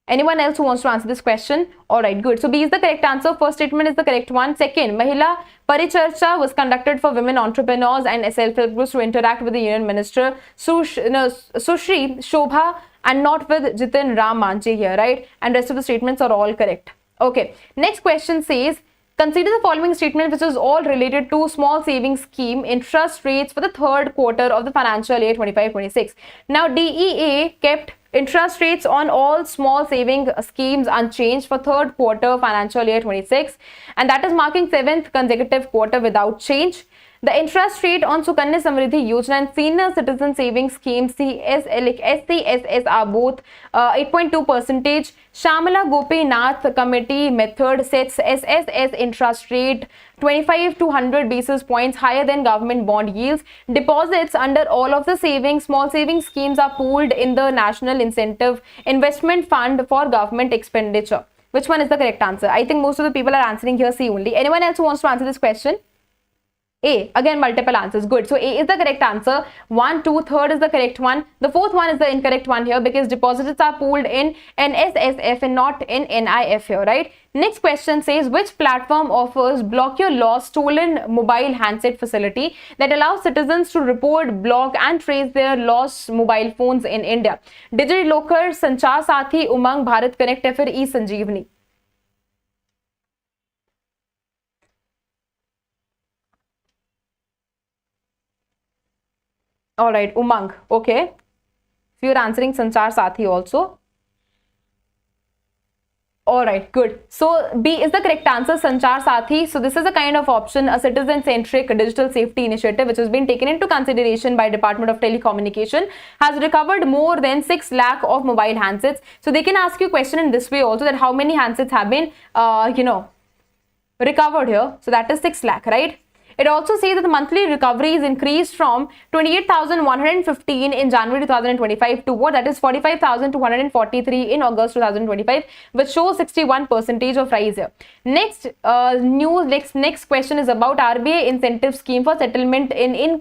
Anyone else who wants to answer this question? Alright, good. So B is the correct answer. First statement is the correct one. Second, Mahila Paricharcha was conducted for women entrepreneurs and self-help groups to interact with the Union Minister Sushri Shobha and not with Jitin Ram Manche here, right? And rest of the statements are all correct. Okay, next question says, consider the following statement which is all related to small savings scheme interest rates for the third quarter of the financial year 25-26. Now DEA kept interest rates on all small saving schemes unchanged for third quarter financial year 26, and that is marking 7th consecutive quarter without change. The interest rate on Sukanya Samriddhi Yojana and Senior Citizen Savings Scheme SCSS are both 8.2%. Shamala Gopinath Committee method sets SSS interest rate 25 to 100 basis points higher than government bond yields. Deposits under all of the small savings schemes are pooled in the National Incentive Investment Fund for government expenditure. Which one is the correct answer? I think most of the people are answering here C only. Anyone else who wants to answer this question? A. Again, multiple answers. Good. So A is the correct answer. 1, 2, third is the correct one. The fourth one is the incorrect one here because deposits are pooled in NSSF and not in NIF here, right? Next question says, which platform offers block your lost stolen mobile handset facility that allows citizens to report, block and trace their lost mobile phones in India? DigiLocker, Sanchar Sathi, Umang, Bharat Connect, या फिर E-Sanjeevani? All right, Umang. Okay. So you're answering Sanchar Sathi also. All right, good. So B is the correct answer, Sanchar Sathi. So this is a kind of option, a citizen-centric digital safety initiative which has been taken into consideration by Department of Telecommunication, has recovered more than 6 lakh of mobile handsets. So they can ask you a question in this way also, that how many handsets have been, recovered here. So that is 6 lakh, right? It also says that the monthly recoveries increased from 28,115 in January 2025 to what? That is 45,243 in August 2025, which shows 61% of rise here. Next next question is about RBI incentive scheme for settlement in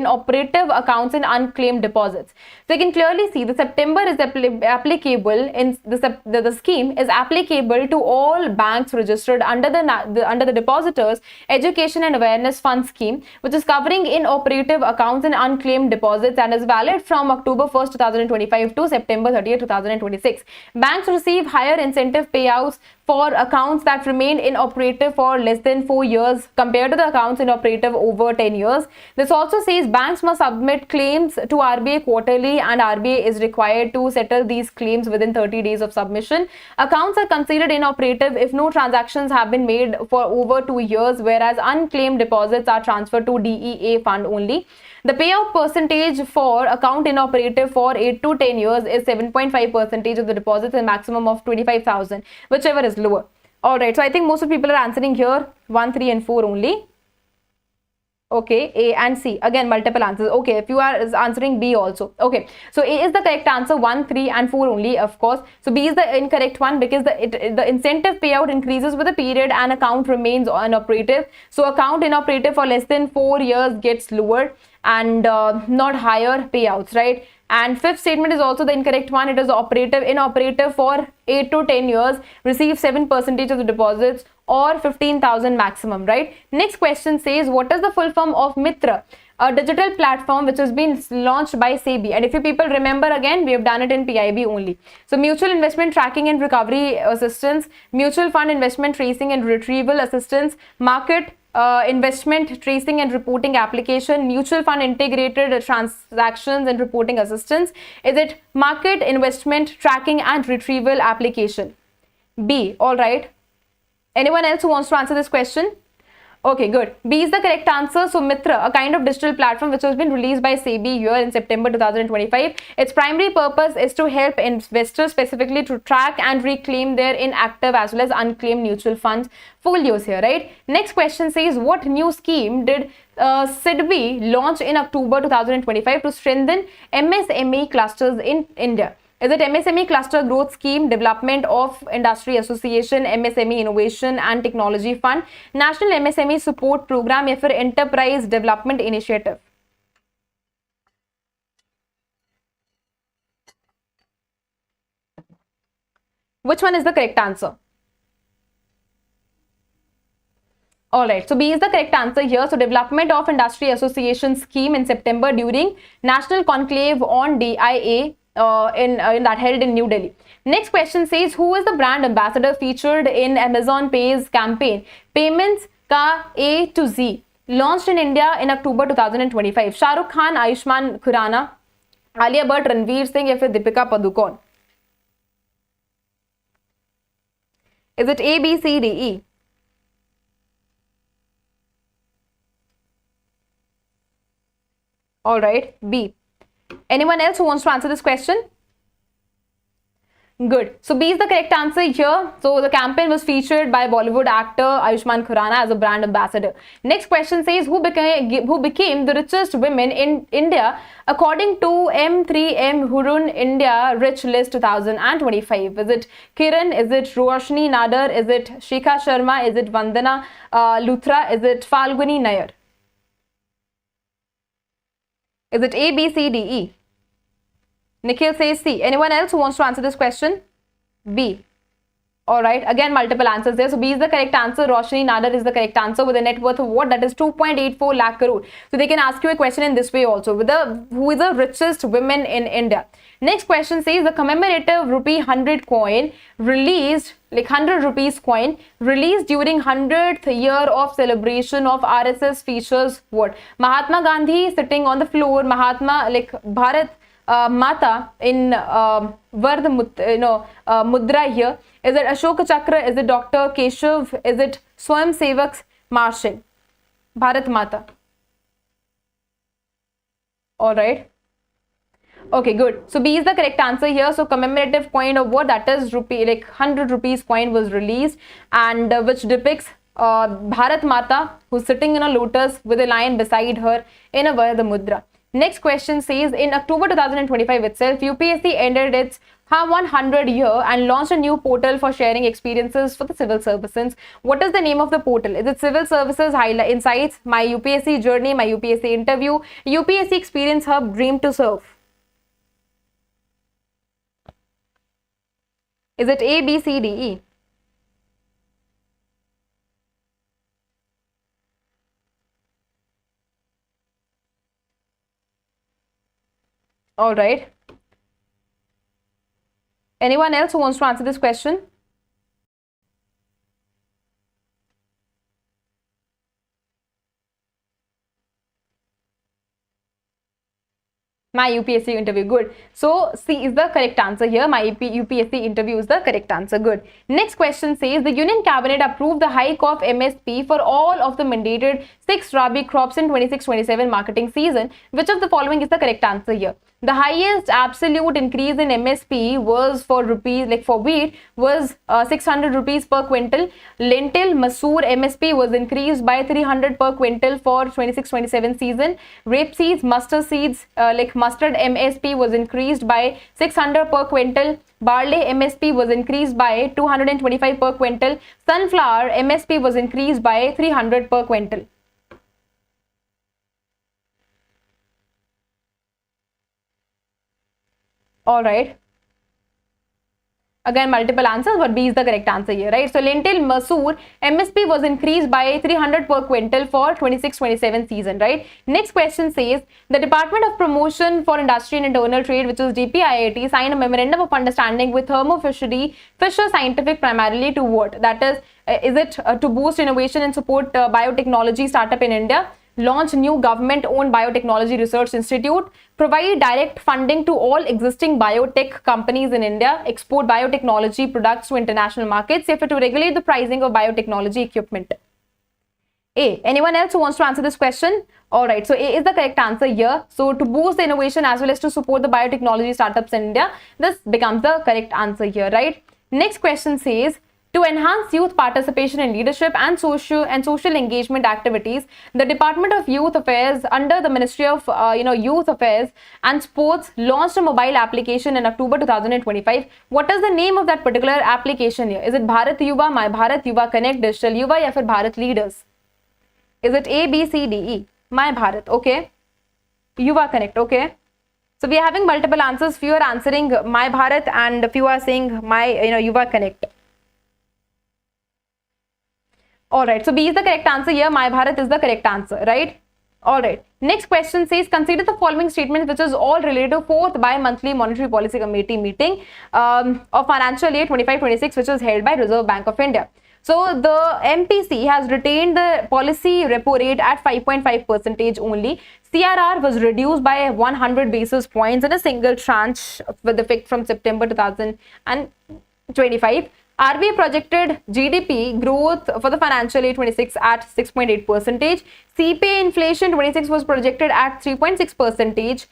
operative accounts and unclaimed deposits. So you can clearly see the September is applicable in the scheme is applicable to all banks registered under the Depositors Education and Awareness Fund scheme, which is covering inoperative accounts and unclaimed deposits and is valid from October 1st, 2025 to September 30th, 2026. Banks receive higher incentive payouts for accounts that remain inoperative for less than 4 years compared to the accounts inoperative over 10 years. This also says banks must submit claims to RBI quarterly and RBI is required to settle these claims within 30 days of submission. Accounts are considered inoperative if no transactions have been made for over 2 years, whereas unclaimed deposits are transferred to DEA fund only. The payout percentage for account inoperative for 8 to 10 years is 7.5% of the deposits and maximum of 25,000, whichever is lower. Alright, so I think most of people are answering here 1, 3 and 4 only. Okay, A and C. Again, multiple answers. Okay, if you are answering B also. Okay, so A is the correct answer, 1, 3 and 4 only, of course. So B is the incorrect one because the incentive payout increases with the period and account remains inoperative. So account inoperative for less than 4 years gets lower and not higher payouts, right? And fifth statement is also the incorrect one. It is inoperative for 8 to 10 years, receive 7% of the deposits or 15,000 maximum, right? Next question says, what is the full form of MITRA? A digital platform which has been launched by SEBI. And if you people remember, again, we have done it in PIB only. So mutual investment tracking and recovery assistance, mutual fund investment tracing and retrieval assistance, market investment tracing and reporting application, mutual fund integrated transactions and reporting assistance. Is it market investment tracking and retrieval application? B. All right. Anyone else who wants to answer this question? Okay, good. B is the correct answer. So MITRA, a kind of digital platform which has been released by SEBI here in September 2025. Its primary purpose is to help investors specifically to track and reclaim their inactive as well as unclaimed mutual funds folios here, right? Next question says, what new scheme did SEBI launch in October 2025 to strengthen MSME clusters in India? Is it MSME Cluster Growth Scheme, Development of Industry Association, MSME Innovation and Technology Fund, National MSME Support Program या फिर Enterprise Development Initiative? Which one is the correct answer? Alright, so B is the correct answer here. So Development of Industry Association Scheme in September during National Conclave on DIA in that held in New Delhi. Next question says, who is the brand ambassador featured in Amazon Pay's campaign Payments Ka A to Z, launched in India in October 2025? Shah Rukh Khan, Ayushmann Khurrana, Alia Bhatt, Ranveer Singh या फिर Deepika Padukone? Is it A, B, C, D, E? All right, B. Anyone else who wants to answer this question? Good. So B is the correct answer here. So the campaign was featured by Bollywood actor Ayushmann Khurrana as a brand ambassador. Next question says, who became the richest women in India according to M3M Hurun India Rich List 2025? Is it Kiran? Is it Roshni Nadar? Is it Shikha Sharma? Is it Vandana Luthra? Is it Falguni Nayar? Is it A, B, C, D, E? Nikhil says C. Anyone else who wants to answer this question? B. Alright, again multiple answers there. So B is the correct answer. Roshni Nadar is the correct answer with a net worth of what? That is 2.84 lakh crore. So they can ask you a question in this way also. Who is the richest women in India? Next question says, the commemorative rupee 100 coin released, like 100 rupees coin released during 100th year of celebration of RSS features what? Mahatma Gandhi sitting on the floor, Mahatma like Bharat Mata in Mudra here. Is it Ashoka Chakra? Is it Dr. Keshav? Is it Swam Sevaks marching? Bharat Mata. Alright. Okay, good. So B is the correct answer here. So commemorative coin of what? That is rupee, like 100 rupees coin was released, and which depicts Bharat Mata who's sitting in a lotus with a lion beside her in a Vardha Mudra. Next question says, in October 2025 itself, UPSC ended its 100 year and launched a new portal for sharing experiences for the civil services. What is the name of the portal? Is it Civil Services Highlight Insights, My UPSC Journey, My UPSC Interview, UPSC Experience Hub, Dream to Serve? Is it A, B, C, D, E? All right. Anyone else who wants to answer this question? My UPSC interview. Good. So C is the correct answer here. My UPSC interview is the correct answer. Good. Next question says, the Union Cabinet approved the hike of MSP for all of the mandated 6 Rabi crops in 26-27 marketing season. Which of the following is the correct answer here? The highest absolute increase in MSP was for rupees, like for wheat, was 600 rupees per quintal. Lentil, masoor MSP was increased by 300 per quintal for 26-27 season. Rapeseeds, mustard seeds, like mustard MSP was increased by 600 per quintal. Barley MSP was increased by 225 per quintal. Sunflower MSP was increased by 300 per quintal. All right. Again, multiple answers, but B is the correct answer here, right? So, lentil, masoor, MSP was increased by 300 per quintal for 26-27 season, right? Next question says, the Department of Promotion for Industry and Internal Trade, which is DPIIT, signed a memorandum of understanding with Thermo Fisher Scientific primarily to what? That is it to boost innovation and support biotechnology startup in India? Launch new government-owned biotechnology research institute, provide direct funding to all existing biotech companies in India, export biotechnology products to international markets, if to regulate the pricing of biotechnology equipment. A. Anyone else who wants to answer this question? Alright, so A is the correct answer here. So to boost the innovation as well as to support the biotechnology startups in India, this becomes the correct answer here, right? Next question says, to enhance youth participation in leadership and social engagement activities, the Department of Youth Affairs under the Ministry of Youth Affairs and Sports launched a mobile application in October 2025. What is the name of that particular application here? Is it Bharat Yuva, My Bharat, Yuva Connect, Digital Yuva, या फिर Bharat Leaders? Is it A, B, C, D, E? My Bharat, okay. Yuva Connect, okay. So we are having multiple answers. Few are answering My Bharat and few are saying My Yuva Connect. Alright, so B is the correct answer here. My Bharat is the correct answer, right? Alright. Next question says, consider the following statements which is all related to 4th bi-monthly Monetary Policy Committee meeting of financial year 25-26, which is held by Reserve Bank of India. So the MPC has retained the policy repo rate at 5.5% only. CRR was reduced by 100 basis points in a single tranche with effect from September 2025. RBI projected GDP growth for the financial year 26 at 6.8%. CPI inflation 26 was projected at 3.6%.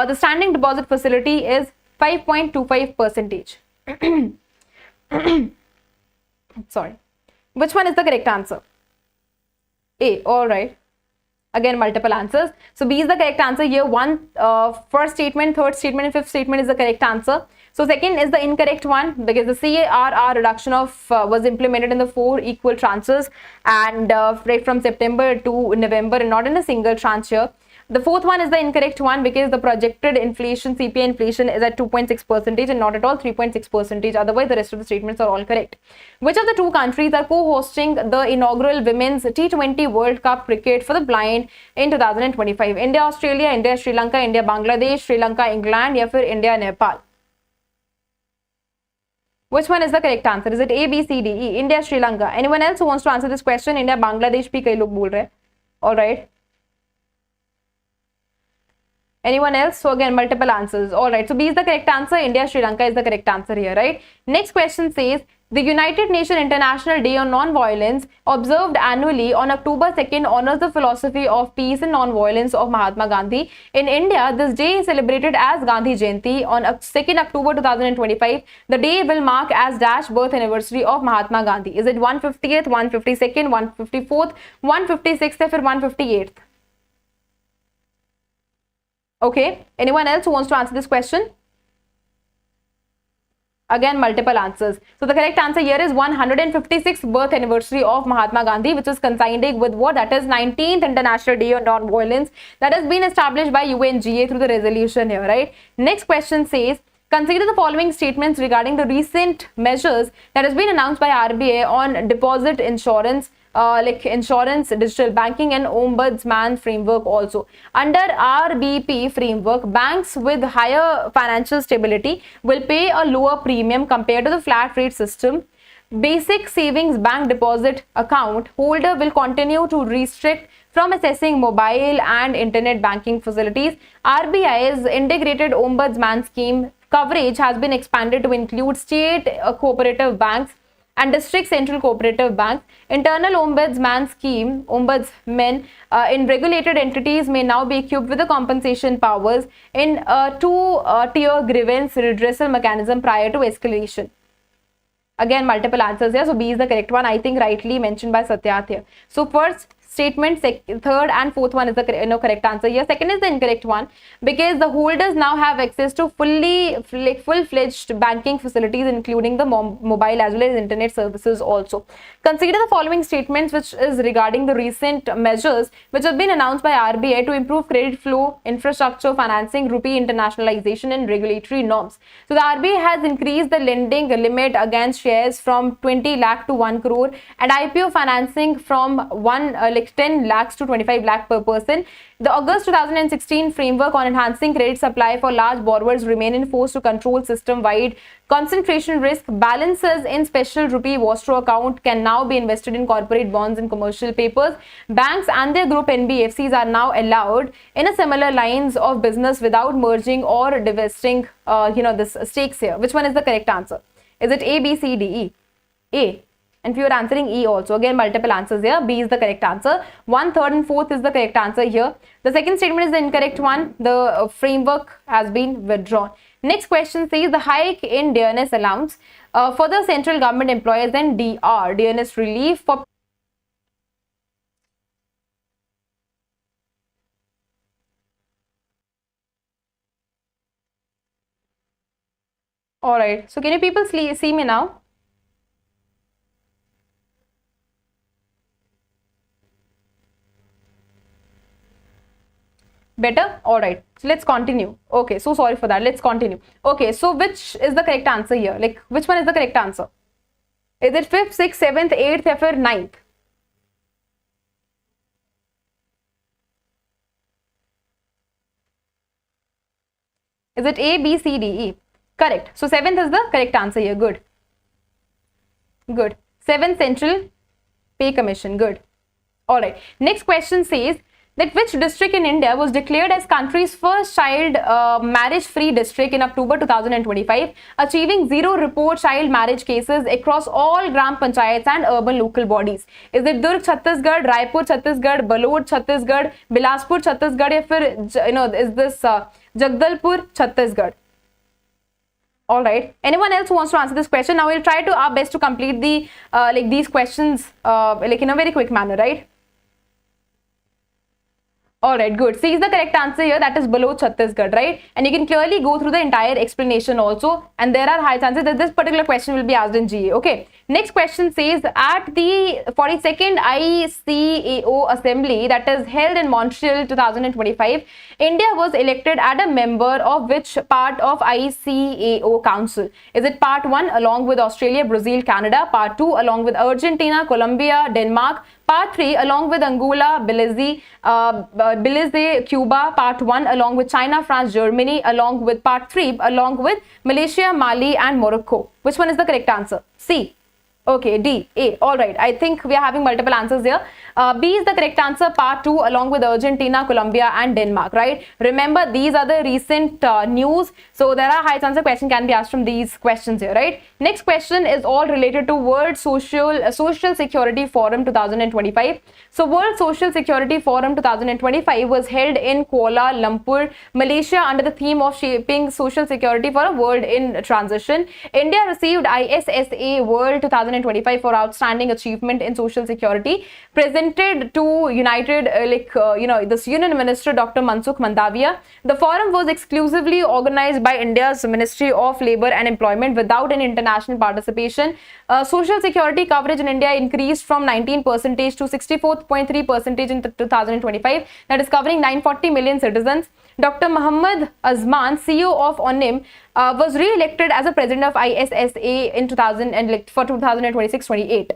The standing deposit facility is 5.25%. Sorry. Which one is the correct answer? A. All right. Again, multiple answers. So B is the correct answer here. First statement, third statement, and fifth statement is the correct answer. So second is the incorrect one because the CRR reduction was implemented in the 4 equal tranches and right from September to November and not in a single tranche here. The fourth one is the incorrect one because the projected inflation, CPI inflation is at 2.6% and not at all 3.6%. Otherwise, the rest of the statements are all correct. Which of the two countries are co-hosting the inaugural Women's T20 World Cup Cricket for the Blind in 2025? India, Australia, India, Sri Lanka, India, Bangladesh, Sri Lanka, England, या फिर India, Nepal? Which one is the correct answer? Is it A, B, C, D, E? India, Sri Lanka. Anyone else who wants to answer this question? India, Bangladesh भी कई लोग बोल रहे हैं. All right. Anyone else? So again, multiple answers. All right. So B is the correct answer. India, Sri Lanka is the correct answer here, right? Next question says, the United Nations International Day on Non-Violence, observed annually on October 2nd, honors the philosophy of peace and non-violence of Mahatma Gandhi. In India, this day is celebrated as Gandhi Jayanti. On 2nd October 2025, the day will mark as dash birth anniversary of Mahatma Gandhi. Is it 150th, 152nd, 154th, 156th, or 158th? Okay, anyone else who wants to answer this question? Again, multiple answers. So the correct answer here is 156th birth anniversary of Mahatma Gandhi, which is coinciding with what? That is 19th International Day on Non-Violence that has been established by UNGA through the resolution here, right? Next question says, consider the following statements regarding the recent measures that has been announced by RBI on deposit insurance, like insurance, digital banking and ombudsman framework also. Under RBP framework, banks with higher financial stability will pay a lower premium compared to the flat rate system. Basic savings bank deposit account holder will continue to restrict from accessing mobile and internet banking facilities. RBI's integrated ombudsman scheme coverage has been expanded to include state cooperative banks and district central cooperative banks. Internal ombudsman scheme, ombudsmen in regulated entities may now be equipped with the compensation powers in a two-tier grievance redressal mechanism prior to escalation. Again, multiple answers here. So B is the correct one. I think rightly mentioned by Satyat here. So first statement, third and fourth one is the correct answer here. Second is the incorrect one because the holders now have access to full-fledged banking facilities, including the mobile as well as internet services also. Consider the following statements, which is regarding the recent measures which have been announced by RBI to improve credit flow, infrastructure, financing, rupee internationalization and regulatory norms. So the RBI has increased the lending limit against shares from 20 lakh to 1 crore and IPO financing from 10 lakhs to 25 lakh per person. The August 2016 framework on enhancing credit supply for large borrowers remain in force to control system-wide concentration risk. Balances in special rupee escrow account can now be invested in corporate bonds and commercial papers. Banks and their group NBFCs are now allowed in a similar lines of business without merging or divesting this stakes here. Which one is the correct answer? Is it A, B, C, D, E? A. And if you are answering E also, again multiple answers here. B is the correct answer. 1, 3rd and 4th is the correct answer here. The second statement is the incorrect one. The framework has been withdrawn. Next question says the hike in dearness allowance for the central government employees and dearness relief for Alright, so can you people see me now? Better? Alright, so let's continue. Okay, so sorry for that. Let's continue. Okay, so which is the correct answer here? Like, which one is the correct answer? Is it 5th, 6th, 7th, 8th, or 9th? Is it A, B, C, D, E? Correct. So 7th is the correct answer here. Good. Good. 7th Central Pay Commission. Good. Alright. Next question says that which district in India was declared as country's first child marriage-free district in October 2025, achieving zero report child marriage cases across all Gram Panchayats and urban local bodies. Is it Durg, Chhattisgarh, Raipur, Chhattisgarh, Balod, Chhattisgarh, Bilaspur, Chhattisgarh, or fir, is this Jagdalpur, Chhattisgarh? Alright, anyone else who wants to answer this question? Now we'll try to our best to complete the these questions in a very quick manner, right? Alright, good. C is the correct answer here. That is below Chhattisgarh, right? And you can clearly go through the entire explanation also. And there are high chances that this particular question will be asked in GA. Okay. Next question says, at the 42nd ICAO Assembly that is held in Montreal 2025, India was elected as a member of which part of ICAO Council? Is it part 1 along with Australia, Brazil, Canada, part 2 along with Argentina, Colombia, Denmark, part 3 along with Angola, Belize, Cuba, part 1 along with China, France, Germany, along with part 3 along with Malaysia, Mali and Morocco? Which one is the correct answer? C. Okay, D, A. Alright, I think we are having multiple answers here. B is the correct answer, part 2 along with Argentina, Colombia and Denmark, right? Remember, these are the recent news. So there are high chances a question can be asked from these questions here, right? Next question is all related to World Social Security Forum 2025. So World Social Security Forum 2025 was held in Kuala Lumpur, Malaysia under the theme of shaping social security for a world in transition. India received ISSA World 2025 for outstanding achievement in social security, presented to this Union Minister Dr. Mansukh Mandavia. The forum was exclusively organized by India's Ministry of Labour and Employment without an international participation. Social security coverage in India increased from 19% to 64.3% in 2025, that is covering 940 million citizens. Dr. Muhammad Azman, CEO of ONIM, was re-elected as a president of ISSA in 2026-28.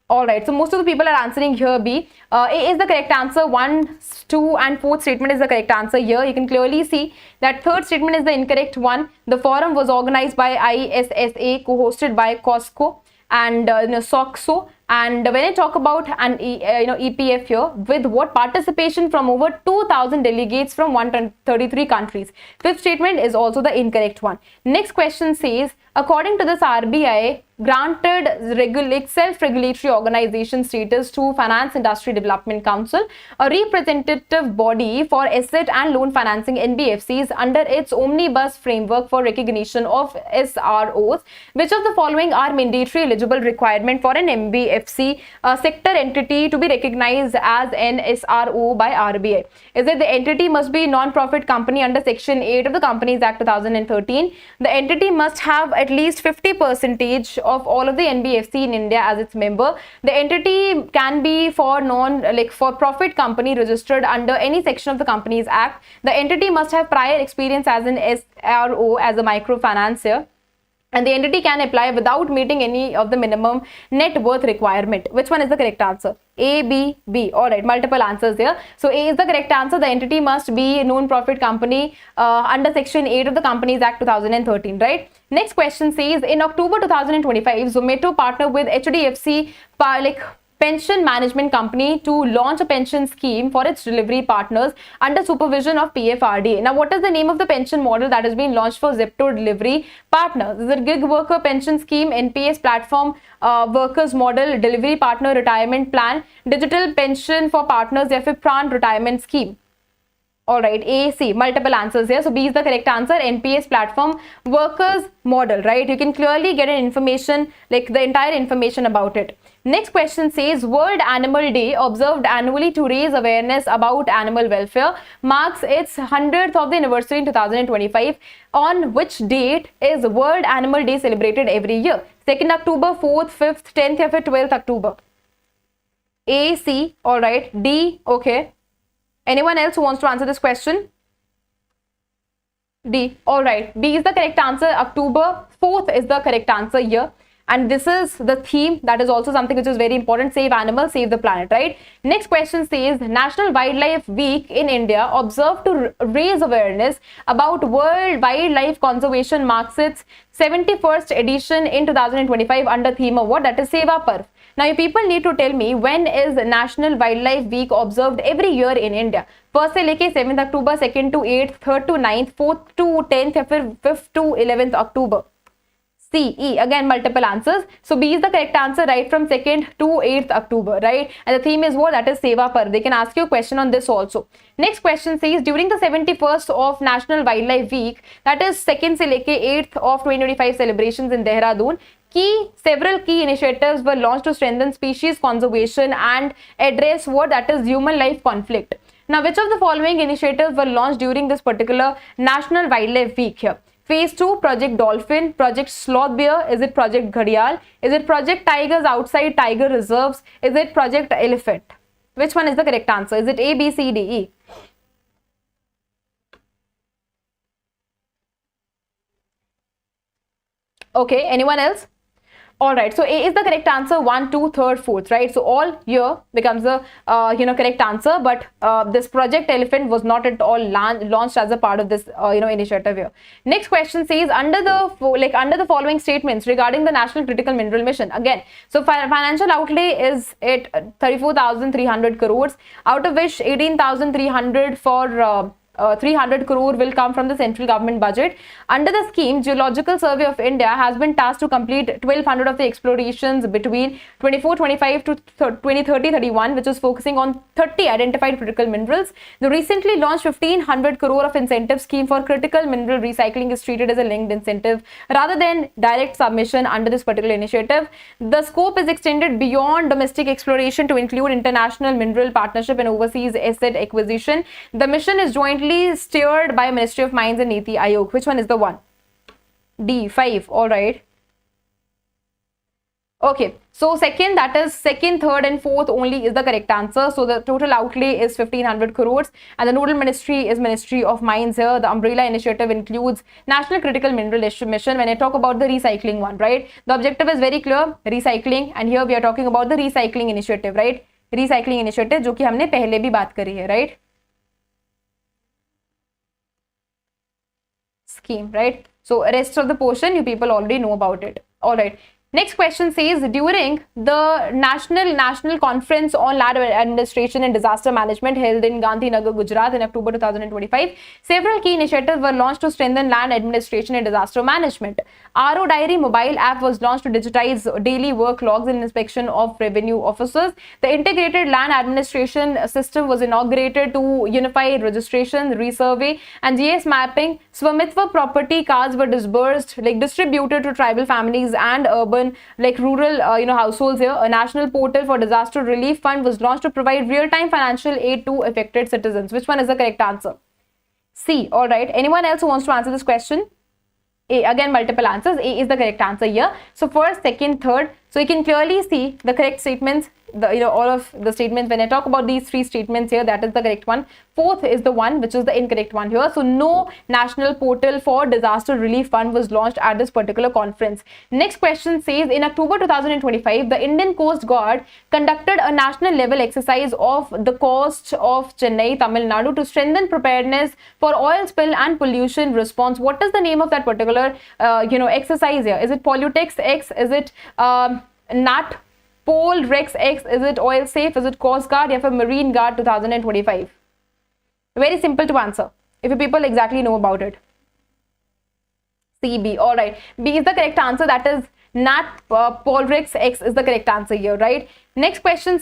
Alright, so most of the people are answering here B. A is the correct answer. 1, 2 and 4th statement is the correct answer here. You can clearly see that 3rd statement is the incorrect one. The forum was organized by ISSA, co-hosted by COSCO and SOCSO. And when I talk about an EPF here, with what participation from over 2,000 delegates from 133 countries. 5th statement is also the incorrect one. Next question says, according to this RBI granted self-regulatory organization status to Finance Industry Development Council, a representative body for asset and loan financing NBFCs under its omnibus framework for recognition of SROs. Which of the following are mandatory eligible requirement for an NBFC sector entity to be recognized as an SRO by RBI? Is it the entity must be non-profit company under Section 8 of the Companies Act 2013? The entity must have at least 50% of all of the NBFC in India as its member. The entity can be for for-profit company registered under any section of the Companies Act. The entity must have prior experience as an SRO, as a microfinancier. And the entity can apply without meeting any of the minimum net worth requirement. Which one is the correct answer? A, B, B. Alright, multiple answers here. So A is the correct answer. The entity must be a non-profit company under Section 8 of the Companies Act 2013, right? Next question says, in October 2025, Zomato partnered with HDFC pension management company to launch a pension scheme for its delivery partners under supervision of PFRDA. Now, what is the name of the pension model that has been launched for Zepto delivery partners? Is it gig worker pension scheme, NPS platform workers model, delivery partner retirement plan, digital pension for partners, या फिर प्राण retirement scheme? All right, A, C, multiple answers here. So B is the correct answer, NPS platform workers model, right? You can clearly get an information, like the entire information about it. Next question says, World Animal Day, observed annually to raise awareness about animal welfare, marks its 100th of the anniversary in 2025. On which date is World Animal Day celebrated every year? 2nd October, 4th, 5th, 10th, या फिर 12th October? A, C, all right. D, okay. Anyone else who wants to answer this question? D. All right. D is the correct answer. October 4th is the correct answer here. And this is the theme. That is also something which is very important. Save animals, save the planet, right? Next question says, National Wildlife Week in India observed to raise awareness about World Wildlife Conservation marks its 71st edition in 2025 under theme of what? That is Seva Parv. Now, you people need to tell me, when is National Wildlife Week observed every year in India? First से लेके 7th October, 2nd to 8th, 3rd to 9th, 4th to 10th या फिर 5th to 11th October? C, E, again multiple answers. So B is the correct answer, right from 2nd to 8th October, right? And the theme is what? That is Seva Parv. They can ask you a question on this also. Next question says, during the 71st of National Wildlife Week, that is 2nd से लेके 8th of 2025 celebrations in Dehradun, several key initiatives were launched to strengthen species conservation and address what? That is human life conflict. Now, which of the following initiatives were launched during this particular National Wildlife Week here? Phase 2, Project Dolphin, Project Sloth Bear, is it Project Ghadial, is it Project Tigers Outside Tiger Reserves, is it Project Elephant? Which one is the correct answer? Is it A, B, C, D, E? Okay, anyone else? All right, so A is the correct answer, 1, 2, 3rd, 4th, right? So all here becomes the correct answer, but this Project Elephant was not at all launched as a part of this initiative here. Next question says, under the following statements regarding the National Critical Mineral Mission, again, so financial outlay is at 34,300 crores, out of which 18,300 for 300 crore will come from the central government budget. Under the scheme, Geological Survey of India has been tasked to complete 1200 of the explorations between 24-25 to 2030-31, which is focusing on 30 identified critical minerals. The recently launched 1500 crore of incentive scheme for critical mineral recycling is treated as a linked incentive rather than direct submission under this particular initiative. The scope is extended beyond domestic exploration to include international mineral partnership and overseas asset acquisition. The mission is jointly steered by Ministry of Mines and Niti Aayog. Which one is the one? D, 5. All right. Okay, so second, that is 2nd, 3rd and 4th only is the correct answer. So the total outlay is 1500 crores and the nodal ministry is Ministry of Mines here. The umbrella initiative includes National Critical Mineral Mission. When I talk about the recycling one, right, the objective is very clear, recycling, and here we are talking about the recycling initiative, right? Recycling initiative जो कि हमने पहले भी बात करी है, right? Scheme, right? So rest of the portion you people already know about it. All right. Next question says, during the National Conference on Land Administration and Disaster Management held in Gandhinagar, Gujarat in October 2025, several key initiatives were launched to strengthen land administration and disaster management. RO Diary mobile app was launched to digitize daily work logs and inspection of revenue officers. The integrated land administration system was inaugurated to unify registration, resurvey and GS mapping. Swamitva property cards were distributed to tribal families and urban rural households here. A national portal for disaster relief fund was launched to provide real-time financial aid to affected citizens. Which one is the correct answer? C. All right. Anyone else who wants to answer this question? A. Again, multiple answers. A is the correct answer here. So first, second, third. So you can clearly see the correct statements, all of the statements. When I talk about these three statements here, that is the correct one. Fourth is the one which is the incorrect one here. So no national portal for disaster relief fund was launched at this particular conference. Next question says, in October 2025, the Indian Coast Guard conducted a national level exercise off the coast of Chennai, Tamil Nadu to strengthen preparedness for oil spill and pollution response. What is the name of that particular exercise here? Is it Polytex X? Is it NAT? पोल रेक्स X, is it oil safe, is it coast guard या फिर marine guard 2025? Very simple to answer if you people exactly know about it. CB. All right, B is the correct answer. That is Nat Polrex X is the correct answer here, right? Next question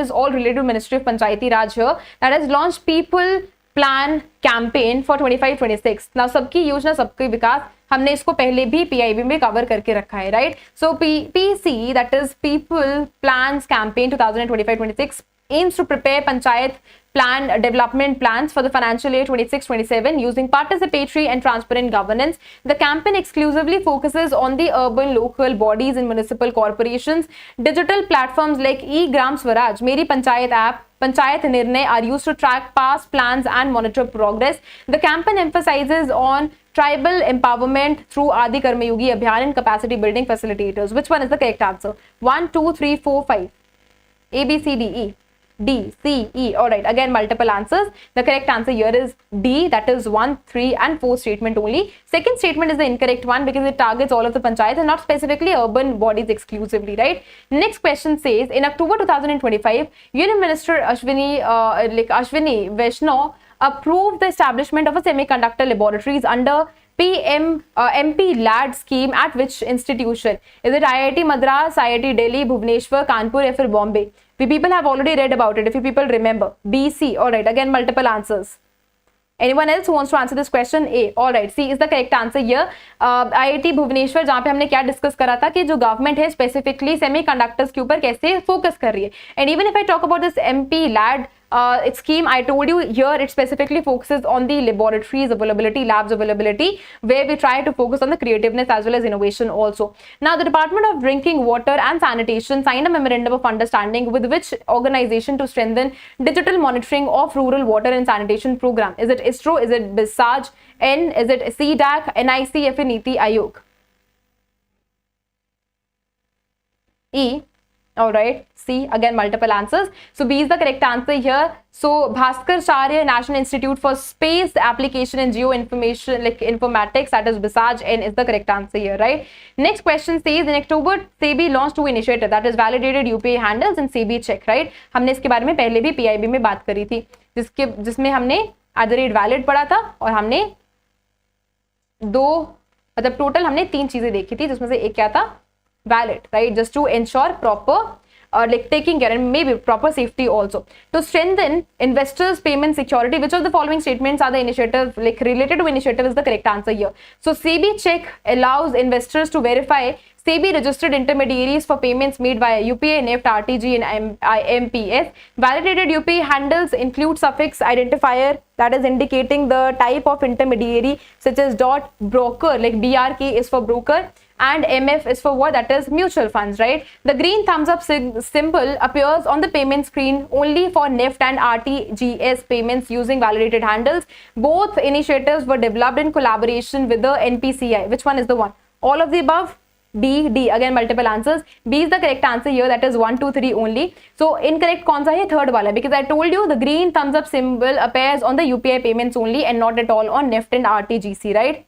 is all related to Ministry of Panchayati Raj here, that has launched People Plan campaign for 25-26. Now सबकी योजना सबके विकास, हमने इसको पहले भी PIB में cover करके रखा है, right? So PC, that is People Plans Campaign 2025-26, aims to prepare Panchayat plan development plans for the financial year 26-27 using participatory and transparent governance. The campaign exclusively focuses on the urban local bodies and municipal corporations. Digital platforms like e-Gram Swaraj, Meri Panchayat app, Panchayat Nirnay are used to track past plans and monitor progress. The campaign emphasizes on tribal empowerment through Adi Karmayogi Abhiyan and capacity building facilitators. Which one is the correct answer? 1, 2, 3, 4, 5. A, B, C, D, E. D, C, E. All right, again multiple answers. The correct answer here is D, that is 1, 3 and 4 statement only. Second statement is the incorrect one because it targets all of the panchayats and not specifically urban bodies exclusively, right? Next question says, in October 2025, Union Minister Ashwini Vaishnaw approved the establishment of a semiconductor laboratories under MP LAD scheme at which institution? Is it IIT Madras, IIT Delhi, Bhubaneswar, Kanpur or फिर Bombay? We people have already read about it if you people remember. B, C. All right, again multiple answers. Anyone else who wants to answer this question? A. All right, C is the correct answer here. IIT Bhubaneswar, जहाँ पे हमने क्या discuss करा था कि जो government है specifically semiconductors के ऊपर कैसे फोकस कर रही है. And even if I talk about this MP LAD scheme, I told you here it specifically focuses on the laboratories availability, labs availability, where we try to focus on the creativeness as well as innovation also. Now, the Department of Drinking Water and Sanitation signed a memorandum of understanding with which organization to strengthen digital monitoring of rural water and sanitation program? Is it ISRO? Is it BISAJ? N? Is it CDAC? NIC? या फिर NITI Aayog? E. All right, C, again multiple answers. So B is the correct answer here. So Bhaskar Charya National Institute for Space Application and Geoinformation, like informatics, that is BISAJ, N is the correct answer here, right? Next question says, in October, SEBI launched 2 initiatives, that is validated UPI handles and SEBI check, right? हमने इसके बारे में पहले भी PIB में बात करी थी, जिसमें हमने @valid पढ़ा था और हमने टोटल हमने 3 चीजें देखी थी, जिसमें से एक क्या था? Valid, right? Just to ensure proper like taking care and maybe proper safety also. To strengthen investors payment security, which of the following statements are the initiative like related to initiative is the correct answer here? So SEBI check allows investors to verify SEBI registered intermediaries for payments made via UPI, NEFT, RTG and IMPS. Validated UPI handles include suffix identifier that is indicating the type of intermediary such as dot broker, like BRK is for broker, and MF is for what? That is mutual funds, right? The green thumbs up symbol appears on the payment screen only for NEFT and RTGS payments using validated handles. Both initiatives were developed in collaboration with the NPCI. Which one is the one? All of the above? B, D. Again multiple answers. B is the correct answer here, that is 1, 2, 3 only. So incorrect कौन सा है? Third वाला, because I told you the green thumbs up symbol appears on the UPI payments only and not at all on NEFT and RTGC, right?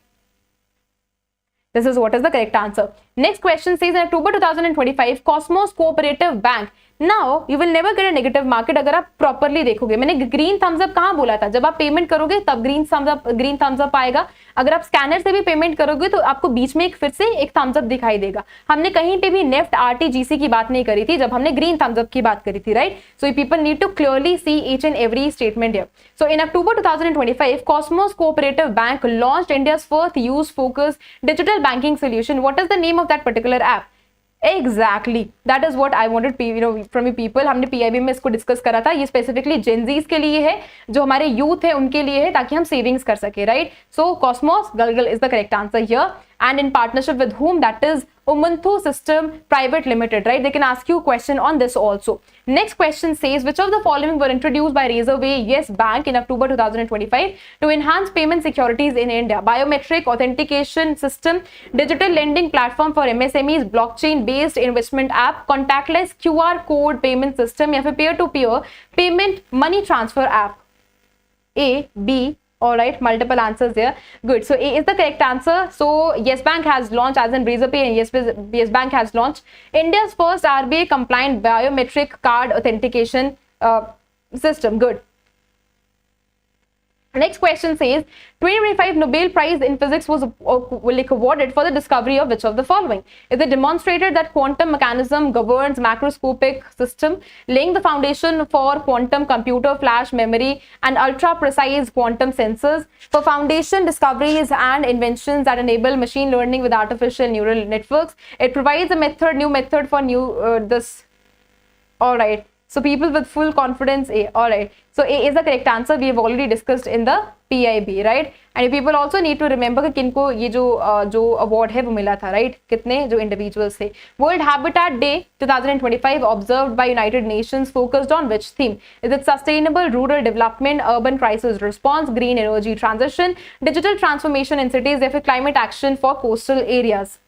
This is what is the correct answer. Next question says, in October 2025, Cosmos Cooperative Bank. Now you will never get a negative market अगर आप properly देखोगे. मैंने green thumbs up कहाँ बोला था? जब आप payment करोगे तब green thumbs up आएगा. अगर आप स्कैनर से भी पेमेंट करोगे तो आपको बीच में फिर से एक thumbs up दिखाई देगा. हमने कहीं पे भी नेफ्ट RTGC की बात नहीं करी थी जब हमने green thumbs up की बात करी थी, right? So people need to clearly see each and every statement here. So in October 2025, Cosmos Cooperative Bank launched India's first use-focused digital banking solution. What is the name of that particular app? Exactly, that is what I wanted from you people. हमने PIB में इसको discuss करा था. ये specifically Gen Zs के लिए है, जो हमारे यूथ है उनके लिए है, ताकि हम सेविंग्स कर सके, राइट? सो कॉस्मोस गलगल is the correct answer here. And in partnership with whom? That is Ubuntu System Private Limited, right? They can ask you a question on this also. Next question says, which of the following were introduced by Razorway Yes Bank in October 2025 to enhance payment securities in India? Biometric authentication system, digital lending platform for MSMEs, blockchain based investment app, contactless QR code payment system या फिर peer to peer payment money transfer app? A, B, All right, multiple answers there. Good. So A is the correct answer. So Yes Bank has launched, as in Razorpay, and Yes Bank has launched India's first RBI compliant biometric card authentication system. Good. Next question says 2025 Nobel Prize in Physics was awarded for the discovery of which of the following? Is it demonstrated that quantum mechanism governs macroscopic system, laying the foundation for quantum computer, flash memory, and ultra-precise quantum sensors, for foundation discoveries and inventions that enable machine learning with artificial neural networks. It provides a new method for this. All right. So people with full confidence, A. All right. So A is the correct answer. We have already discussed in the PIB, right? And people also need to remember कि किनको ये जो award है वो मिला था, right? कितने जो individuals थे. World Habitat Day 2025 observed by United Nations focused on which theme? Is it sustainable rural development, urban crisis response, green energy transition, digital transformation in cities, or climate action for coastal areas?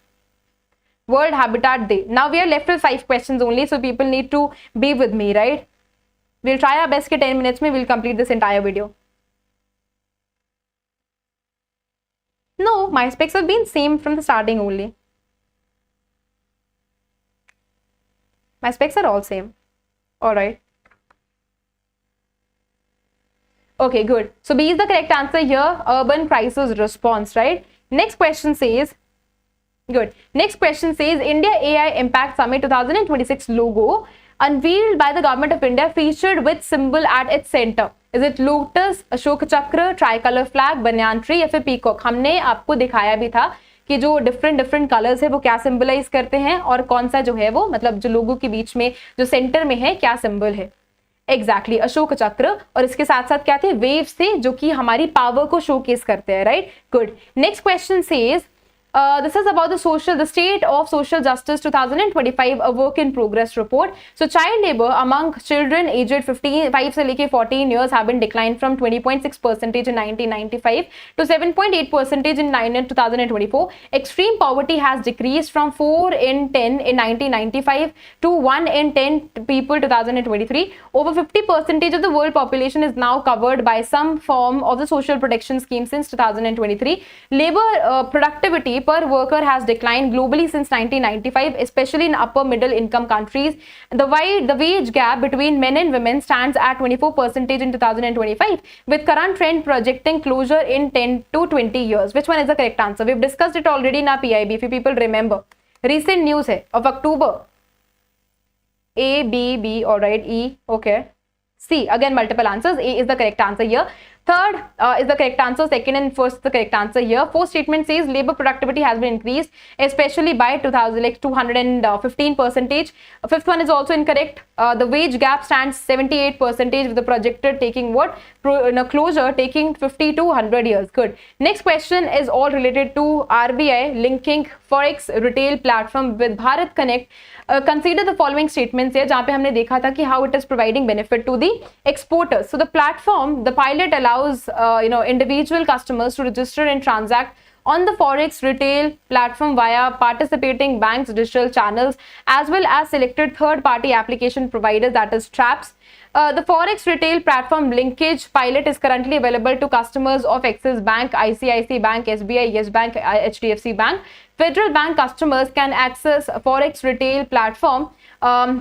World Habitat Day. Now we are left with 5 questions only, so people need to be with me, right? We'll try our best. 10 minutes mein we'll complete this entire video. No, my specs have been same from the starting only. My specs are all same. All right. Okay, good. So B is the correct answer here. Urban crisis response, right? Next question says. Good. Next question says India AI Impact Summit 2026 logo unveiled by the government of India featured which symbol at its center? Is it lotus, Ashok Chakra, tricolor flag, banyan tree या फिर peacock? हमने आपको दिखाया भी था कि जो different colours है वो क्या सिंबलाइज करते हैं और कौन सा जो है वो मतलब जो लोगों के बीच में जो सेंटर में है क्या सिंबल है. एग्जैक्टली अशोक चक्र और इसके साथ साथ क्या थे वेव्स थे जो कि हमारी पावर को शोकेस करते हैं. Right. Good. Next question says this is about the state of social justice 2025, a work in progress report. So child labor among children aged 5 से लेके 14 years have been declined from 20.6% in 1995 to 7.8% in 2024. Extreme poverty has decreased from 4 in 10 in 1995 to 1 in 10 people 2023. Over 50% of the world population is now covered by some form of the social protection scheme since 2023. Labor productivity per worker has declined globally since 1995, especially in upper middle income countries. The wage gap between men and women stands at 24% in 2025, with current trend projecting closure in 10 to 20 years. Which one is the correct answer? We've discussed it already in our PIB, if you people remember. Recent news hai of October. A, B, B, alright, E, okay. C, again multiple answers. A is the correct answer here. Third is the correct answer. Second and first the correct answer here. Fourth statement says labor productivity has been increased, especially by 215%. Fifth one is also incorrect. The wage gap stands 78% with the projected taking what? Closure taking 50 to 100 years. Good. Next question is all related to RBI linking Forex retail platform with Bharat Connect. Consider the following statements here जहाँ पे हमने देखा था कि how it is providing benefit to the exporters. So the platform, the pilot allows individual customers to register and transact on the Forex retail platform via participating banks, digital channels, as well as selected third-party application providers, that is TRAPs. The Forex retail platform linkage pilot is currently available to customers of Axis Bank, ICICI Bank, SBI, Yes Bank, HDFC Bank. Federal Bank customers can access Forex retail platform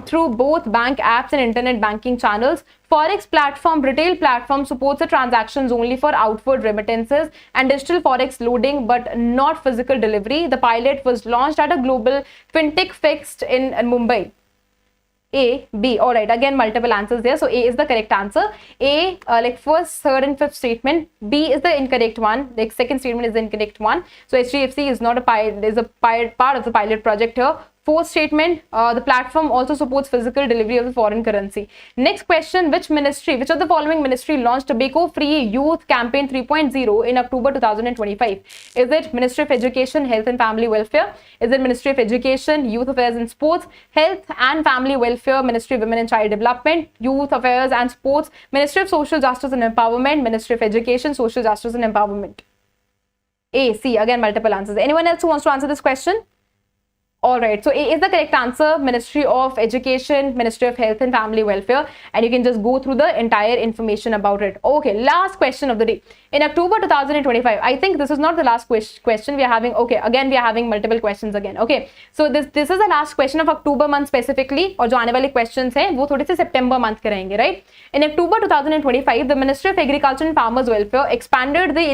through both bank apps and internet banking channels. Forex platform, retail platform supports the transactions only for outward remittances and digital Forex loading, but not physical delivery. The pilot was launched at a global fintech fixed in Mumbai. A, B. All right. Again, multiple answers there. So A is the correct answer. A, like first, third, and fifth statement. B is the incorrect one. Like second statement is the incorrect one. So HDFC is not a pilot. Is a part of the pilot project here. Fourth statement, the platform also supports physical delivery of the foreign currency. Next question, which of the following ministry launched Tobacco Free Youth Campaign 3.0 in October 2025? Is it Ministry of Education, Health and Family Welfare? Is it Ministry of Education, Youth Affairs and Sports, Health and Family Welfare, Ministry of Women and Child Development, Youth Affairs and Sports, Ministry of Social Justice and Empowerment, Ministry of Education, Social Justice and Empowerment? A, C, again multiple answers. Anyone else who wants to answer this question? All right, so A is the correct answer. Ministry of Education, Ministry of Health and Family Welfare, and you can just go through the entire information about it. Okay, last question of the day. In October 2025, I think this is not the last question we are having. Okay, again we are having multiple questions again. Okay, so this is the last question of October month specifically, और जो आने वाले questions हैं वो थोड़े से September month के रहेंगे, right? In October 2025, the Ministry of Agriculture and Farmers Welfare expanded the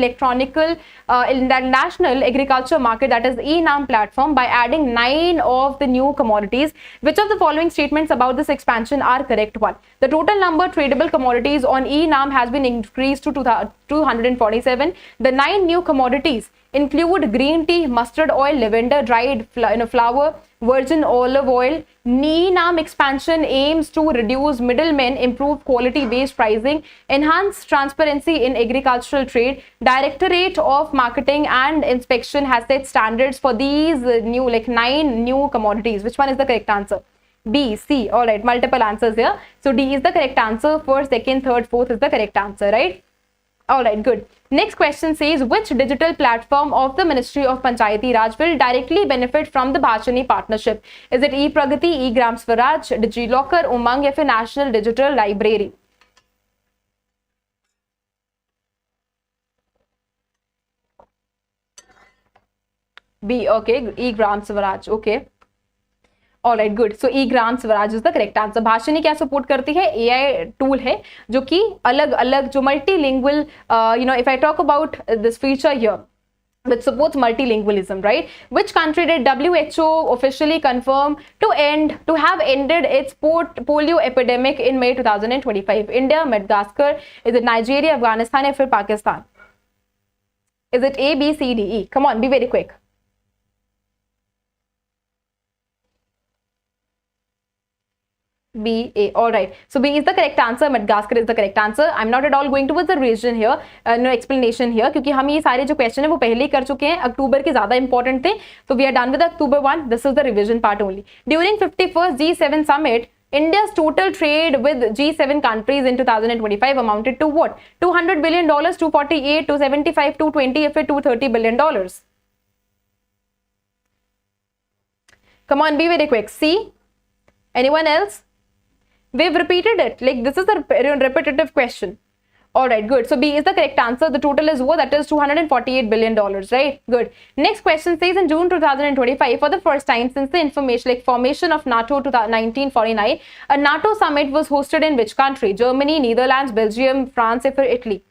national agriculture market, that is e-NAM platform, by adding 9 of the new commodities. Which of the following statements about this expansion are correct? One, the total number tradable commodities on e-NAM has been increased to 247. The 9 new commodities include green tea, mustard oil, lavender, dried flour, virgin olive oil. e-NAM expansion aims to reduce middlemen, improve quality-based pricing, enhance transparency in agricultural trade. Directorate of Marketing and Inspection has set standards for these new 9 new commodities. Which one is the correct answer? B, C. All right, multiple answers here. So D is the correct answer. First, second, third, fourth is the correct answer, right? All right, good. Next question says, which digital platform of the Ministry of Panchayati Raj will directly benefit from the Bhashani partnership? Is it e-Pragati, e-Gram Swaraj, DigiLocker, Umang, या फिर National Digital Library? B, okay, e-Gram Swaraj, okay. Alright, good. So e-Gram Swaraj is the correct answer. Bhashini क्या support करती है? AI tool है जो कि अलग अलग जो multilingual, if I talk about this feature here, which supports multilingualism, right? Which country did WHO officially confirm to have ended its polio epidemic in May 2025? India, Madagascar, is it Nigeria, Afghanistan, or फिर Pakistan? Is it A, B, C, D, E? Come on, be very quick. B, A. All right. So B is the correct answer. Madagascar is the correct answer. I'm not at all going towards the revision here, no explanation here, क्योंकि हम ये सारे जो question है वो पहले ही कर चुके हैं. अक्टूबर के ज्यादा इंपॉर्टेंट थे, so we are done with October 1. This is the revision part only. During 51st G7 summit, India's total trade with G7 countries in 2025 amounted to what? $200 billion, 248, 275, 220, or $230 billion. Come on, be very quick. C. Anyone else? We've repeated it. Like, this is a repetitive question. All right, good. So B is the correct answer. The total is what? That is $248 billion, right? Good. Next question says, in June 2025, for the first time since the formation of NATO 1949, a NATO summit was hosted in which country? Germany, Netherlands, Belgium, France, or Italy?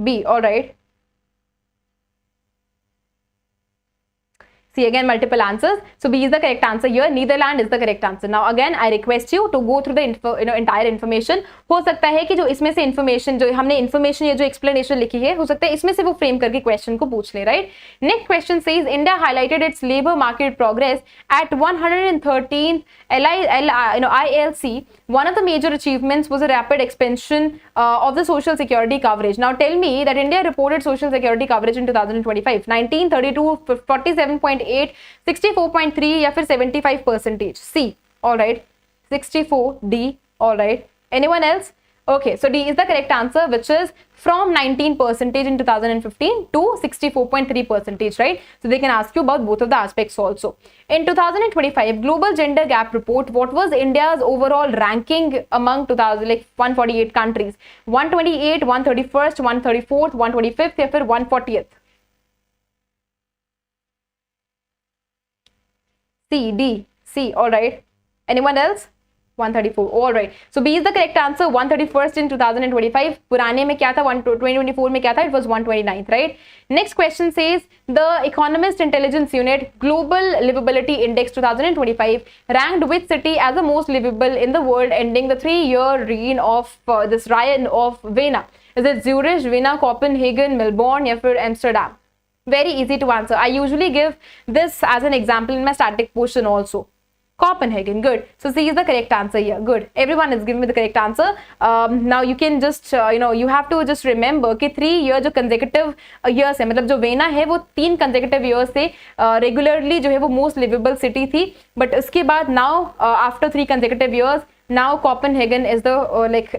B. All right. See, again multiple answers. So B is the correct answer here. Netherlands is the correct answer. Now again I request you to go through the entire information. हो सकता है कि जो इसमें से information जो हमने information या जो explanation लिखी है, हो सकता है इसमें से वो frame करके question को पूछ ले, right? Next question says, India highlighted its labor market progress at 113th ILC. One of the major achievements was a rapid expansion of the social security coverage. Now tell me that India reported social security coverage in 2025. 19, 32, 47.8, 64.3 या फिर 75%. C. All right. 64. D. All right. Anyone else? Okay, so D is the correct answer, which is from 19% in 2015 to 64.3%, right? So they can ask you about both of the aspects also. In 2025 Global Gender Gap Report, what was India's overall ranking among 148 countries? 128, 131st, 134th, 125th या फिर 140th? C, D, C. All right. Anyone else? 134. All right. So B is the correct answer. 131st in 2025. पुराने में क्या था? 2024 में क्या था? It was 129th, right? Next question says, the Economist Intelligence Unit Global Livability Index 2025 ranked which city as the most livable in the world, ending the 3-year reign of this reign of Vienna? Is it Zurich, Vienna, Copenhagen, Melbourne, या फिर Amsterdam? Very easy to answer. I usually give this as an example in my static portion also. Copenhagen. Good. So C is the correct answer here. Good. Everyone is giving me the correct answer. Now you can just you have to just remember कि 3 year जो consecutive years है, मतलब जो vena है वो 3 consecutive years से regularly जो है वो most livable city थी, but उसके बाद now after 3 consecutive years Now Copenhagen is the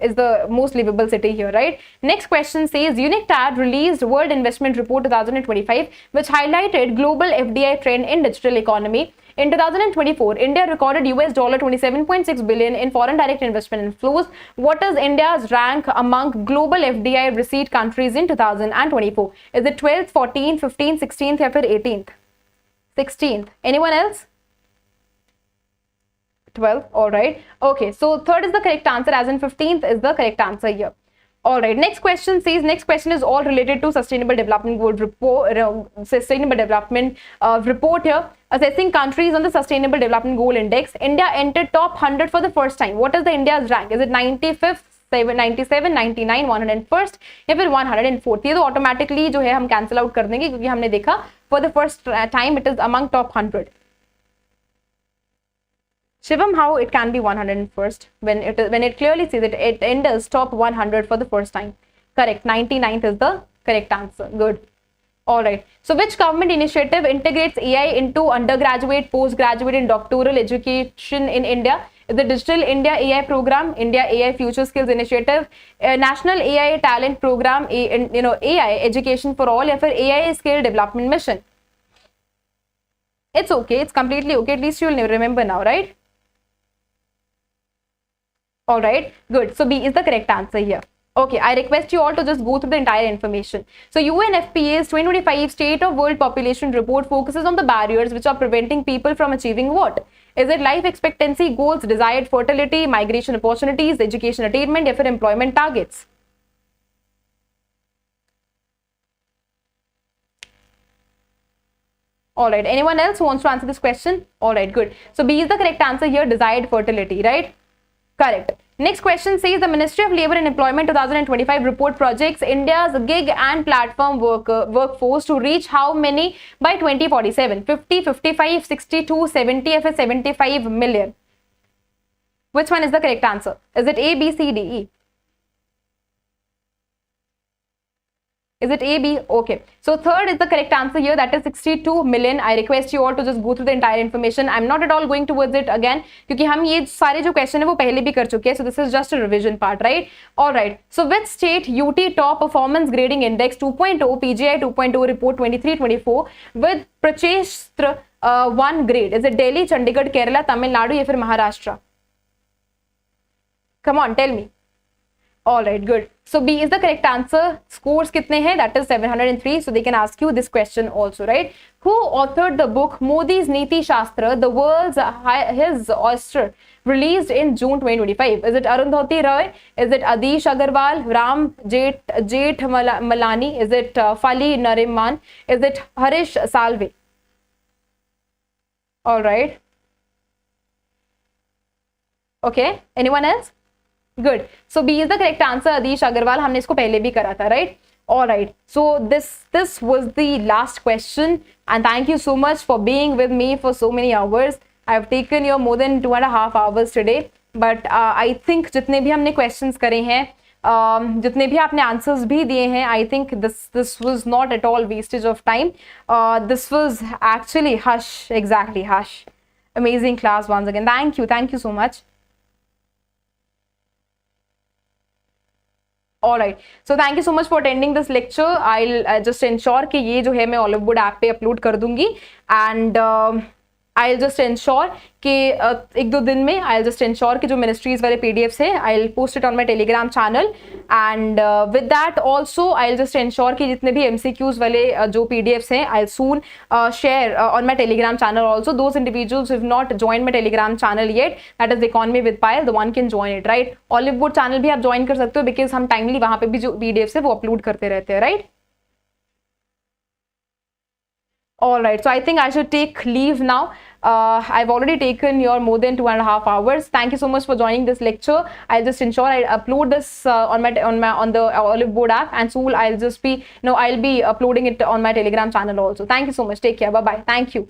is the most livable city here, right? Next question says UNICTAD released World Investment Report 2025, which highlighted global FDI trend in digital economy. In 2024, India recorded $27.6 billion in foreign direct investment inflows. What is India's rank among global FDI receipt countries in 2024? Is it 12th, 14th, 15th, 16th, or 18th? 16th. Anyone else? 12th. All right. Okay. So third is the correct answer, as in 15th is the correct answer here. All right. Next question says, next question is all related to Sustainable Development Goal report, Sustainable Development report here. Assessing countries on the Sustainable Development Goal Index, India entered top 100 for the first time. What is the India's rank? Is it 95th, 97, 99, 101st या फिर 104th? ये तो automatically जो है हम cancel out कर देंगे क्योंकि हमने देखा for the first time it is among top 100. Shivam, how it can be 101st when it clearly says it enters top 100 for the first time? Correct. 99th is the correct answer. Good. All right. So which government initiative integrates AI into undergraduate, postgraduate, and doctoral education in India? Is the Digital India AI Program, India AI Future Skills Initiative, National AI Talent Program, AI Education for All, या फिर AI Skill Development Mission? It's okay. It's completely okay. At least you'll remember now, right? All right, good. So B is the correct answer here. Okay, I request you all to just go through the entire information. So UNFPA's 2025 State of World Population Report focuses on the barriers which are preventing people from achieving what? Is it life expectancy goals, desired fertility, migration opportunities, education attainment, or employment targets? All right, anyone else who wants to answer this question? All right, good. So B is the correct answer here, desired fertility, right? Correct. Next question says the Ministry of Labour and Employment 2025 report projects India's gig and platform workforce to reach how many by 2047? 50, 55, 62, 70, or 75 million? Which one is the correct answer? Is it A, B, C, D, E? Is it A, B? Okay. So third is the correct answer here. That is 62 million. I request you all to just go through the entire information. I'm not at all going towards it again क्योंकि हम ये सारे जो question है वो पहले भी कर चुके हैं. So this is just a revision part, right? All right. So which state UT Top Performance Grading Index 2.0 PGI 2.0 report 23-24 with Prachestra 1 grade? Is it Delhi, Chandigarh, Kerala, Tamil Nadu या फिर Maharashtra? Come on, tell me. All right, good. So B is the correct answer. Scores kitne hai? That is 703. So they can ask you this question also, right? Who authored the book Modi's Niti Shastra, the world's his oyster, released in June 2025? Is it Arundhati Roy? Is it Adish Agarwal, Ram Jeth Malani? Is it Fali Nariman? Is it Harish Salve? All right. Okay. Anyone else? Good. So B is the correct answer. Adish Agarwal. हमने इसको पहले भी करा था, right? All right. So this was the last question, and thank you so much for being with me for so many hours. I have taken you more than 2.5 hours today, but I think जितने भी हमने questions करे हैं, जितने भी आपने answers भी दिए हैं, I think this was not at all wastage of time. This was actually exactly hush. Amazing class once again. Thank you so much. All right. So thank you so much for attending this lecture. I'll just ensure कि ये जो है मैं Oliveboard app पे upload कर दूंगी, and I'll just ensure कि एक दो दिन में I'll just ensure कि जो ministries वाले PDFs है I'll post it on my Telegram channel, and with that also I'll just ensure कि जितने भी MCQs वाले जो PDFs हैं I'll soon share on my Telegram channel also. Those individuals who have not joined my Telegram channel yet, that is Economy with Payal, the one can join it, right? Oliveboard channel भी आप join कर सकते हो because हम timely वहाँ पे भी जो PDFs है वो upload करते रहते हैं, right? All right, so I think I should take leave now. I've already taken your more than 2.5 hours. Thank you so much for joining this lecture. I'll just ensure I upload this on the Oliveboard app, and soon I'll just be I'll be uploading it on my Telegram channel also. Thank you so much. Take care. Bye bye. Thank you.